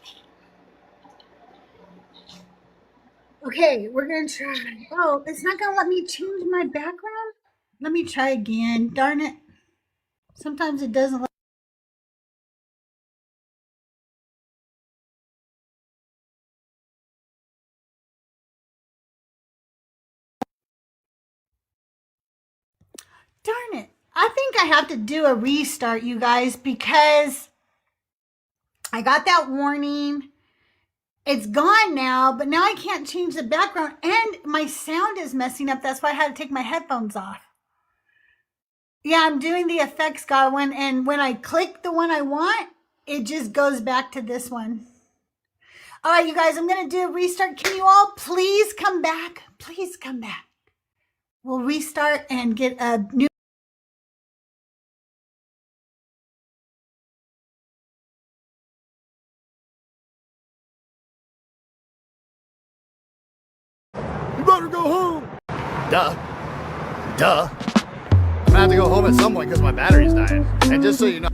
Okay, we're gonna try. Oh, it's not gonna let me change my background. Let me try again. Darn it. Sometimes it doesn't let. Darn it. I think I have to do a restart, you guys, because I got that warning. It's gone now, but now I can't change the background and my sound is messing up. That's why I had to take my headphones off. Yeah, I'm doing the effects guy one, and when I click the one I want, it just goes back to this one. All right, you guys, I'm going to do a restart. Can you all please come back? Please come back. We'll restart and get a new. You better go home. Duh. I'm gonna have to go home at some point because my battery's dying. And just so you know.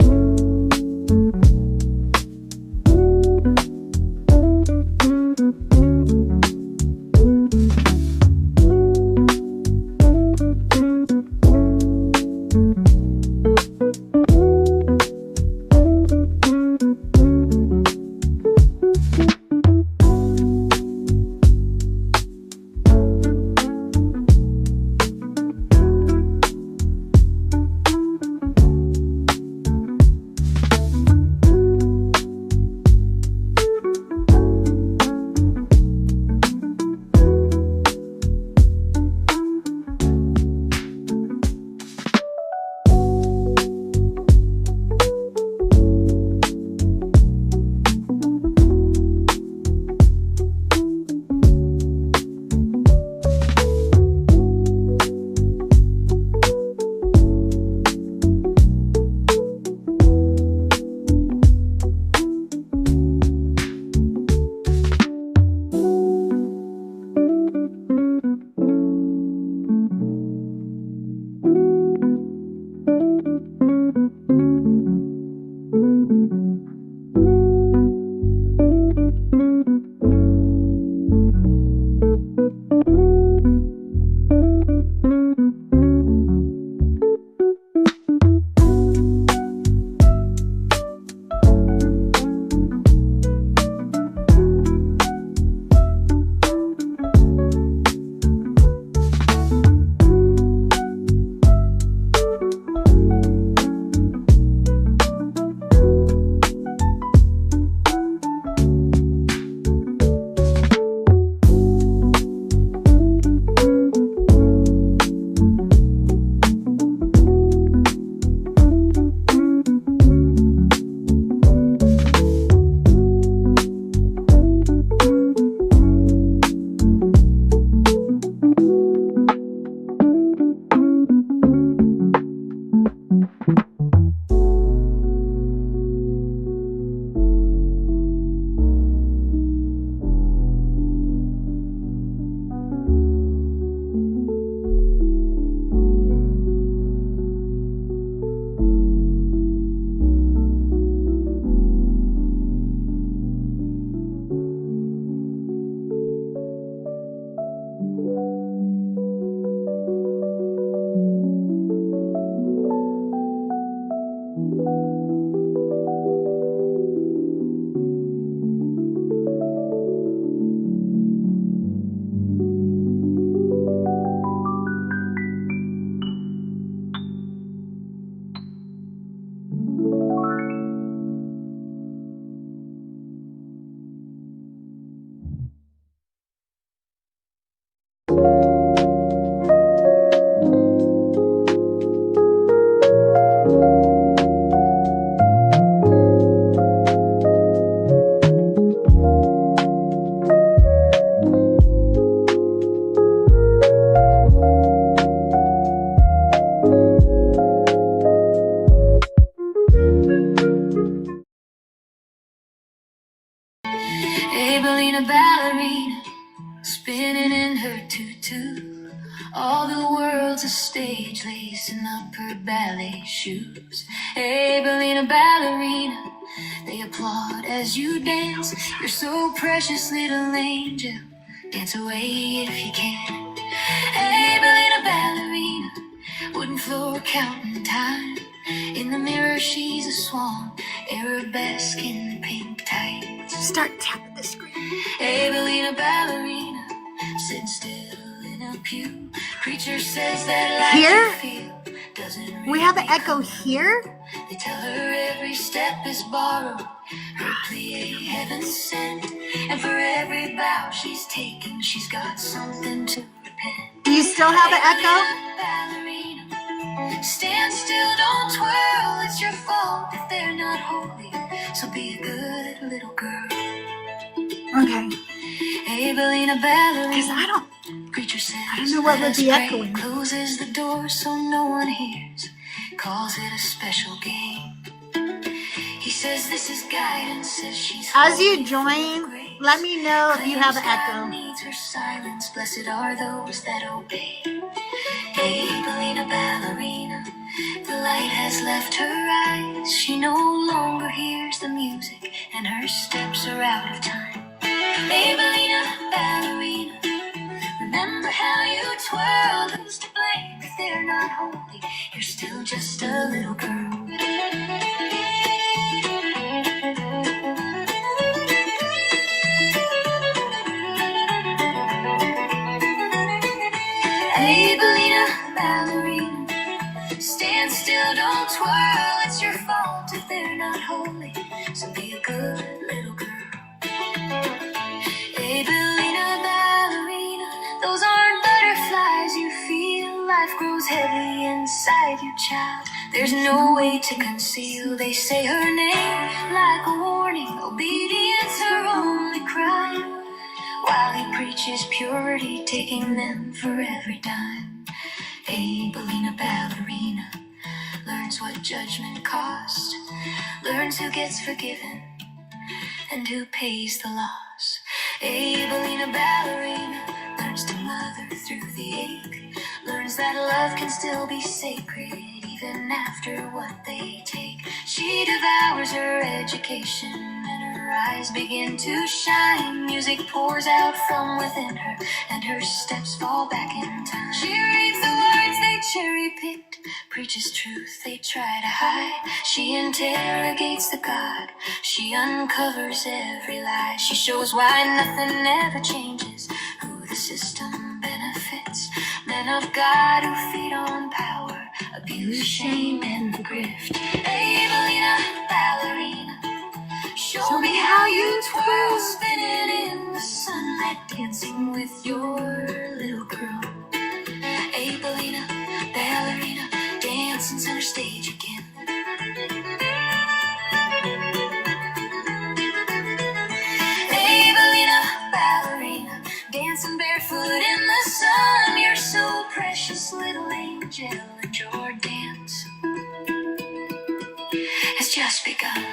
lacing up her ballet shoes. Hey, ballerina, ballerina, they applaud as you dance. You're so precious, little angel. Dance away if you can. Hey, ballerina, ballerina, wooden floor counting time. In the mirror, she's a swan, arabesque in pink tights. Start tapping the screen. Hey, ballerina, ballerina, sit still in a pew. Preacher says that life Here? you feel doesn't really We have an echo come. here. They tell her every step is borrowed, her plie heaven sent, and for every bow she's taken, she's got something to repent. Do you still have an echo? Ballerina, stand still, don't twirl. It's your fault if they're not holy. So be a good little girl. Okay. Hey, ballerina, ballerina. Because Preacher says, I don't know what would be "Let us pray." echoing. Closes the door so no one hears. Calls it a special game. He says this is guidance. Says she's As you holy, join, full of grace. let me know if you have an Claims God echo. needs her silence. Blessed are those that obey. Hey, ballerina, ballerina, the light has left her eyes. She no longer hears the music, and her steps are out of time. Hey, ballerina, ballerina, remember how you twirled. Who's to blame if they're not holy? You're still just a little girl. Hey, ballerina, ballerina, stand still, don't twirl. It's your fault if they're not holy. So be a good little girl. Hey, ballerina, ballerina, those aren't butterflies you feel. Life grows heavy inside you, child. There's no way to conceal. They say her name like a warning. Obedience her only crime. While he preaches purity, taking them for every dime. Hey, ballerina, ballerina, learns what judgment costs. Learns who gets forgiven and who pays the loss. Hey, ballerina, ballerina, learns to mother through the ache. Learns that love can still be sacred even after what they take. She devours her education and her eyes begin to shine. Music pours out from within her and her steps fall back in time. She reads the words they cherry-picked, preaches truth they try to hide. She interrogates the God, she uncovers every lie. She shows why nothing ever changes, who the system benefits. Men of God who feed on power, abuse, shame, and the grift. Hey, ballerina, ballerina, show me how you twirl, spinning in the sunlight, dancing with your little girl. Hey, ballerina, ballerina, dancing center stage again. Hey, ballerina, ballerina, dancing barefoot in the sun. You're so precious, little angel, and your dance has just begun.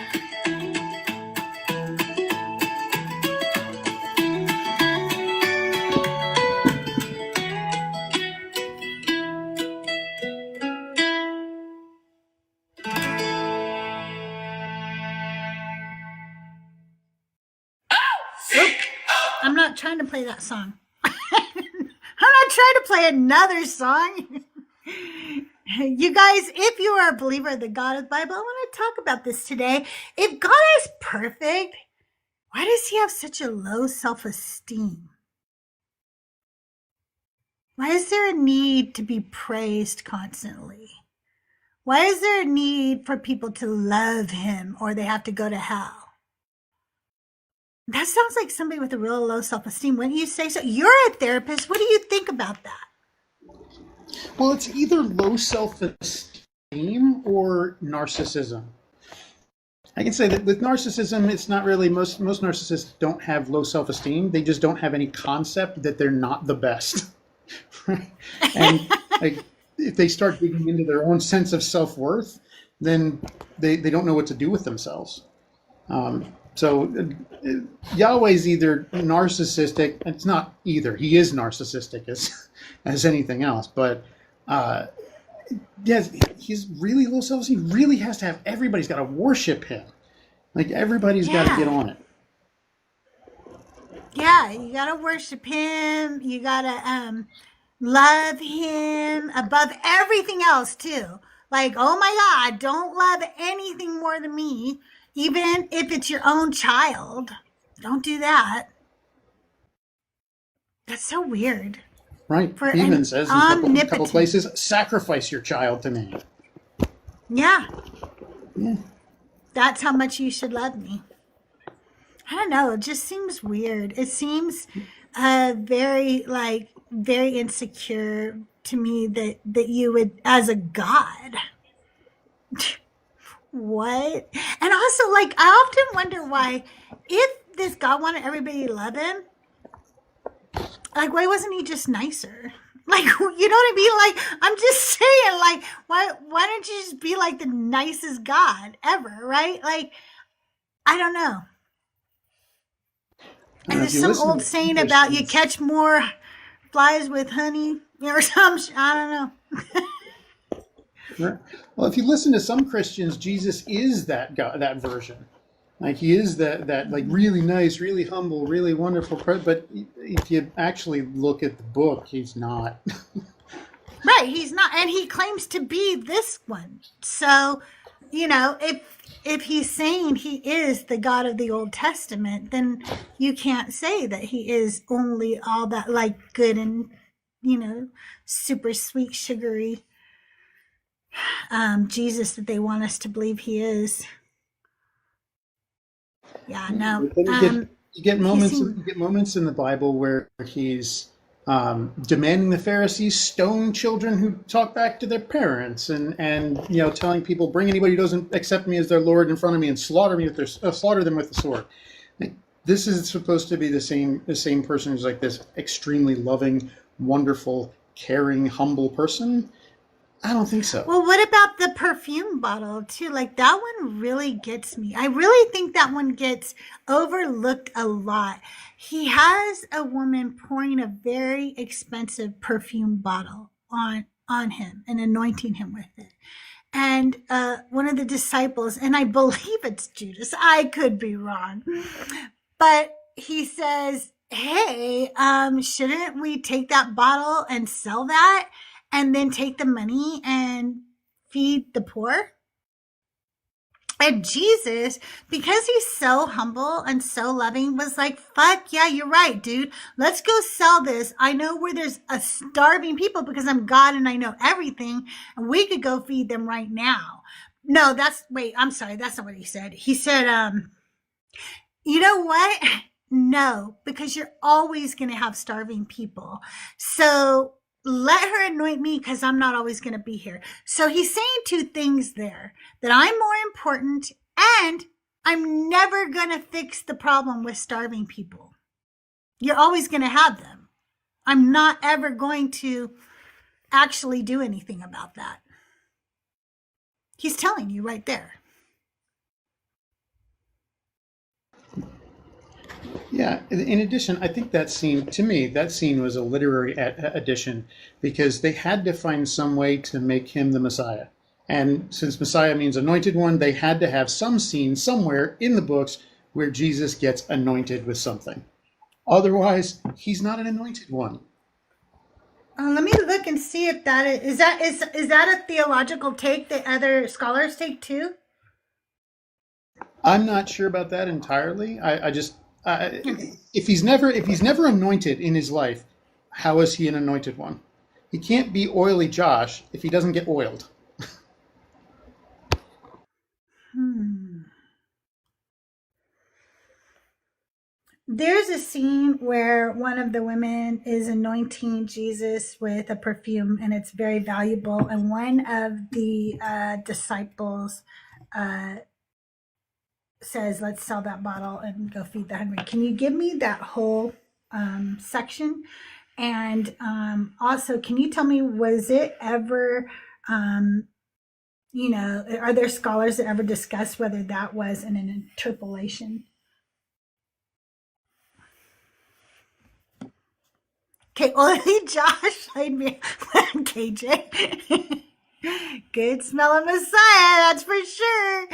I'm not trying to play that song. I'm not trying to play another song. You guys, if you are a believer in the God of the Bible, I want to talk about this today. If God is perfect, why does he have such a low self-esteem? Why is there a need to be praised constantly? Why is there a need for people to love him or they have to go to hell? That sounds like somebody with a real low self-esteem. Wouldn't you say so? You're a therapist. What do you think about that? Well, it's either low self-esteem or narcissism. I can say that with narcissism, it's not really, most narcissists don't have low self-esteem. They just don't have any concept that they're not the best. And like, if they start digging into their own sense of self-worth, then they don't know what to do with themselves. So Yahweh's either narcissistic. It's not either. He is narcissistic as anything else. But Yes, he's really low self-esteem. He really has to have, everybody's got to worship him. Like, everybody's got to get Yeah. on it. Yeah, you gotta worship him. You gotta love him above everything else too. Like, oh my God, don't love anything more than me, even if it's your own child. Don't do that. That's so weird Right. for He even an says in a couple omnipotent. places, sacrifice your child to me. Yeah, Yeah. that's how much you should love me. I don't know. It just seems weird. It seems very very insecure to me that you would, as a god. What? And also, like, I often wonder why, if this God wanted everybody to love him, like, why wasn't he just nicer? Like, you know what I mean? Like, I'm just saying, like, why don't you just be like the nicest God ever, right? Like, I don't know. I don't And know if there's you some listen old to some saying about you Christians. catch more flies with honey or something. I don't know. Right. Well, if you listen to some Christians, Jesus is that God, that version. Like, he is that like really nice, really humble, really wonderful. But if you actually look at the book, he's not. Right, he's not, and he claims to be this one. So, if he's saying he is the God of the Old Testament, then you can't say that he is only all that, like, good and super sweet, sugary Jesus that they want us to believe he is. Yeah, no. But then He seemed you get moments in the Bible where he's demanding the Pharisees stone children who talk back to their parents, and telling people, bring anybody who doesn't accept me as their Lord in front of me and slaughter them with the sword. Like, this is supposed to be the same person who's like this extremely loving, wonderful, caring, humble person. I don't think so. Well, what about the perfume bottle too? Like, that one really gets me. I really think that one gets overlooked a lot. He has a woman pouring a very expensive perfume bottle on him and anointing him with it. And one of the disciples, and I believe it's Judas, I could be wrong, but he says, hey, shouldn't we take that bottle and sell that and then take the money and feed the poor? And Jesus, because he's so humble and so loving, was like, fuck yeah, you're right, dude. Let's go sell this. I know where there's a starving people because I'm God and I know everything. And we could go feed them right now. No, wait, I'm sorry. That's not what he said. He said, you know what? No, because you're always going to have starving people. So let her anoint me because I'm not always going to be here. So he's saying two things there: that I'm more important and I'm never going to fix the problem with starving people. You're always going to have them. I'm not ever going to actually do anything about that. He's telling you right there. Yeah. In addition, I think that scene was a literary addition, because they had to find some way to make him the Messiah. And since Messiah means anointed one, they had to have some scene somewhere in the books where Jesus gets anointed with something. Otherwise, he's not an anointed one. Let me look and see if that is that a theological take that other scholars take too. I'm not sure about that entirely. I just if he's never anointed in his life, how is he an anointed one? He can't be oily Josh if he doesn't get oiled. Hmm. There's a scene where one of the women is anointing Jesus with a perfume, and it's very valuable. And one of the disciples uh, says, "Let's sell that bottle and go feed the hungry." Can you give me that whole section? And also, can you tell me, was it ever, are there scholars that ever discuss whether that was an interpolation? Okay, only Josh played me KJ. Good smelling Messiah, that's for sure.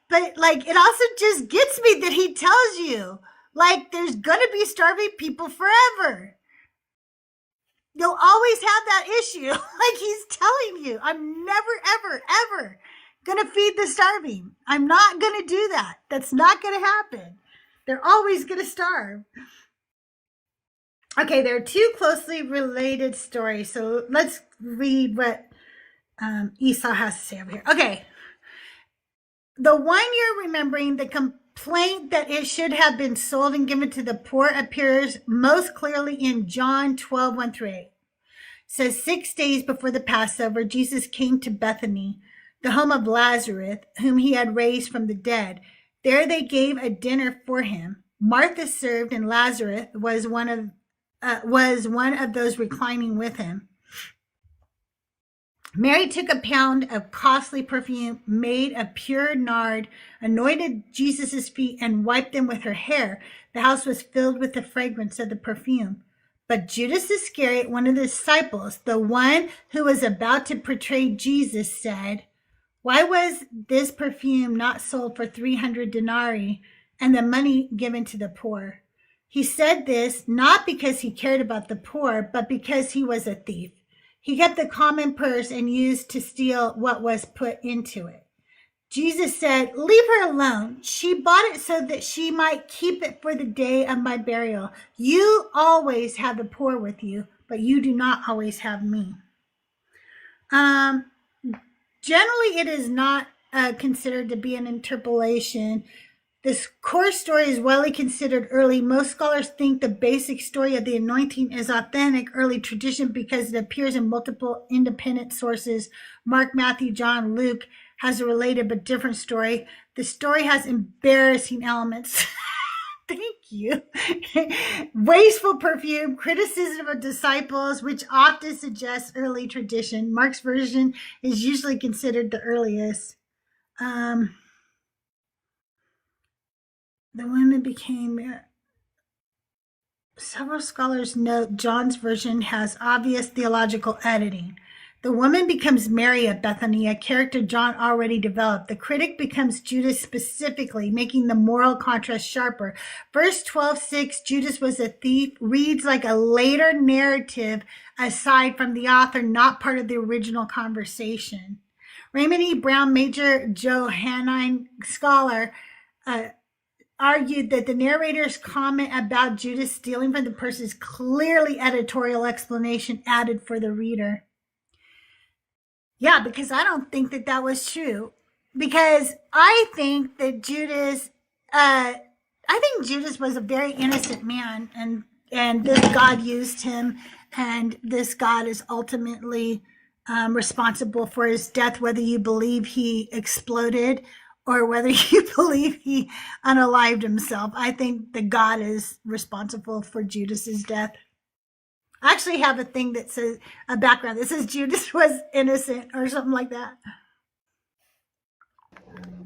But like, it also just gets me that he tells you, like, there's gonna be starving people forever. You'll always have that issue. Like he's telling you, I'm never, ever, ever gonna feed the starving. I'm not gonna do that. That's not gonna happen. They're always gonna starve. Okay, there are two closely related stories. So let's read what Esau has to say over here. Okay. The one you're remembering, the complaint that it should have been sold and given to the poor, appears most clearly in John 12, 1 through 8. Says 6 days before the Passover, Jesus came to Bethany, the home of Lazarus, whom he had raised from the dead. There they gave a dinner for him. Martha served, and Lazarus was one of those reclining with him. Mary took a pound of costly perfume made of pure nard, anointed Jesus' feet, and wiped them with her hair. The house was filled with the fragrance of the perfume. But Judas Iscariot, one of the disciples, the one who was about to betray Jesus, said, "Why was this perfume not sold for 300 denarii and the money given to the poor?" He said this not because he cared about the poor, but because he was a thief. He kept the common purse and used to steal what was put into it. Jesus said, "Leave her alone. She bought it so that she might keep it for the day of my burial. You always have the poor with you, but you do not always have me." Generally, it is not considered to be an interpolation. This core story is widely considered early. Most scholars think the basic story of the anointing is authentic early tradition because it appears in multiple independent sources. Mark, Matthew, John, Luke has a related but different story. The story has embarrassing elements. Thank you. Wasteful perfume, criticism of disciples, which often suggests early tradition. Mark's version is usually considered the earliest. The women became. Several scholars note John's version has obvious theological editing. The woman becomes Mary of Bethany, a character John already developed. The critic becomes Judas specifically, making the moral contrast sharper. Verse 12:6, Judas was a thief, reads like a later narrative aside from the author, not part of the original conversation. Raymond E. Brown, major Johannine scholar, argued that the narrator's comment about Judas stealing from the purse is clearly editorial explanation added for the reader. Yeah, because I don't think that that was true. Because I think that Judas was a very innocent man, and this God used him, and this God is ultimately responsible for his death, whether you believe he exploded or whether you believe he unalived himself. I think the God is responsible for Judas's death. I actually have a thing that says a background that says Judas was innocent or something like that.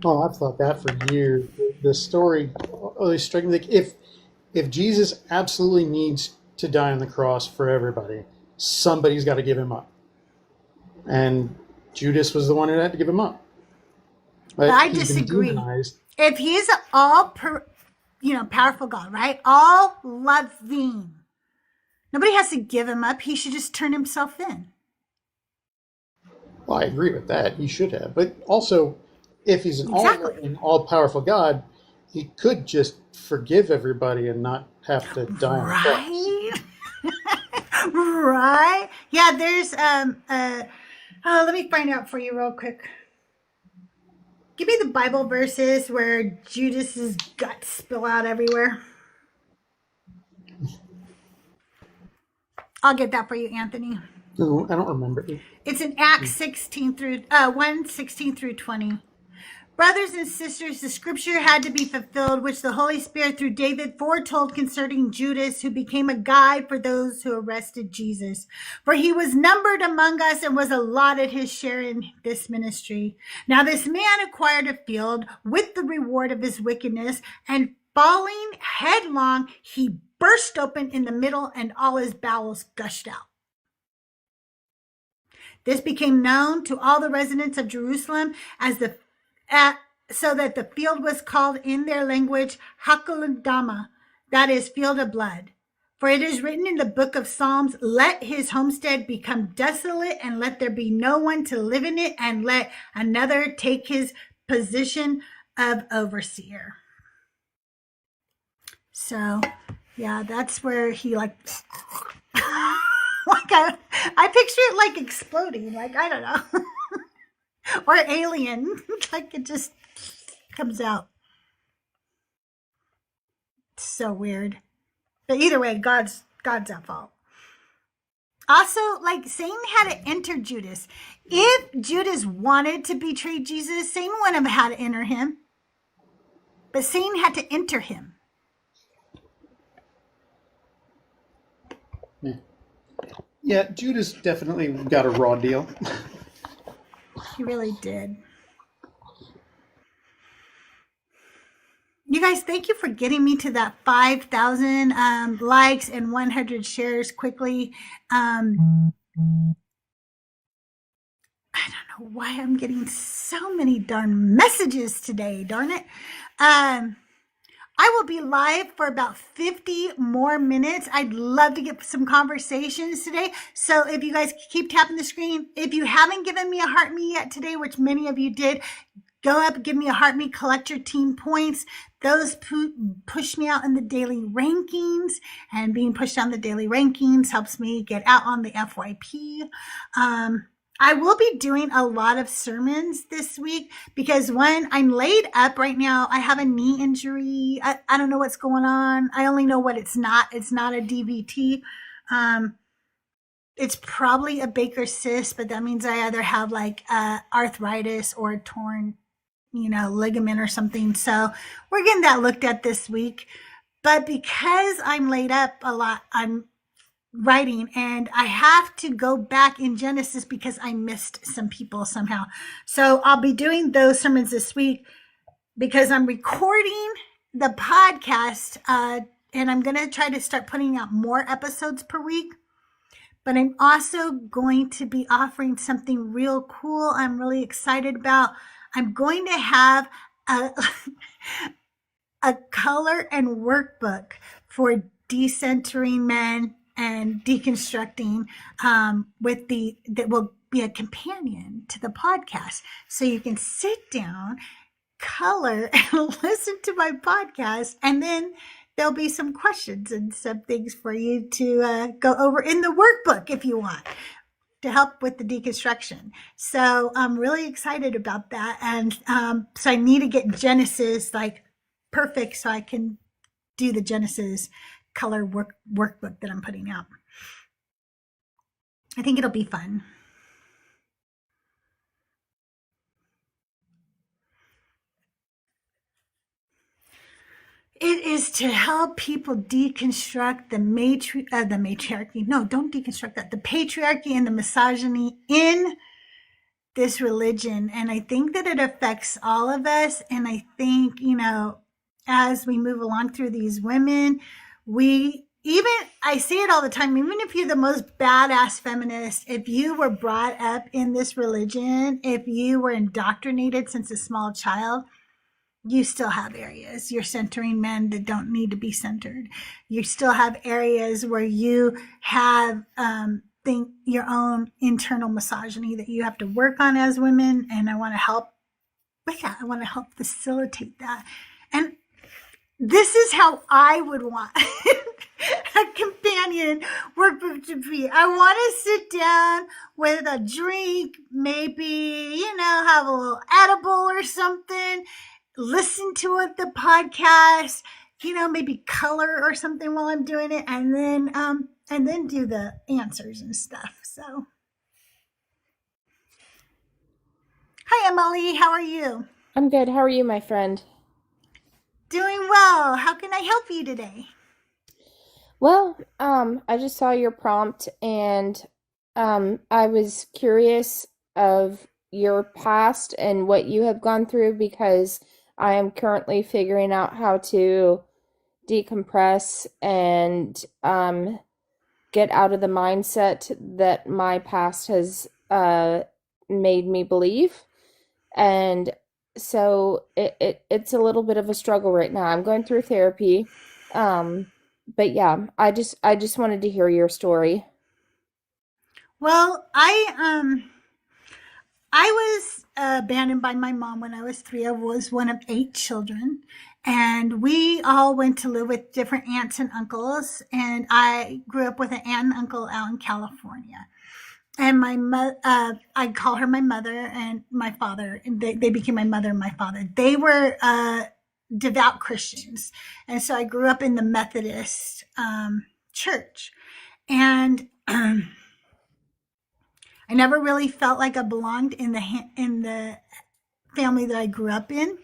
Oh, I've thought that for years. The story always struck me like if Jesus absolutely needs to die on the cross for everybody, somebody's got to give him up. And Judas was the one who had to give him up. But I he's been disagree. demonized. If he's powerful God, right? All loving. Nobody has to give him up. He should just turn himself in. Well, I agree with that. He should have. But also, if he's an all-powerful God, he could just forgive everybody and not have to die on the cross. Right? Yeah, there's let me find out for you real quick. Give me the Bible verses where Judas's guts spill out everywhere. I'll get that for you, Anthony. No, I don't remember. It's in Acts 1:16 through 20. Brothers and sisters, the scripture had to be fulfilled, which the Holy Spirit through David foretold concerning Judas, who became a guide for those who arrested Jesus. For he was numbered among us and was allotted his share in this ministry. Now this man acquired a field with the reward of his wickedness, and falling headlong, he burst open in the middle and all his bowels gushed out. This became known to all the residents of Jerusalem as so that the field was called in their language Hakoldama, that is, field of blood. For it is written in the book of Psalms, let his homestead become desolate, and let there be no one to live in it, and let another take his position of overseer. So, yeah, that's where he like I picture it like exploding, like, I don't know. Or alien, like it just comes out. It's so weird. But either way, God's at fault. Also, like, Satan had to enter Judas. If Judas wanted to betray Jesus, Satan wouldn't have had to enter him. But Satan had to enter him. Yeah, Judas definitely got a raw deal. He really did. You guys, thank you for getting me to that 5,000 likes and 100 shares quickly. I don't know why I'm getting so many darn messages today, darn it. I will be live for about 50 more minutes. I'd love to get some conversations today. So if you guys keep tapping the screen, if you haven't given me a heart me yet today, which many of you did, go up, give me a heart me, collect your team points. Those push me out in the daily rankings, and being pushed on the daily rankings helps me get out on the FYP. I will be doing a lot of sermons this week because when I'm laid up right now, I have a knee injury. I don't know what's going on. I only know what it's not. It's not a DVT. It's probably a Baker's cyst, but that means I either have like arthritis or a torn, ligament or something. So we're getting that looked at this week. But because I'm laid up a lot, I'm writing, and I have to go back in Genesis because I missed some people somehow. So I'll be doing those sermons this week because I'm recording the podcast, and I'm going to try to start putting out more episodes per week. But I'm also going to be offering something real cool I'm really excited about. I'm going to have a color and workbook for decentering men and deconstructing that will be a companion to the podcast. So you can sit down, color, and listen to my podcast, and then there'll be some questions and some things for you to go over in the workbook if you want to help with the deconstruction. So I'm really excited about that. And so I need to get Genesis like perfect so I can do the Genesis color workbook that I'm putting out. I think it'll be fun. It is to help people deconstruct the matriarchy. No, don't deconstruct that. The patriarchy and the misogyny in this religion. And I think that it affects all of us. And I think, as we move along through these women, I say it all the time, even if you're the most badass feminist, if you were brought up in this religion, if you were indoctrinated since a small child, you still have areas. You're centering men that don't need to be centered. You still have areas where you have your own internal misogyny that you have to work on as women. And I want to help with that. I want to help facilitate that. And this is how I would want a companion workbook to be. I want to sit down with a drink, maybe, have a little edible or something, listen to the podcast, maybe color or something while I'm doing it, and then do the answers and stuff. So, hi, Emily. How are you? I'm good. How are you, my friend? Doing well. How can I help you today? Well, I just saw your prompt, and I was curious of your past and what you have gone through, because I am currently figuring out how to decompress and get out of the mindset that my past has made me believe. And so it's a little bit of a struggle right now. I'm going through therapy. But yeah, I just wanted to hear your story. Well, I was abandoned by my mom when I was 3. I was one of 8 children, and we all went to live with different aunts and uncles. And I grew up with an aunt and uncle out in California. And I call her my mother and my father. And they became my mother and my father. They were devout Christians, and so I grew up in the Methodist church. And I never really felt like I belonged in the family that I grew up in.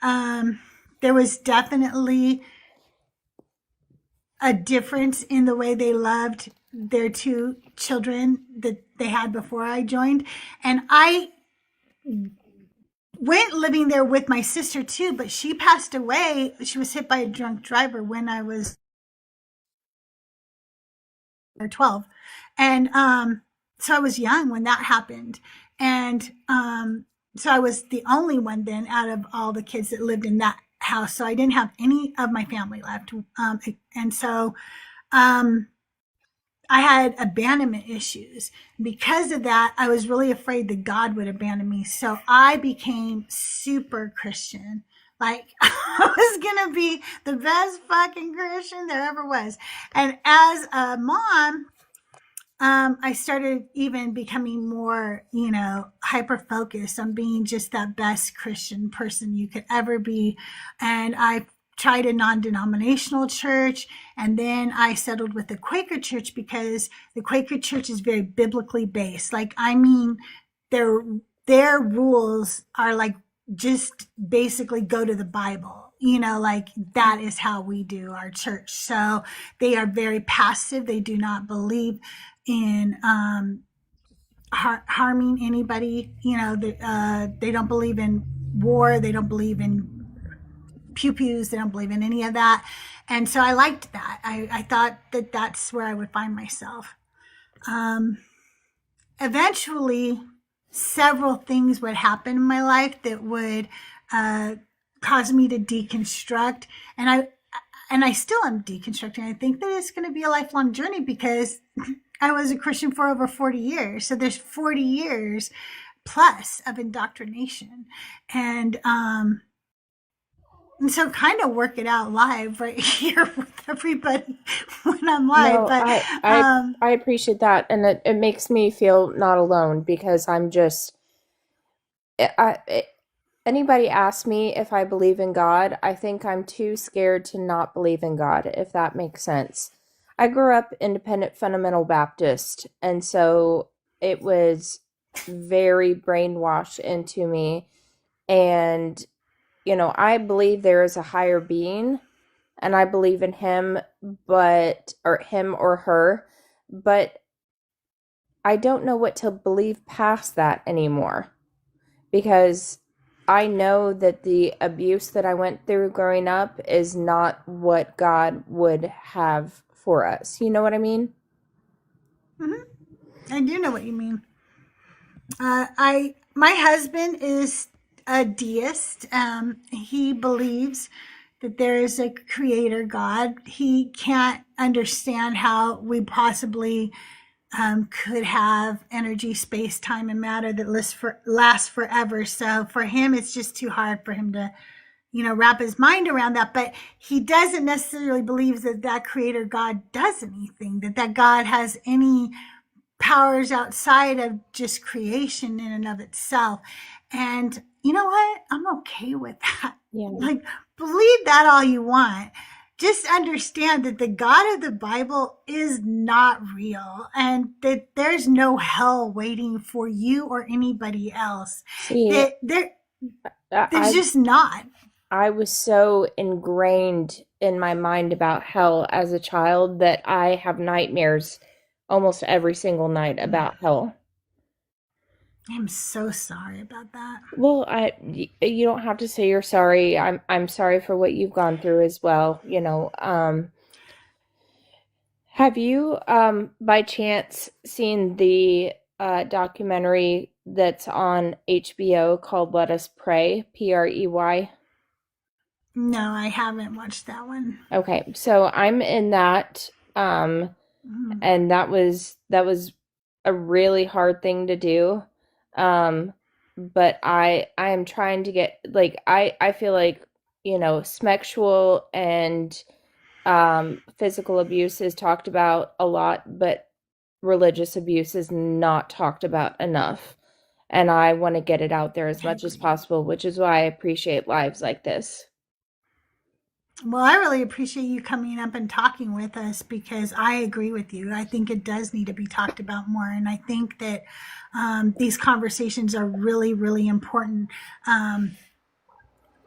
There was definitely a difference in the way they loved their 2 children that they had before I joined. And I went living there with my sister too, but she passed away. She was hit by a drunk driver when I was 12. And so I was young when that happened. And so I was the only one then out of all the kids that lived in that house. So I didn't have any of my family left. And so I had abandonment issues. Because of that, I was really afraid that God would abandon me. So I became super Christian. Like, I was going to be the best fucking Christian there ever was. And as a mom, I started even becoming more, hyper focused on being just that best Christian person you could ever be. And I tried a non-denominational church, and then I settled with the Quaker church because the Quaker church is very biblically based. Like, I mean, their rules are like just basically go to the Bible. Like that is how we do our church. So they are very passive. They do not believe in harming anybody. They don't believe in war. They don't believe in pew-pews. They don't believe in any of that. And so I liked that. I thought that that's where I would find myself. Eventually, several things would happen in my life that would cause me to deconstruct. And I still am deconstructing. I think that it's going to be a lifelong journey because I was a Christian for over 40 years. So there's 40 years plus of indoctrination. And so kind of work it out live right here with everybody when I'm live. No, But I appreciate that, and it makes me feel not alone because I'm just anybody asks me if I believe in God, I think I'm too scared to not believe in God, if that makes sense. I grew up independent fundamental Baptist, and so it was very brainwashed into me. And I believe there is a higher being, and I believe in him, or him or her, but I don't know what to believe past that anymore, because I know that the abuse that I went through growing up is not what God would have for us. You know what I mean? I do know what you mean. My husband is a deist. He believes that there is a creator God. He can't understand how we possibly could have energy, space, time, and matter that lasts forever. So for him, it's just too hard for him to, wrap his mind around that. But he doesn't necessarily believe that creator God does anything, that God has any powers outside of just creation in and of itself. And you know what? I'm okay with that. Yeah. Like, believe that all you want. Just understand that the God of the Bible is not real, and that there's no hell waiting for you or anybody else. See, There's I just not. I was so ingrained in my mind about hell as a child that I have nightmares almost every single night about hell. I'm so sorry about that. Well, you don't have to say you're sorry. I'm sorry for what you've gone through as well. Have you by chance seen the documentary that's on HBO called Let Us Pray, Prey? No, I haven't watched that one. Okay, so I'm in that, and that was a really hard thing to do. But I am trying to get, like, I feel like, sexual and physical abuse is talked about a lot, but religious abuse is not talked about enough. And I want to get it out there as much as possible, which is why I appreciate lives like this. Well, I really appreciate you coming up and talking with us because I agree with you. I think it does need to be talked about more. And I think that these conversations are really, really important.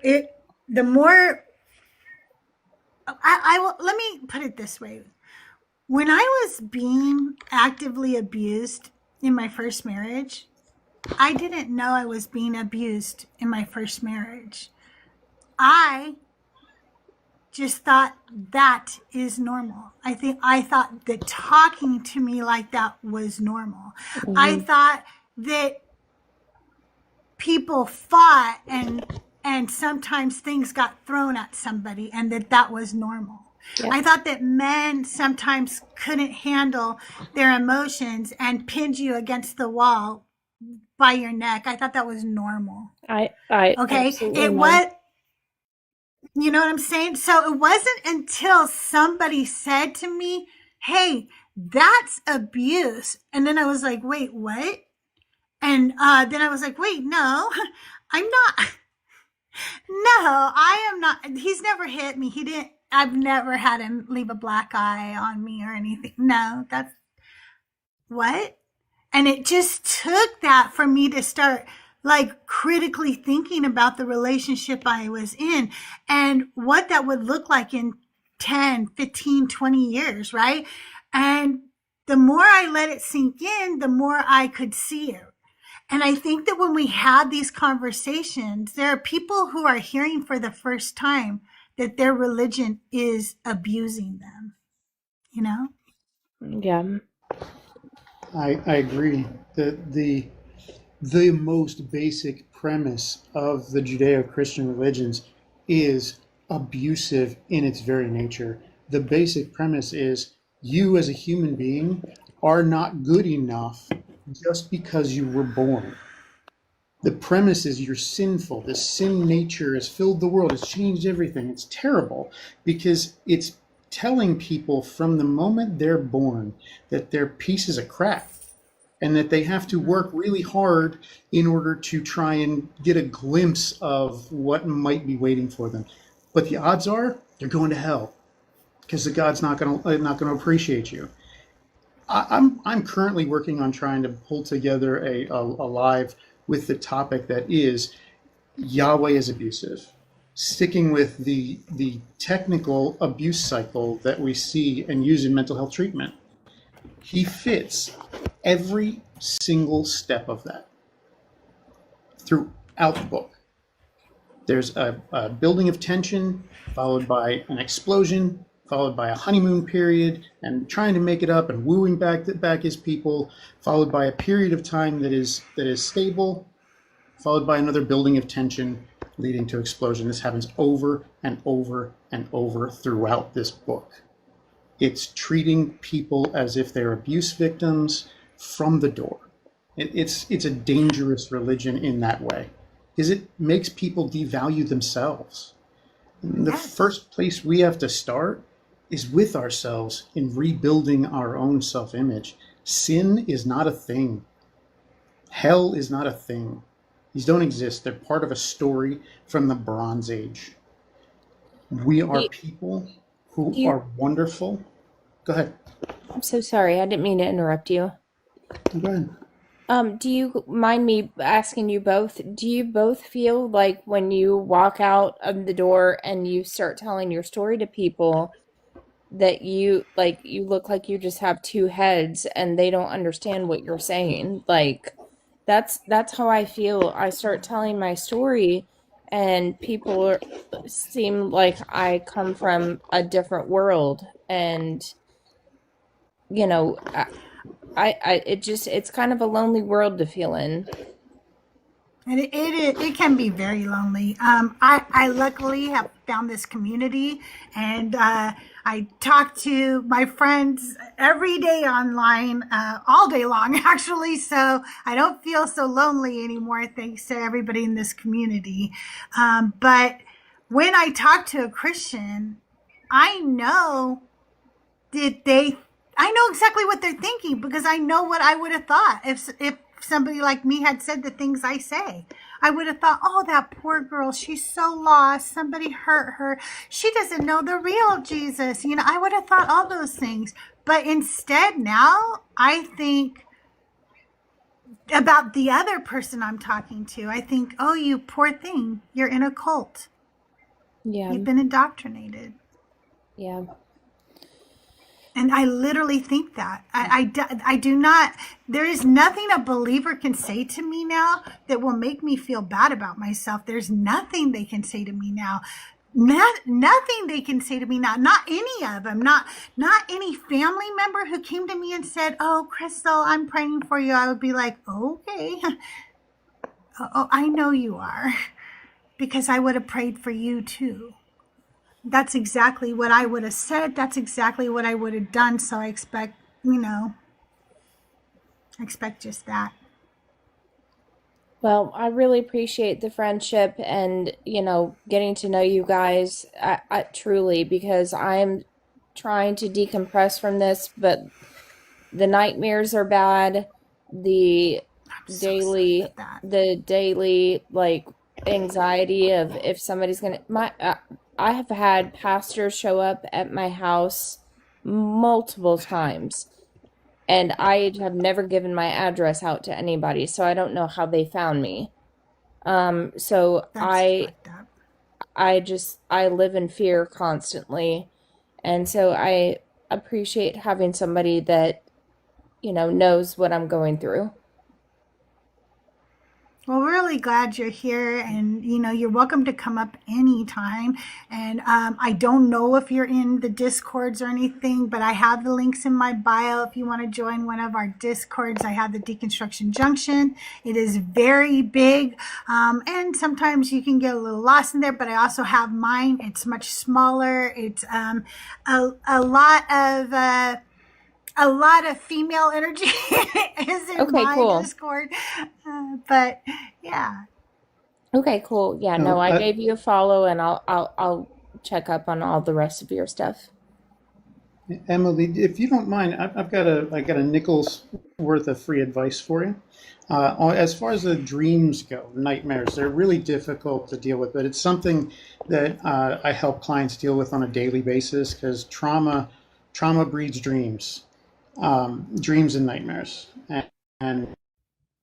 The more, let me put it this way. When I was being actively abused in my first marriage, I didn't know I was being abused in my first marriage. I just thought that is normal. I thought that talking to me like that was normal. Mm-hmm. I thought that people fought and sometimes things got thrown at somebody and that was normal. Yep. I thought that men sometimes couldn't handle their emotions and pinned you against the wall by your neck. I thought that was normal. Okay. It was, you know what I'm saying? So it wasn't until somebody said to me, hey, that's abuse. And then I was like, wait, what? And then I was like, wait, no, I'm not. No, I am not. He's never hit me. He didn't. I've never had him leave a black eye on me or anything. No, that's what? And it just took that for me to start like critically thinking about the relationship I was in and what that would look like in 10, 15, 20 years, right? And the more I let it sink in, the more I could see it. And I think that when we have these conversations, there are people who are hearing for the first time that their religion is abusing them, you know? Yeah. I agree that the most basic premise of the Judeo-Christian religions is abusive in its very nature. The basic premise is you as a human being are not good enough just because you were born. The premise is you're sinful. The sin nature has filled the world. It's changed everything. It's terrible because it's telling people from the moment they're born that they're pieces of crap and that they have to work really hard in order to try and get a glimpse of what might be waiting for them. But the odds are they're going to hell because the God's not going to appreciate you. I'm currently working on trying to pull together a live with the topic that is Yahweh is abusive, sticking with the technical abuse cycle that we see and use in mental health treatment. He fits every single step of that throughout the book. There's a building of tension, followed by an explosion, followed by a honeymoon period, and trying to make it up and wooing back his people, followed by a period of time that is stable, followed by another building of tension leading to explosion. This happens over and over and over throughout this book. It's treating people as if they're abuse victims from the door. It's a dangerous religion in that way because it makes people devalue themselves. The first place we have to start is with ourselves in rebuilding our own self-image. Sin is not a thing. Hell is not a thing. These don't exist. They're part of a story from the Bronze Age. We are people who are wonderful. Go ahead. I'm so sorry. I didn't mean to interrupt you. Go ahead. Do you mind me asking you both, do you both feel like when you walk out of the door and you start telling your story to people that you look like you just have two heads and they don't understand what you're saying? Like that's how I feel. I start telling my story and people seem like I come from a different world and it's kind of a lonely world to feel in. And it can be very lonely. I luckily have found this community, and I talk to my friends every day online, all day long, actually. So I don't feel so lonely anymore, thanks to everybody in this community. But when I talk to a Christian, I know that I know exactly what they're thinking, because I know what I would have thought if somebody like me had said the things I say. I would have thought, oh, that poor girl, she's so lost. Somebody hurt her. She doesn't know the real Jesus. I would have thought all those things. But instead now, I think about the other person I'm talking to. I think, oh, you poor thing. You're in a cult. Yeah. You've been indoctrinated. Yeah. And I literally think that. I do not, there is nothing a believer can say to me now that will make me feel bad about myself. There's nothing they can say to me now. Nothing they can say to me now. Not any of them. Not any family member who came to me and said, oh, Crystal, I'm praying for you. I would be like, okay. Oh, I know you are. Because I would have prayed for you too. That's exactly what I would have said. That's exactly what I would have done. So I expect just that. Well, I really appreciate the friendship and, getting to know you guys, I truly, because I'm trying to decompress from this, but the nightmares are bad. The I'm so sorry about that. daily like anxiety of if somebody's gonna I have had pastors show up at my house multiple times, and I have never given my address out to anybody, so I don't know how they found me. So That's fucked up. I live in fear constantly, and so I appreciate having somebody that knows what I'm going through. Well, we're really glad you're here, and you're welcome to come up anytime. And I don't know if you're in the discords or anything, but I have the links in my bio if you want to join one of our discords. I have the Deconstruction Junction. It is very big, and sometimes you can get a little lost in there, but I also have mine. It's much smaller. It's a lot of female energy is in Okay, my cool. Discord. But yeah. Okay, cool. Yeah, no, I gave you a follow, and I'll check up on all the rest of your stuff. Emily, if you don't mind, I got a nickel's worth of free advice for you. As far as the dreams go, nightmares, they're really difficult to deal with, but it's something that I help clients deal with on a daily basis, because trauma breeds dreams, dreams and nightmares, and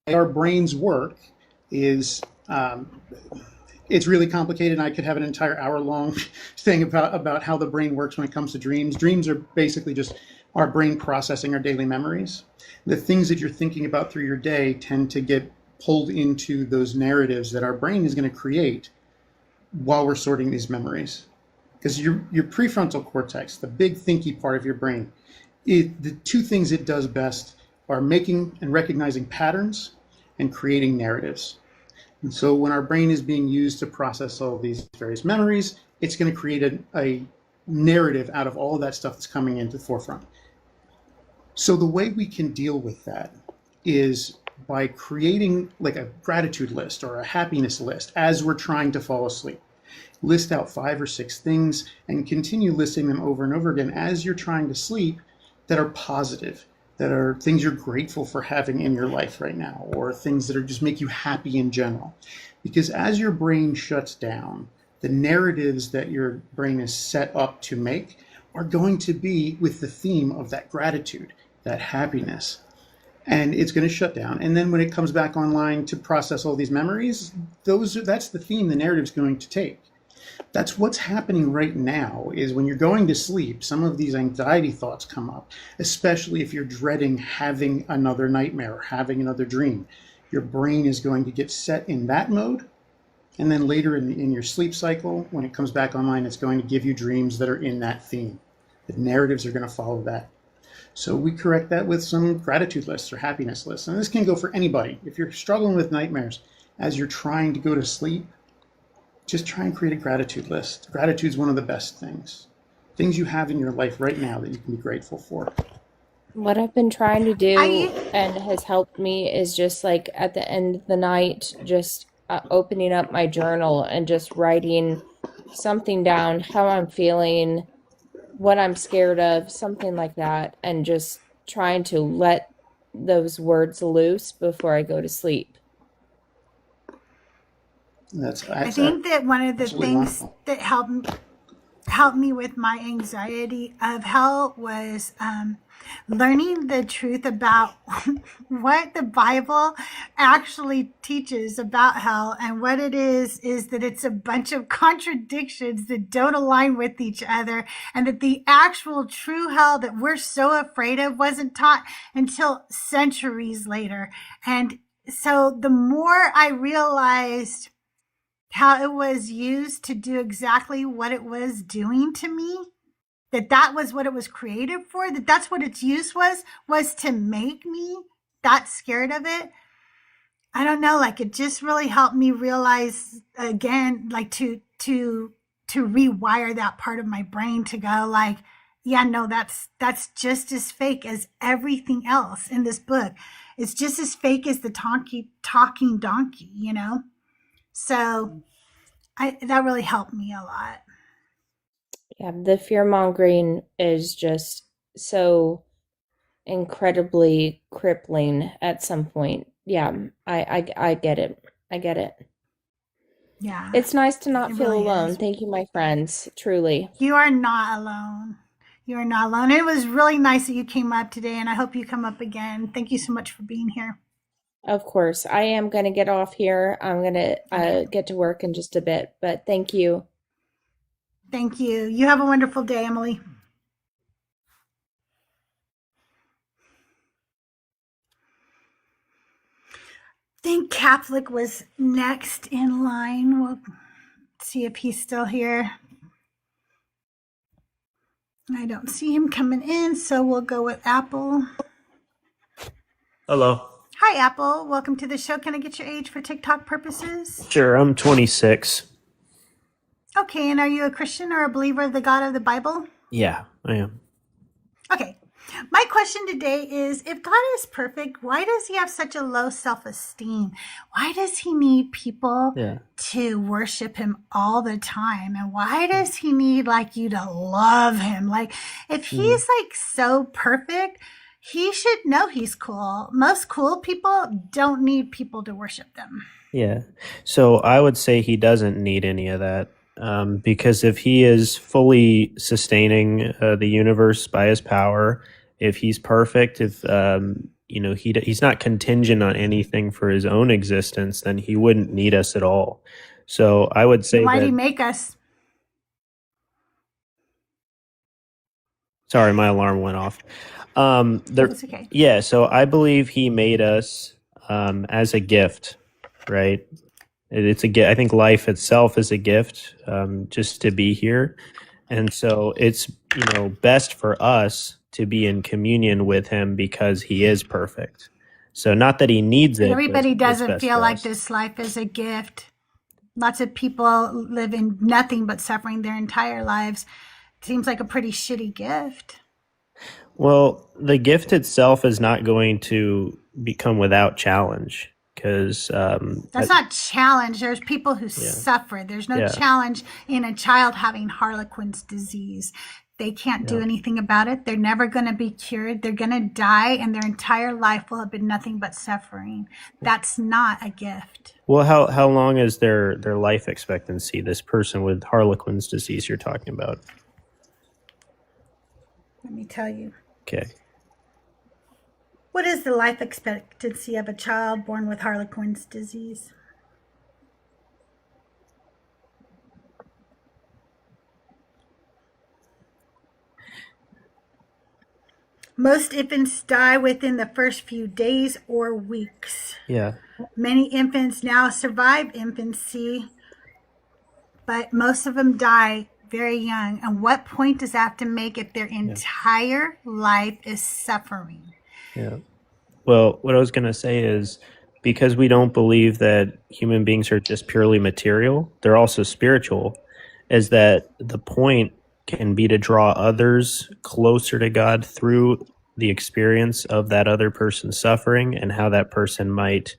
our brains work is it's really complicated, and I could have an entire hour-long thing about how the brain works when it comes to dreams. Dreams are basically just our brain processing our daily memories. The things that you're thinking about through your day tend to get pulled into those narratives that our brain is going to create while we're sorting these memories. Because your prefrontal cortex, the big thinky part of your brain, the two things it does best are making and recognizing patterns and creating narratives. And so when our brain is being used to process all these various memories, it's going to create a narrative out of all of that stuff that's coming into the forefront. So the way we can deal with that is by creating like a gratitude list or a happiness list as we're trying to fall asleep. List out 5 or 6 things and continue listing them over and over again as you're trying to sleep that are positive, that are things you're grateful for having in your life right now, or things that are just make you happy in general. Because as your brain shuts down, the narratives that your brain is set up to make are going to be with the theme of that gratitude, that happiness. And it's going to shut down. And then when it comes back online to process all these memories, that's the theme the narrative's going to take. That's what's happening right now, is when you're going to sleep, some of these anxiety thoughts come up, especially if you're dreading having another nightmare or having another dream. Your brain is going to get set in that mode. And then later in your sleep cycle, when it comes back online, it's going to give you dreams that are in that theme. The narratives are going to follow that. So we correct that with some gratitude lists or happiness lists. And this can go for anybody. If you're struggling with nightmares as you're trying to go to sleep, just try and create a gratitude list. Gratitude is one of the best things you have in your life right now that you can be grateful for. What I've been trying to do I and has helped me is just like at the end of the night, just opening up my journal and just writing something down, how I'm feeling, what I'm scared of, something like that, and just trying to let those words loose before I go to sleep. I think that one of the absolutely things wonderful. that helped me with my anxiety of hell was learning the truth about what the Bible actually teaches about hell, and what it is that it's a bunch of contradictions that don't align with each other, and that the actual true hell that we're so afraid of wasn't taught until centuries later. And so the more I realized how it was used to do exactly what it was doing to me, that was what it was created for, that's what its use was to make me that scared of it. I don't know, like it just really helped me realize again, like to rewire that part of my brain to go like, yeah, no, that's just as fake as everything else in this book. It's just as fake as the talking donkey, you know? So that really helped me a lot. Yeah, the fear mongering is just so incredibly crippling at some point. Yeah, I get it. I get it. Yeah, It's nice to not it feel really alone. is. Thank you, my friends. Truly. You are not alone. You are not alone. It was really nice that you came up today, and I hope you come up again. Thank you so much for being here. Of course. I am going to get off here. I'm going to get to work in just a bit, but thank you. Thank you. You have a wonderful day, Emily. I think Catholic was next in line. We'll see if he's still here. I don't see him coming in, so we'll go with Apple. Hello. Hi, Apple. Welcome to the show. Can I get your age for TikTok purposes? Sure, I'm 26. Okay, and are you a Christian or a believer of the God of the Bible? Yeah, I am. Okay. My question today is, if God is perfect, why does he have such a low self-esteem? Why does he need people Yeah. to worship him all the time? And why does he need like you to love him? Like if he's like so perfect, he should know he's cool. Most cool people don't need people to worship them. Yeah. So I would say he doesn't need any of that. Because if he is fully sustaining the universe by his power, if he's perfect, if he's not contingent on anything for his own existence, then he wouldn't need us at all. So I would say Why'd he that. make us? Sorry, my alarm went off. That's okay. Yeah. So I believe he made us as a gift, right? It's a gift. I think life itself is a gift, just to be here, and so it's best for us to be in communion with him because he is perfect. So not that he needs it. Everybody But it's doesn't best feel for like us. this life is a gift. Lots of people live in nothing but suffering their entire lives. It seems like a pretty shitty gift. Well, the gift itself is not going to become without challenge because That's not challenge. There's people who suffer. There's no challenge in a child having Harlequin's disease. They can't do anything about it. They're never going to be cured. They're going to die, and their entire life will have been nothing but suffering. That's not a gift. Well, how long is their life expectancy? This person with Harlequin's disease you're talking about. Let me tell you. Okay. What is the life expectancy of a child born with Harlequin's disease? Most infants die within the first few days or weeks. Yeah. Many infants now survive infancy, but most of them die very young. And what point does that have to make if their entire life is suffering? Yeah. Well, what I was going to say is because we don't believe that human beings are just purely material, they're also spiritual, is that the point can be to draw others closer to God through the experience of that other person's suffering and how that person might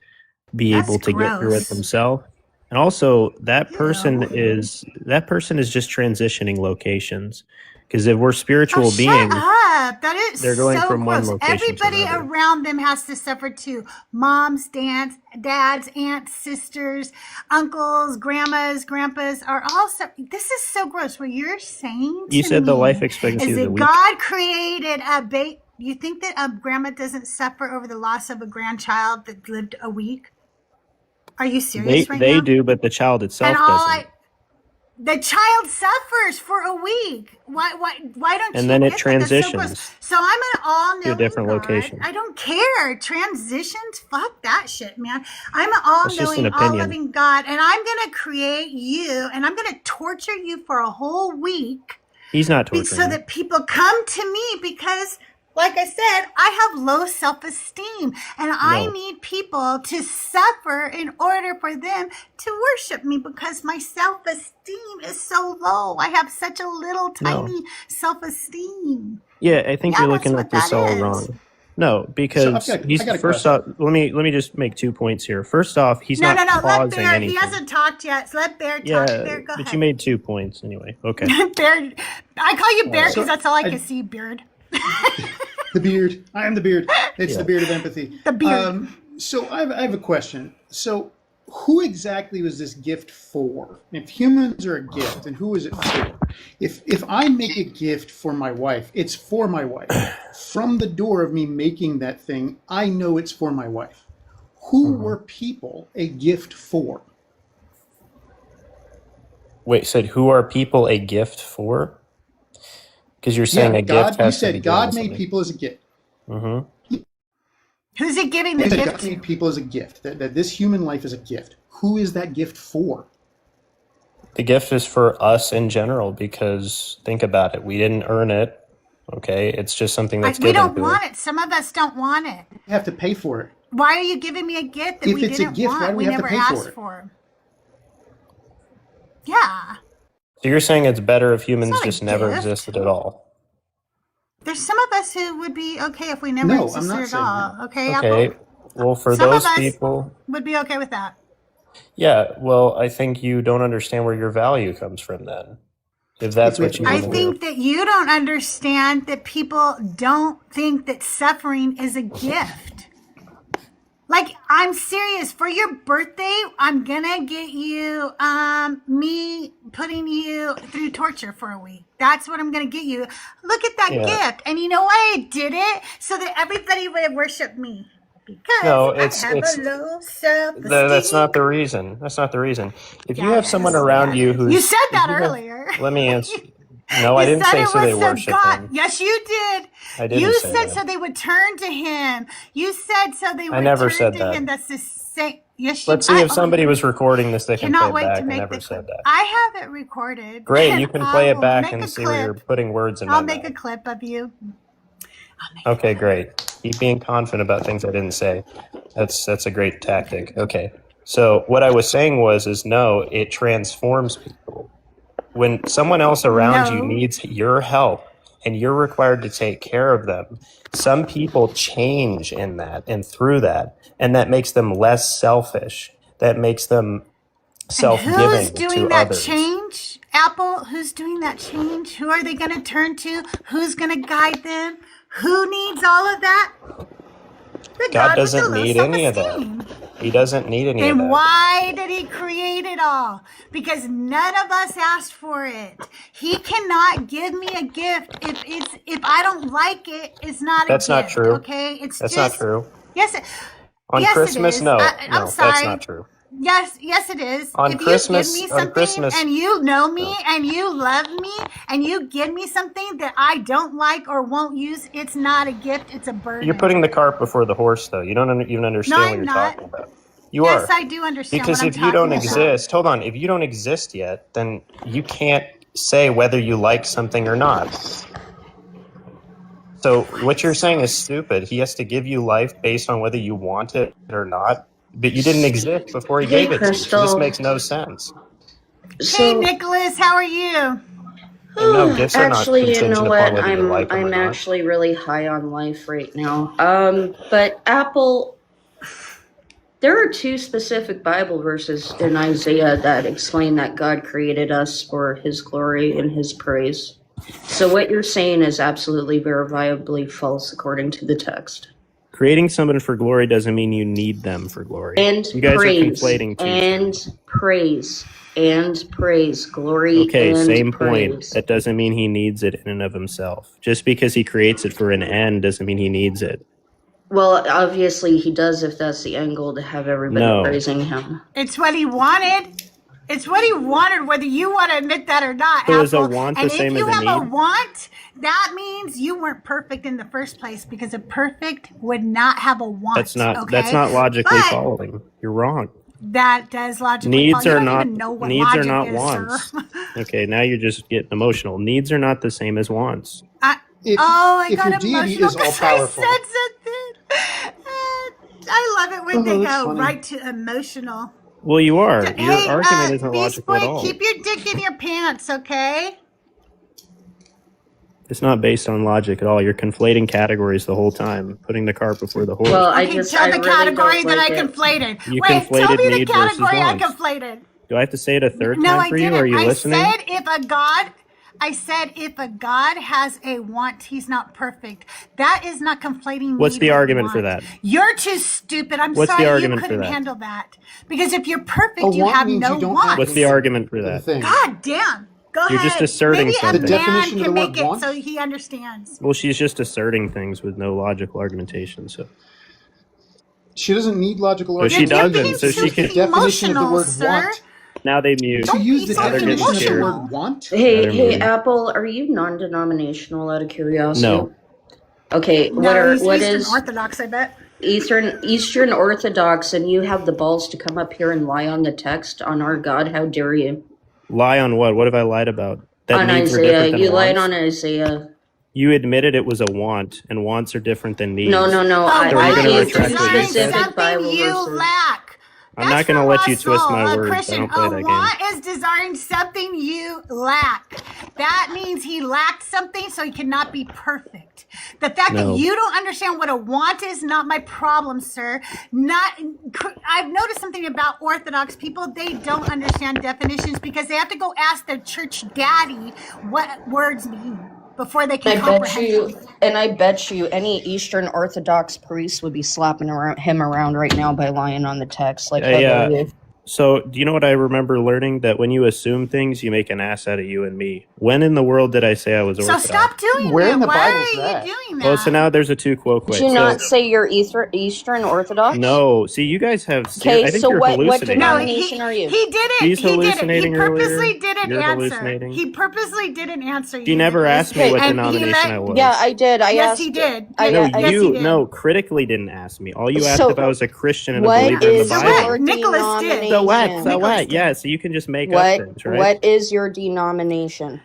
be That's able to get through it gross. themselves. And also that Ew. person is just transitioning locations. Because if we're spiritual Shut beings, up. That is they're going so from one gross. location to Everybody another. around them has to suffer too. Moms, dads, aunts, sisters, uncles, grandmas, grandpas are all suffering. This is so gross. What you're saying to You said the life me expectancy is of the that weak. God created a baby. You think that a grandma doesn't suffer over the loss of a grandchild that lived a week? Are you serious right They now? do, but the child And itself doesn't. the child suffers for a week. Why don't And you then it get that? That's so gross. transitions So I'm an all-knowing to a different God. location. I don't care. Transitions? Fuck that shit, man. I'm an That's just an all-knowing, opinion. all-loving God, and I'm going to create you, and I'm going to torture you for a whole week He's not torturing so you. that people come to me because, like I said, I have low self-esteem, and I No. need people to suffer in order for them to worship me because my self-esteem is so low. I have such a little No. tiny self-esteem. Yeah, I think Yeah, you're that's looking what at this that all is. wrong. No, So because I he's got a first question. off. Let me just make 2 points here. First off, he's No. not Let causing Bear. anything. He hasn't talked yet. So let Bear talk. Yeah, Bear, go but ahead. you made 2 points anyway. Okay. Bear. I call you Bear because So that's all I I- can see, Beard. The beard. I am the beard. It's Yeah. the beard of empathy. The beard. So I have a question. So who exactly was this gift for? If humans are a gift, and who is it for? If I make a gift for my wife, it's for my wife. From the door of me making that thing, I know it's for my wife. Who were people a gift for? Wait, said who are people a gift for? Because you're saying a God. gift You has to be said given God to made somebody. people as a gift. Mm-hmm. Who's he giving the You said gift God to? made people as a gift. That this human life is a gift. Who is that gift for? The gift is for us in general because think about it. We didn't earn it. Okay, it's just something that's We given don't to want us. it. Some of us don't want it. You have to pay for it. Why are you giving me a gift that If we it's a didn't gift, why want? do We we have to never pay for asked it? for. Yeah. So you're saying it's better if It's humans not a just never gift. existed at all. There's some of us who would be okay if we never No, I'm existed not at saying all. that. Okay, Okay. Apple? Well, for Some of those us people, would be okay with that. yeah. Well, I think you don't understand where your value comes from then. If that's If we have what to you pay I want for to it. do. think that you don't understand that people don't think that suffering is a gift. Like, I'm serious. For your birthday, I'm gonna get you me putting you through torture for a week. That's what I'm gonna get you. Look at that Yeah. gift. And you know why I did it? So that everybody would worship me. Because No, I have a low self-esteem. that's not the reason. That's not the reason. If you Yeah, have it someone is. around Yeah, you it is. who's You said that if you have- earlier. let me answer. No, I You didn't said say it so they was so worship God. him. Yes, you did. I didn't You say said that. so they would turn to him. You said so they I would never turn said to that. him. That's the same. Yes, you. Let's see if somebody was recording this, they can play Cannot it wait back. to I make never the said clip. that. I have it recorded. Great, and you can I play it will back make and a see where you're clip. putting words in my I'll mouth. make a clip of you. Okay, great. Keep being confident about things I didn't say. That's a great tactic. Okay. So what I was saying is no, it transforms people. When someone else around you No. needs your help and you're required to take care of them, some people change in that and through that, and that makes them less selfish. That makes them And self-giving who's doing to that others. change? Apple, who's doing that change? Who are they going to turn to? Who's going to guide them? Who needs all of that? The God God with the doesn't low need any of that. self-esteem. He doesn't need any of Then that. why did he create it all? Because none of us asked for it. He cannot give me a gift if I don't like it. It's not a That's gift. not true. Okay, it's That's just not true. yes. On Yes, Christmas, it is. no, I'm no, sorry. that's not true. Yes, it is. On If you give Christmas, me on something Christmas, and you know me no. and you love me and you give me something that I don't like or won't use, it's not a gift. It's a burden. You're putting the cart before the horse, though. You don't even understand what I'm you're not. talking about. You Yes, are. I do understand Because what I'm if you don't talking about. exist, hold on, if you don't exist yet, then you can't say whether you like something or not. So what you're saying is stupid. He has to give you life based on whether you want it or not. But you didn't exist before he Hey, gave it to you. So this Crystal. makes no sense. Hey, So, Nicholas, how are you? And no, gifts are not actually, you contingent know upon what? whether you like them or I'm not. actually really high on life right now. But Apple, there are 2 specific Bible verses in Isaiah that explain that God created us for His glory and His praise. So what you're saying is absolutely verifiably false according to the text. Creating someone for glory doesn't mean you need them for glory. And You guys praise, are conflating two and terms. praise, glory Okay, and same praise. point. That doesn't mean he needs it in and of himself. Just because he creates it for an end doesn't mean he needs it. Well, obviously he does if that's the end goal, to have everybody No. praising him. It's what he wanted. It's what he wanted, whether you want to admit that or not. So is a Apple. want the And same if you as a have a need? want, that means you weren't perfect in the first place, because a perfect would not have a want. That's not okay? logically But following. You're wrong. that does logically Needs follow. You are don't not even know what needs logic are not is, wants. sir. Okay, now you're just getting emotional. Needs are not the same as wants. I If got your deity emotional is all because I powerful, said something. I love it when they that's go funny. right to emotional. Well, you are. Your Hey, argument isn't Beast logical at Boy, all. keep your dick in your pants, okay? It's not based on logic at all. You're conflating categories the whole time, putting the cart before the horse. Well, Okay, tell the really category don't that like I it. conflated. You Wait, tell conflated me the need versus category I wants. conflated. Do I have to say it a third No, time I for you? didn't. Are you I listening? said if a God has a want, he's not perfect. That is not conflating. What's need the with argument for want. that? You're too stupid. I'm What's the sorry you argument for couldn't that? handle that. Because if you're a perfect, you want have means no you don't want. have What's the anything argument for of a that? thing. God damn. Go You're just ahead. asserting Maybe a something. The man definition of can the make word it want? so he understands. Well, she's just asserting things with no logical argumentation. So She doesn't need logical So she You're argumentation. doesn't. being So To too she use the can. definition of the emotional, word sir. want, Now they mute. to Don't use be the so Now they're getting definition of the scared. emotional. word want, Now Hey, they're hey, muted. Apple, are you non-denominational out of curiosity? No. Okay, No, he's what Eastern is Orthodox, I bet. Eastern Orthodox, and you have the balls to come up here and lie on the text on our God? How dare you? Lie on what? What have I lied about? That On needs are Isaiah, different than you lied wants? on Isaiah. You admitted it was a want, and wants are different than needs. No. A So are you want going to is retract what you desiring said? Specific something Bible you verses. lack. I'm That's not going to from let you Russell, twist my a words. I Christian. don't play A that game. want is desiring something you lack. That means he lacked something, so he cannot be perfect. The fact No. that you don't understand what a want is not my problem, sir. I've noticed something about Orthodox people. They don't understand definitions because they have to go ask their church daddy what words mean before they can comprehend them. I bet you any Eastern Orthodox priest would be slapping him around right now by lying on the text. Like, how dare you? So, do you know what I remember learning? That when you assume things, you make an ass out of you and me. When in the world did I say I was So Orthodox? stop doing Where that. in the Why Bible's are that? you doing that? Well, so now there's a two quote. Did you not say you're Eastern Orthodox? No. See, you guys have. Okay, I think so you're what hallucinating. No, denomination are you? he didn't. She's He didn't. He hallucinating purposely earlier. didn't You're answer. hallucinating. He purposely didn't answer you. She never asked me Okay, what and he denomination let- I was. Yeah, I did. I Yes, asked. he did. No, Yes, he you did. critically didn't ask me. All you asked So, if I was a Christian and a what believer in the is So Bible. your what? Nicholas did. denomination? So what? So Nicholas what? did. Yeah, so you can just make up things, right? What is your denomination?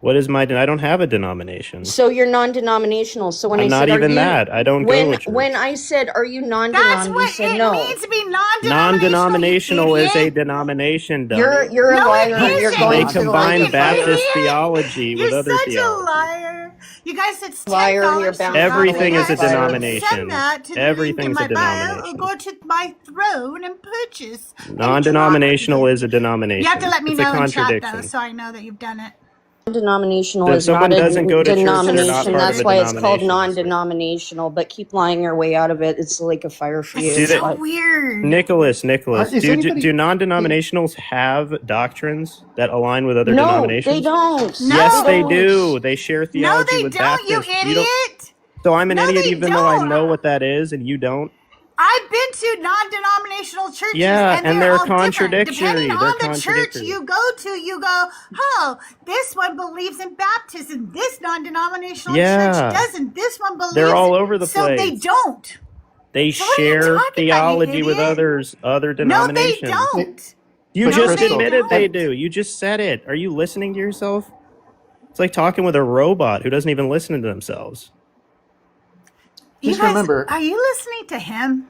What is my? I don't have a denomination. So you're non-denominational. So when I'm I not said, even are you, that. I don't go to church. when I said, are you That's non-denominational? what You said it no. means to be non-denominational. Non-denominational you is a idiot. denomination, dummy. You're a No, liar. it And you're isn't. going They to combine like Baptist Idiot. theology with You're other such theology. a liar. You guys, it's Liar, $10. you're bound Everything to is a believe. denomination. Send that to the Everything's link a in my bio, or denomination. go to my throne and purchase. Non-denominational is a denomination. You have to let me It's a know in chat contradiction. though, so I know that you've done it. Non-denominational So if is someone not a doesn't go to church, they're not denomination. part of That's a why it's called denomination. non-denominational. But keep lying your way out of it. It's like a fire for you. Do It's they- so weird. Nicholas, Is do anybody- non-denominationals have doctrines that align with other No, denominations? they don't. No. Yes, they don't. do. They share No, theology they with don't, you Baptists. idiot. So I'm an No, idiot they even though I don't. know what that is and you don't? I've been to non-denominational churches, Yeah, and they're all different. contradictory. Depending They're on the church contradictory. you go to, you go, oh, this one believes in baptism. This non-denominational Yeah. church doesn't. This one believes. They're all over the so they place. don't. They So what are you share talking about, you theology with idiot? other No, they denominations. don't. You But just Crystal, admitted they and do. You just said it. Are you listening to yourself? It's like talking with a robot who doesn't even listen to themselves. You just guys, remember, are you listening to him?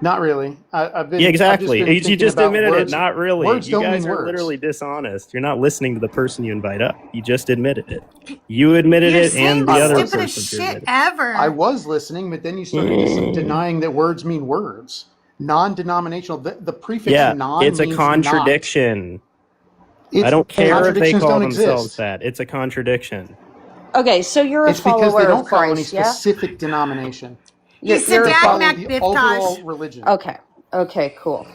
not really. I've Yeah, just exactly. been You thinking just about admitted it. words. Not really. Words You don't guys mean are words. literally dishonest. You're not listening to the person you invite up. You just admitted it. You admitted You're it, saying and the the other stupidest person shit admitted ever. I was listening, but then you started denying that words mean words. Non-denominational. The prefix Yeah, non it's a means contradiction. not. I don't care if they Contradictions call don't themselves exist. that. It's a contradiction. Okay, so you're a It's because follower they of don't follow any Christ, yeah? specific denomination. He's You're a They Sadak follower. follow the overall MacBiftosh. religion. Okay, cool.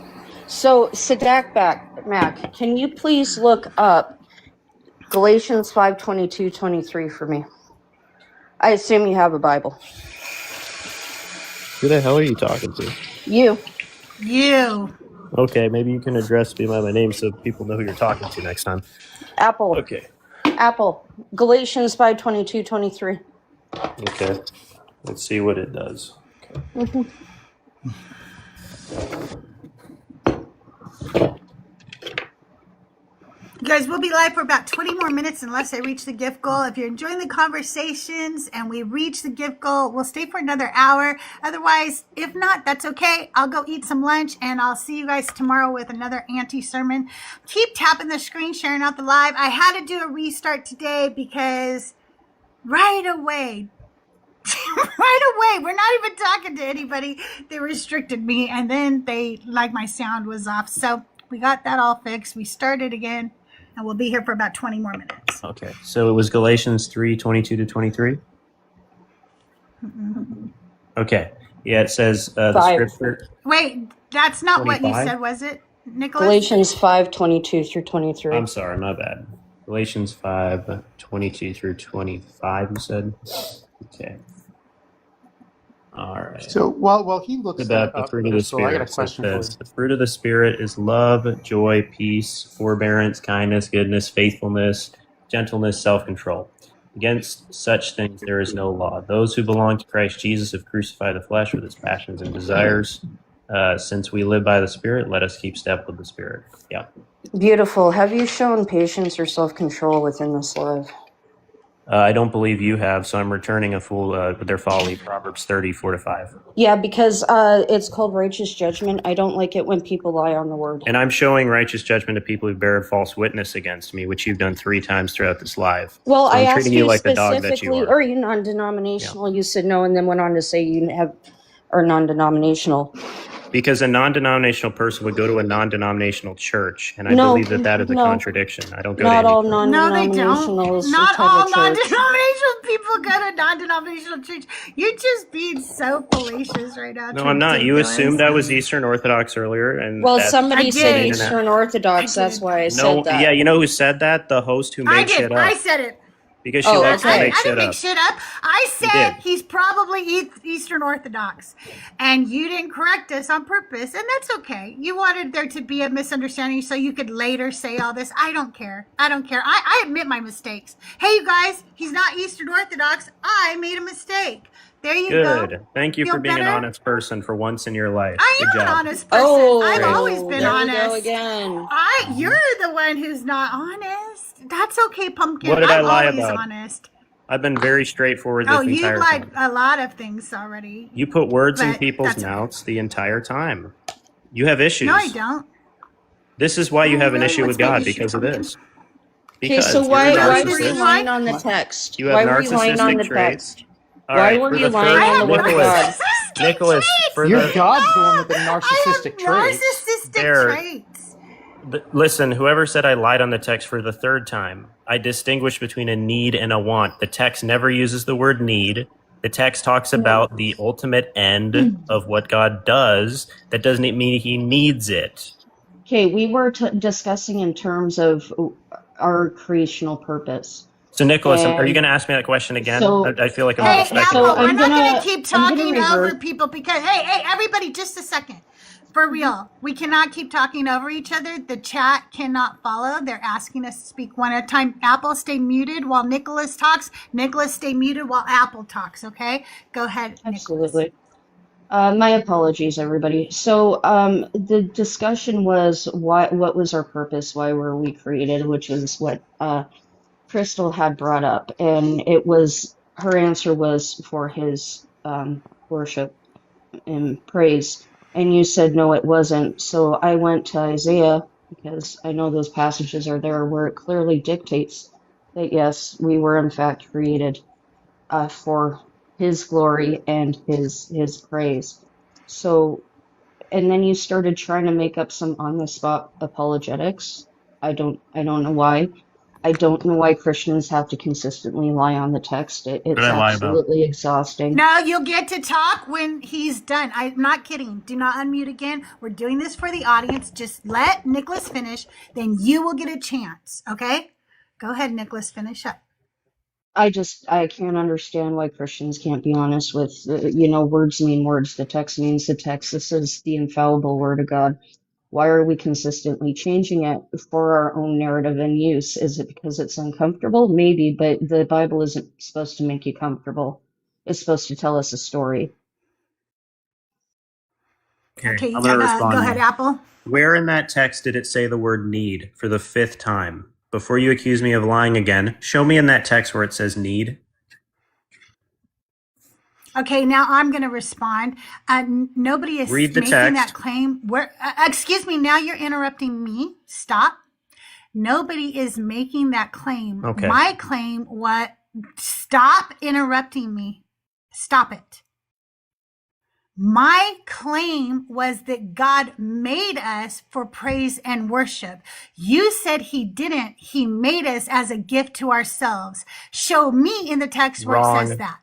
So, Sadak Mac, can you please look up Galatians 5:22-23 for me? I assume you have a Bible. Who the hell are you talking to? You. Okay, maybe you can address me by my name so people know who you're talking to next time. Apple. Okay. Galatians 5:22-23. Okay. Let's see what it does. Okay. You guys, we'll be live for about 20 more minutes unless I reach the gift goal. If you're enjoying the conversations and we reach the gift goal, we'll stay for another hour. Otherwise, if not, that's okay. I'll go eat some lunch and I'll see you guys tomorrow with another anti-sermon. Keep tapping the screen, sharing out the live. I had to do a restart today because right away, we're not even talking to anybody. They restricted me and then my sound was off. So we got that all fixed. We started again. And we'll be here for about 20 more minutes. Okay, so it was Galatians 3:22-23? Mm-hmm. Okay, yeah, it says the scripture. Wait, that's not 25? what you said, was it, Nicholas? Galatians 5:22-23. I'm sorry, my bad. Galatians 5:22-25, you said? Okay. All right. So while he looks about that the fruit up, of the Crystal, I got a Spirit. question for you. The fruit of the Spirit is love, joy, peace, forbearance, kindness, goodness, faithfulness, gentleness, self-control. Against such things there is no law. Those who belong to Christ Jesus have crucified the flesh with its passions and desires. Since we live by the Spirit, let us keep step with the Spirit. Yeah. Beautiful. Have you shown patience or self-control within this life? I don't believe you have, so I'm returning a fool with their folly. Proverbs 30:4-5. Yeah, because it's called righteous judgment. I don't like it when people lie on the word. And I'm showing righteous judgment to people who bear false witness against me, which you've done 3 times throughout this live. Well, so I asked treating you like the dog that you specifically, are. are you non-denominational? Yeah. You said no, and then went on to say you are non-denominational. Because a non-denominational person would go to a non-denominational church, and I believe that is a contradiction. I don't go not to all any non-denominational. Not all non-denominational people go to non-denominational church. You're just being so fallacious right now. No, I'm not. You assumed I was Eastern Orthodox earlier, and well, somebody said Eastern Orthodox. That's why I said that. Yeah, you know who said that? The host who made shit up. I said it. Because she likes to make shit up. I didn't make shit up. I said he's probably Eastern Orthodox. And you didn't correct us on purpose. And that's okay. You wanted there to be a misunderstanding so you could later say all this. I don't care. I admit my mistakes. Hey, you guys, he's not Eastern Orthodox. I made a mistake. There you go. Good. Thank you for being an honest person for once in your life. I am an honest person. I've always been honest. There we go again. You're the one who's not honest. That's okay, Pumpkin. What did I lie always about? Honest. I've been very straightforward this entire time. You lied a lot of things already. You put words in people's mouths the entire time. You have issues. No, I don't. This is why you have an issue with God, because of this. Okay, so why were you lying on the text? You have narcissistic traits. Why were you lying on the word of God? Nicholas, your God's the one with the narcissistic traits. Narcissistic traits. Listen, whoever said I lied on the text for the 3rd time, I distinguish between a need and a want. The text never uses the word need. The text talks about the ultimate end of what God does. That doesn't mean he needs it. Okay, we were discussing in terms of our creational purpose. So, Nicholas, are you going to ask me that question again? I feel like I'm we're not going to keep talking over people because, hey, everybody, just a second. For real, we cannot keep talking over each other. The chat cannot follow. They're asking us to speak one at a time. Apple, stay muted while Nicholas talks. Nicholas, stay muted while Apple talks, okay? Go ahead, Absolutely. My apologies, everybody. So, the discussion was what was our purpose? Why were we created? Which is what Crystal had brought up, and it was her answer was for his worship and praise. And you said no, it wasn't. So I went to Isaiah because I know those passages are there where it clearly dictates that yes, we were in fact created for his glory and his praise. So, and then you started trying to make up some on the spot apologetics. I don't know why. I don't know why Christians have to consistently lie on the text. What It's did I lie about? absolutely exhausting. No, you'll get to talk when he's done. I'm not kidding. Do not unmute again. We're doing this for the audience. Just let Nicholas finish, then you will get a chance. Okay? Go ahead, Nicholas. Finish up. I can't understand why Christians can't be honest with, words mean words. The text means the text. This is the infallible word of God. Why are we consistently changing it for our own narrative and use? Is it because it's uncomfortable? Maybe, but the Bible isn't supposed to make you comfortable. It's supposed to tell us a story. Okay, Okay, I'm going to respond go ahead, now. Apple. Where in that text did it say the word need for the 5th time? Before you accuse me of lying again, show me in that text where it says need. Okay, now I'm going to respond. Nobody is Read the making text. that claim. Excuse me, now you're interrupting me. Stop. Nobody is making that claim. Okay. My claim, stop interrupting me. Stop it. My claim was that God made us for praise and worship. You said he didn't. He made us as a gift to ourselves. Show me in the text where it says that.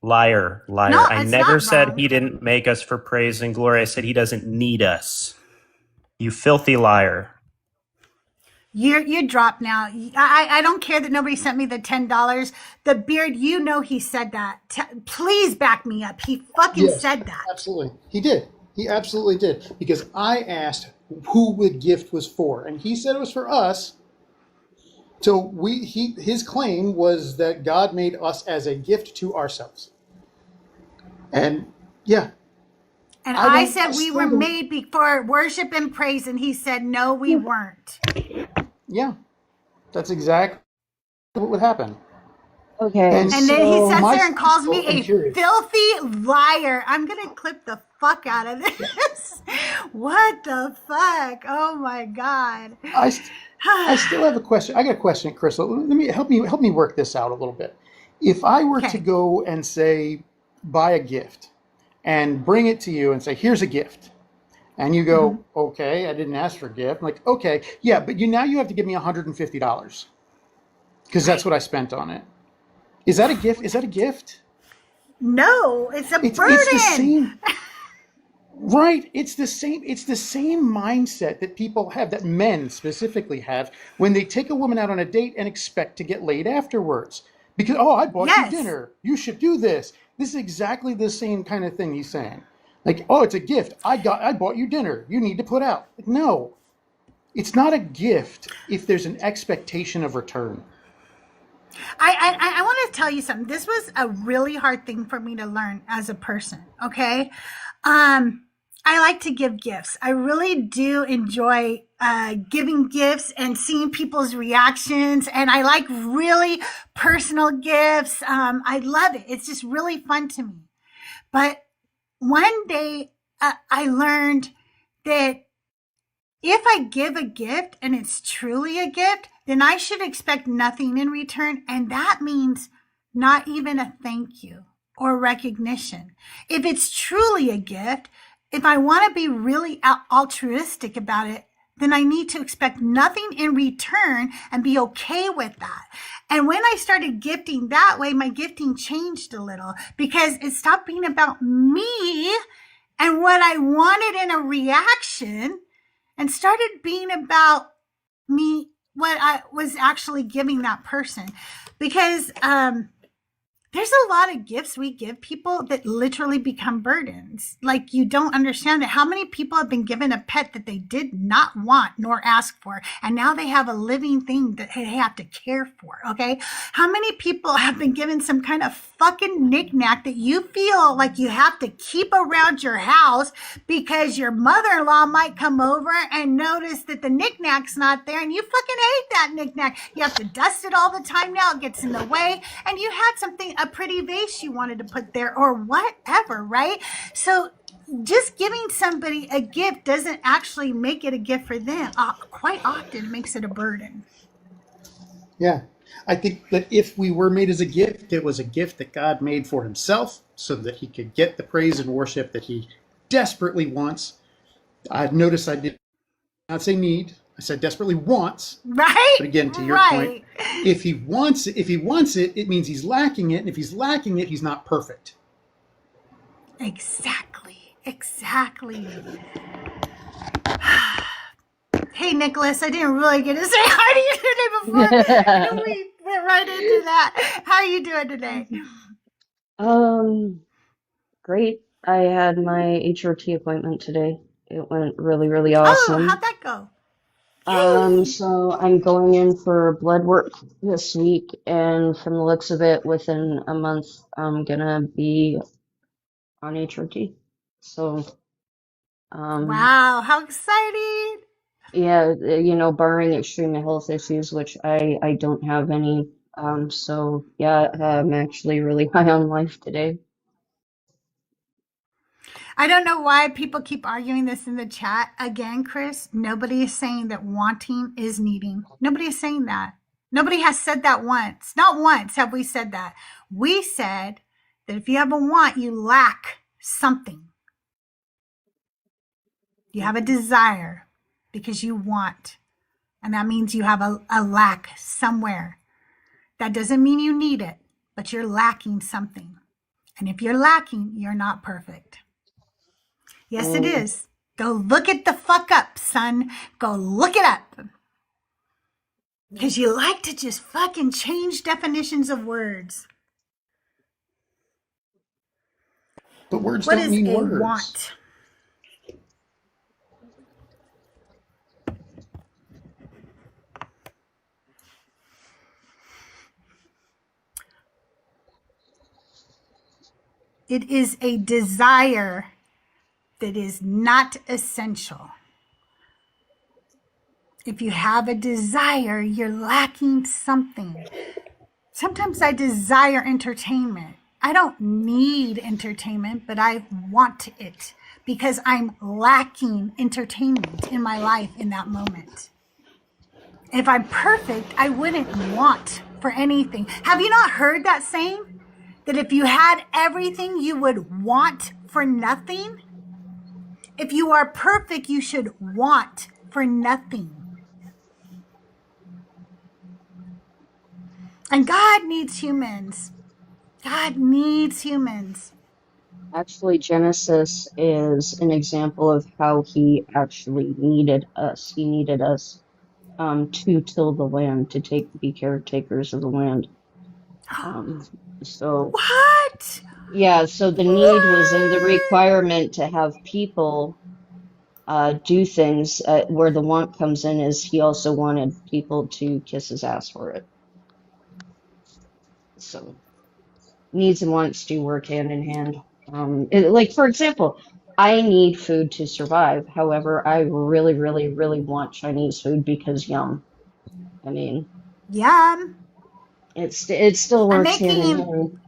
Liar. No, I it's never not said wrong. he didn't make us for praise and glory. I said he doesn't need us. You filthy liar. You're dropped now. I don't care that nobody sent me the $10. The beard, you know he said that. Please back me up. He fucking Yes, said that. absolutely. He did. He absolutely did. Because I asked who the gift was for, and he said it was for us. So his claim was that God made us as a gift to ourselves. And yeah, And I I said we still were don't. made for worship and praise, and he said no, we weren't. Yeah, that's exactly what would happen. Okay, And And then he so sits my there and calls still, me I'm a curious. filthy liar. I'm gonna clip the fuck out of this. What the fuck? Oh my god. I still have a question. I got a question, Crystal. Let me help me work this out a little bit. If I were to Okay. go and say buy a gift and bring it to you and say here's a gift, and you go okay, I didn't ask for a gift. I'm like okay, yeah, but now you have to give me $150 because that's what I spent on it. Is that a gift? Is that a gift? No, it's a It's the burden. same. Right. It's the same mindset that people have, that men specifically have, when they take a woman out on a date and expect to get laid afterwards. Because, oh, I bought you Yes. dinner. You should do this. This is exactly the same kind of thing he's saying. Like, oh, it's a gift. I bought you dinner. You need to put out. Like, no, it's not a gift if there's an expectation of return. I want to tell you something. This was a really hard thing for me to learn as a person. Okay. I like to give gifts. I really do enjoy giving gifts and seeing people's reactions. And I like really personal gifts. I love it. It's just really fun to me. But one day I learned that if I give a gift and it's truly a gift, then I should expect nothing in return. And that means not even a thank you or recognition. If it's truly a gift, if I want to be really altruistic about it, then I need to expect nothing in return and be okay with that. And when I started gifting that way, my gifting changed a little because it stopped being about me and what I wanted in a reaction and started being about me, what I was actually giving that person. Because there's a lot of gifts we give people that literally become burdens. Like, you don't understand it. How many people have been given a pet that they did not want nor ask for, and now they have a living thing that they have to care for, okay? How many people have been given some kind of fucking knickknack that you feel like you have to keep around your house because your mother-in-law might come over and notice that the knickknack's not there, and you fucking hate that knickknack. You have to dust it all the time now. It gets in the way, and you had something, a pretty vase you wanted to put there or whatever, right? So just giving somebody a gift doesn't actually make it a gift for them. Quite often it makes it a burden. Yeah. I think that if we were made as a gift, it was a gift that God made for himself so that he could get the praise and worship that he desperately wants. I noticed I did not say need. I said desperately wants. Right? But again, to your point, if he wants it, it means he's lacking it. And if he's lacking it, he's not perfect. Exactly. Hey, Nicholas, I didn't really get to say hi to you today before. We went right into that. How are you doing today? Great. I had my HRT appointment today. It went really, really awesome. Oh, how'd that go? So I'm going in for blood work this week, and from the looks of it, within a month, I'm gonna be on HRT. So, wow, how exciting! yeah, barring extreme health issues, which I don't have any. So yeah, I'm actually really high on life today. I don't know why people keep arguing this in the chat. Again, Chris, nobody is saying that wanting is needing. Nobody is saying that. Nobody has said that once. Not once have we said that. We said that if you have a want, you lack something. You have a desire because you want. And that means you have a lack somewhere. That doesn't mean you need it, but you're lacking something. And if you're lacking, you're not perfect. Yes, it is. Go look it the fuck up, son. Go look it up. Because you like to just fucking change definitions of words. But words don't mean words. What is a want? It is a desire that is not essential. If you have a desire, you're lacking something. Sometimes I desire entertainment. I don't need entertainment, but I want it because I'm lacking entertainment in my life in that moment. If I'm perfect, I wouldn't want for anything. Have you not heard that saying? That if you had everything, you would want for nothing? If you are perfect, you should want for nothing. And God needs humans. God needs humans. Actually, Genesis is an example of how he actually needed us. He needed us to till the land, to be caretakers of the land. So what? Yeah, so the need was in the requirement to have people do things. Where the want comes in is he also wanted people to kiss his ass for it. So needs and wants do work hand in hand. Like, for example, I need food to survive. However, I really, really, really want Chinese food because yum. I mean, yum. It still works hand in hand.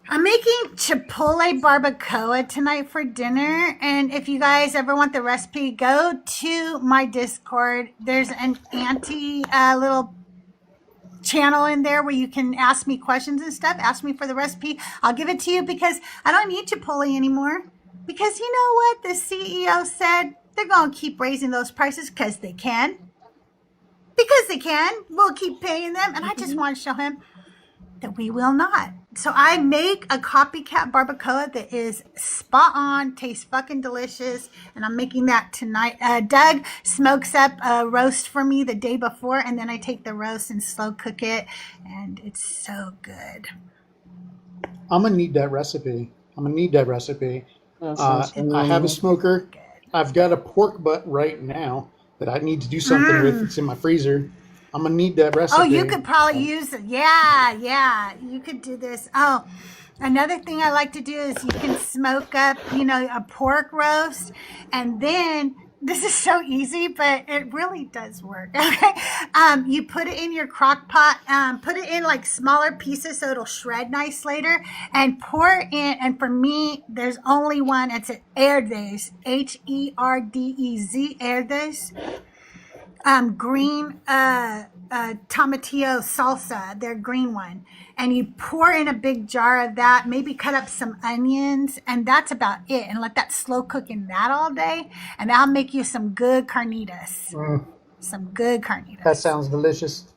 I'm making chipotle barbacoa tonight for dinner. And if you guys ever want the recipe, go to my Discord. There's an auntie little channel in there where you can ask me questions and stuff. Ask me for the recipe. I'll give it to you because I don't need chipotle anymore. Because you know what? The CEO said they're going to keep raising those prices because they can. Because they can. We'll keep paying them. And I just want to show him that we will not. So I make a copycat barbacoa that is spot on, tastes fucking delicious, and I'm making that tonight. Doug smokes up a roast for me the day before, and then I take the roast and slow cook it, and it's so good. I'm gonna need that recipe. That sounds I have a phenomenal. smoker. I've got a pork butt right now that I need to do something with. It's in my freezer. I'm gonna need that recipe. Oh, you could probably use it. Yeah. You could do this. Oh, another thing I like to do is you can smoke up, a pork roast, and then this is so easy, but it really does work. Okay. You put it in your crock pot, put it in like smaller pieces so it'll shred nice later, and pour it in. And for me, there's only one. It's an Herdez, Herdez, Herdez. Green tomatillo salsa, their green one, and you pour in a big jar of that, maybe cut up some onions, and that's about it, and let that slow cook in that all day, and that'll make you some good carnitas. That sounds delicious.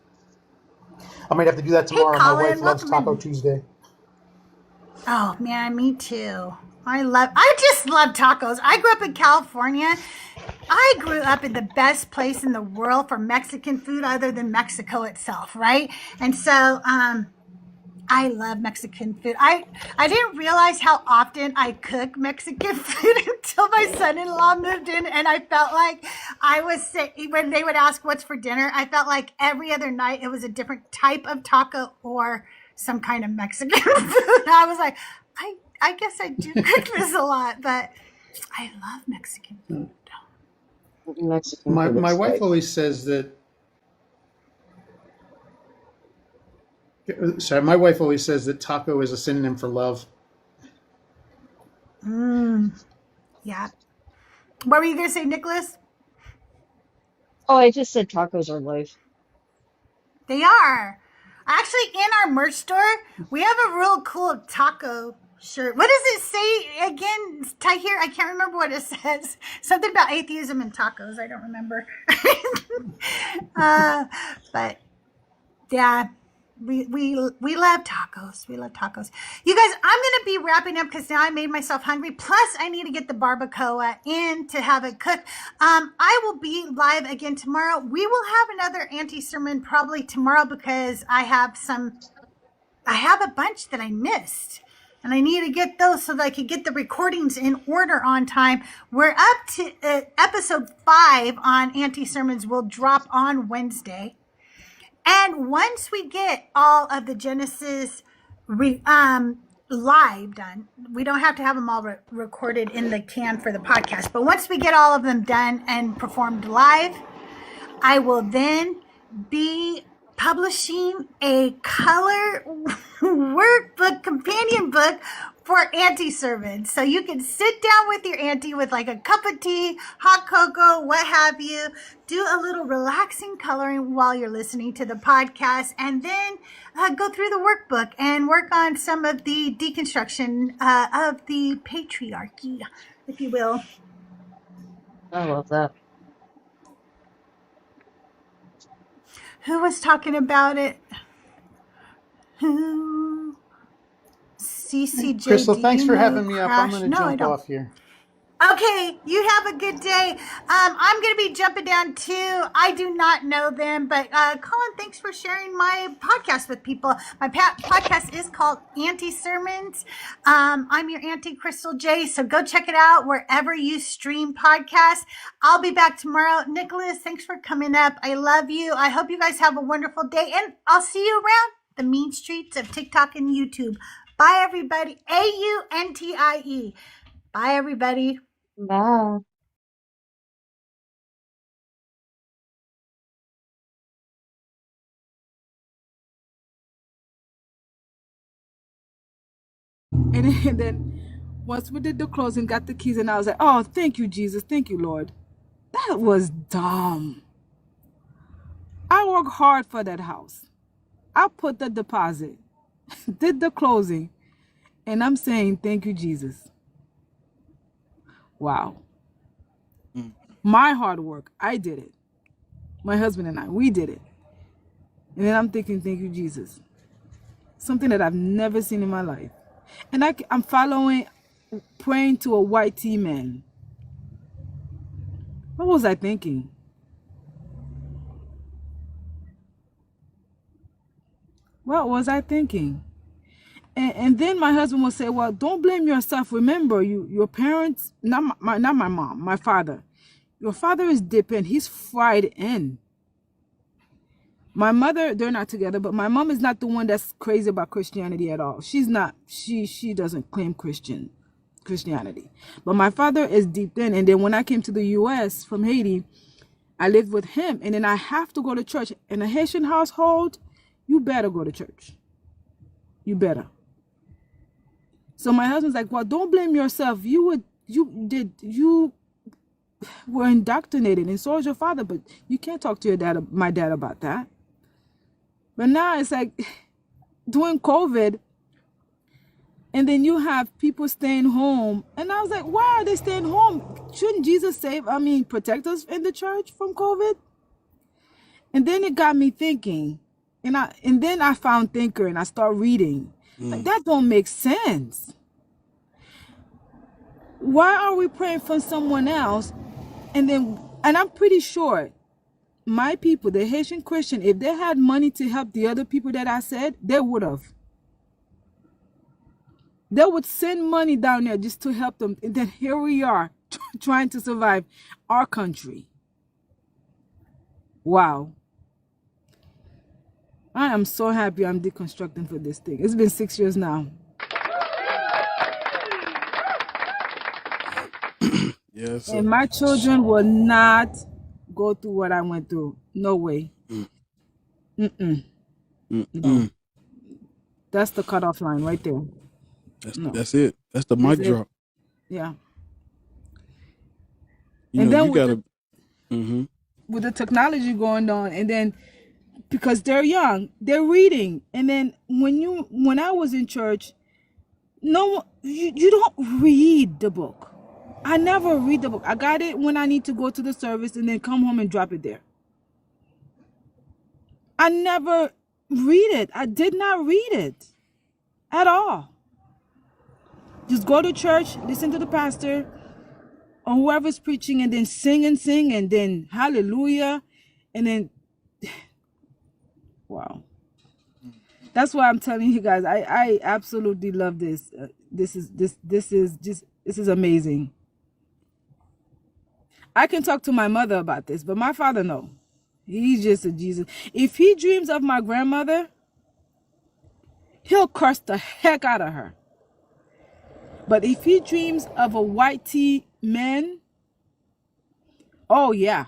I might have to do that tomorrow. Colin, my wife loves welcome Taco in. Tuesday. Oh man, me too. I just love tacos. I grew up in California. I grew up in the best place in the world for Mexican food other than Mexico itself, right? And so I love Mexican food. I didn't realize how often I cook Mexican food until my son-in-law moved in, and I felt like I was sick. When they would ask what's for dinner, I felt like every other night it was a different type of taco or some kind of Mexican food. I was like, I guess I do cook this a lot, but I love Mexican food. Mexican My food my is wife like, always says that. Sorry, my wife always says that taco is a synonym for love. Yeah. What were you gonna say, Nicholas? Oh, I just said tacos are life. They are. Actually, in our merch store, we have a real cool taco shirt. What does it say again, Tahir? I can't remember what it says. Something about atheism and tacos. I don't remember. But yeah, we love tacos. We love tacos. You guys, I'm gonna be wrapping up because now I made myself hungry. Plus, I need to get the barbacoa in to have it cooked. I will be live again tomorrow. We will have another anti-sermon probably tomorrow because I have a bunch that I missed. And I need to get those so that I can get the recordings in order on time. We're up to episode 5 on anti-sermons will drop on Wednesday. And once we get all of the Genesis live done, we don't have to have them all recorded in the can for the podcast. But once we get all of them done and performed live, I will then be publishing a color workbook, companion book for anti-sermons. So you can sit down with your auntie with like a cup of tea, hot cocoa, what have you, do a little relaxing coloring while you're listening to the podcast, and then go through the workbook and work on some of the deconstruction of the patriarchy, if you will. I love that. Who was talking about it? Who? CCJ. Crystal, do thanks you for know having me up. I'm Crash? going to No, I jump don't. off here. Okay, you have a good day. I'm going to be jumping down too. I do not know them, but Colin, thanks for sharing my podcast with people. My podcast is called Anti-Sermons. I'm your Auntie CrystalJae's, so go check it out wherever you stream podcasts. I'll be back tomorrow. Nicholas, thanks for coming up. I love you. I hope you guys have a wonderful day, and I'll see you around the mean streets of TikTok and YouTube. Bye, everybody. AUNTIE. Bye, everybody. Bye. And then once we did the closing, got the keys, and I was like, oh, thank you, Jesus. Thank you, Lord. That was dumb. I worked hard for that house. I put the deposit, did the closing, and I'm saying, thank you, Jesus. Wow. My hard work, I did it. My husband and I, we did it. And then I'm thinking, thank you, Jesus. something that I've never seen in my life. And I'm following, praying to a white tea man. What was I thinking? What was I thinking? And then my husband will say, well, don't blame yourself. Remember, your parents, not my mom, my father. Your father is dipping. He's fried in. My mother, they're not together, but my mom is not the one that's crazy about Christianity at all. She's not. She doesn't claim Christianity. But my father is deep in. And then when I came to the U.S. from Haiti, I lived with him. And then I have to go to church. In a Haitian household, you better go to church. You better. So my husband's like, well, don't blame yourself. You were indoctrinated, and so is your father, but you can't talk to my dad about that. But now it's like during COVID, and then you have people staying home. And I was like, why are they staying home? Shouldn't Jesus protect us in the church from COVID? And then it got me thinking, and then I found Thinker and I started reading. Like, that don't make sense. Why are we praying for someone else? And I'm pretty sure my people, the Haitian Christian, if they had money to help the other people that I said, they would have. They would send money down there just to help them. And then here we are trying to survive our country. Wow. I am so happy I'm deconstructing for this thing. It's been 6 years now. Yes. And my children will not go through what I went through. No way. No. That's the cutoff line right there. That's it. That's the mic drop. Yeah. You gotta. With the technology going on, and then because they're young, they're reading, and then when I was in church, you don't read the book. I never read the book. I got it when I need to go to the service and then come home and drop it there. I never read it. I did not read it at all. Just go to church, listen to the pastor or whoever's preaching, and then sing, and then hallelujah, and then wow. That's why I'm telling you guys, I absolutely love this. This is amazing. I can talk to my mother about this, but my father, no. He's just a Jesus. If he dreams of my grandmother, he'll curse the heck out of her. But if he dreams of a white tea man, oh yeah.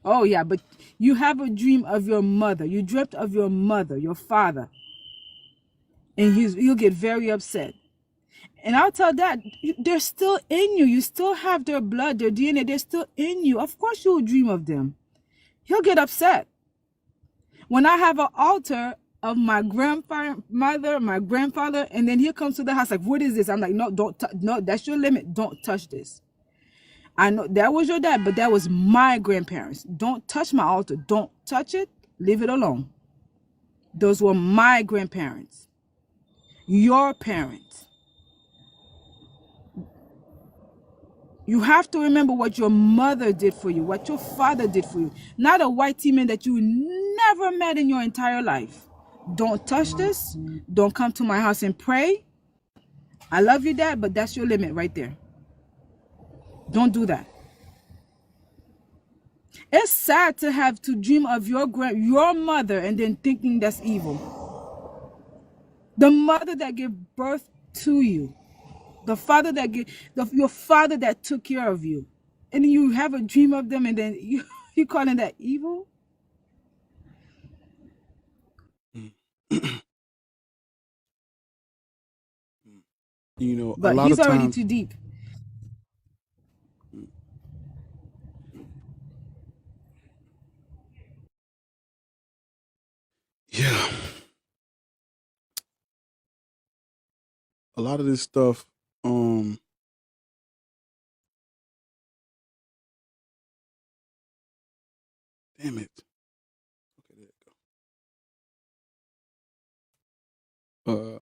Oh yeah, but you have a dream of your mother. You dreamt of your mother, your father. And he'll get very upset. And I'll tell Dad, they're still in you. You still have their blood, their DNA. They're still in you. Of course you'll dream of them. He'll get upset. When I have an altar of my grandmother, my grandfather, and then he comes to the house like, what is this? I'm like, no, no, that's your limit. Don't touch this. I know that was your dad, but that was my grandparents. Don't touch my altar. Don't touch it. Leave it alone. Those were my grandparents. Your parents. You have to remember what your mother did for you, what your father did for you. Not a white tea man that you never met in your entire life. Don't touch this. Don't come to my house and pray. I love you, Dad, but that's your limit right there. Don't do that. It's sad to have to dream of your mother and then thinking that's evil. The mother that gave birth to you. The father that your father that took care of you, and you have a dream of them, and then you calling that evil? But a lot he's of already too deep. Yeah. A lot of this stuff, damn it. Okay, there you go. uh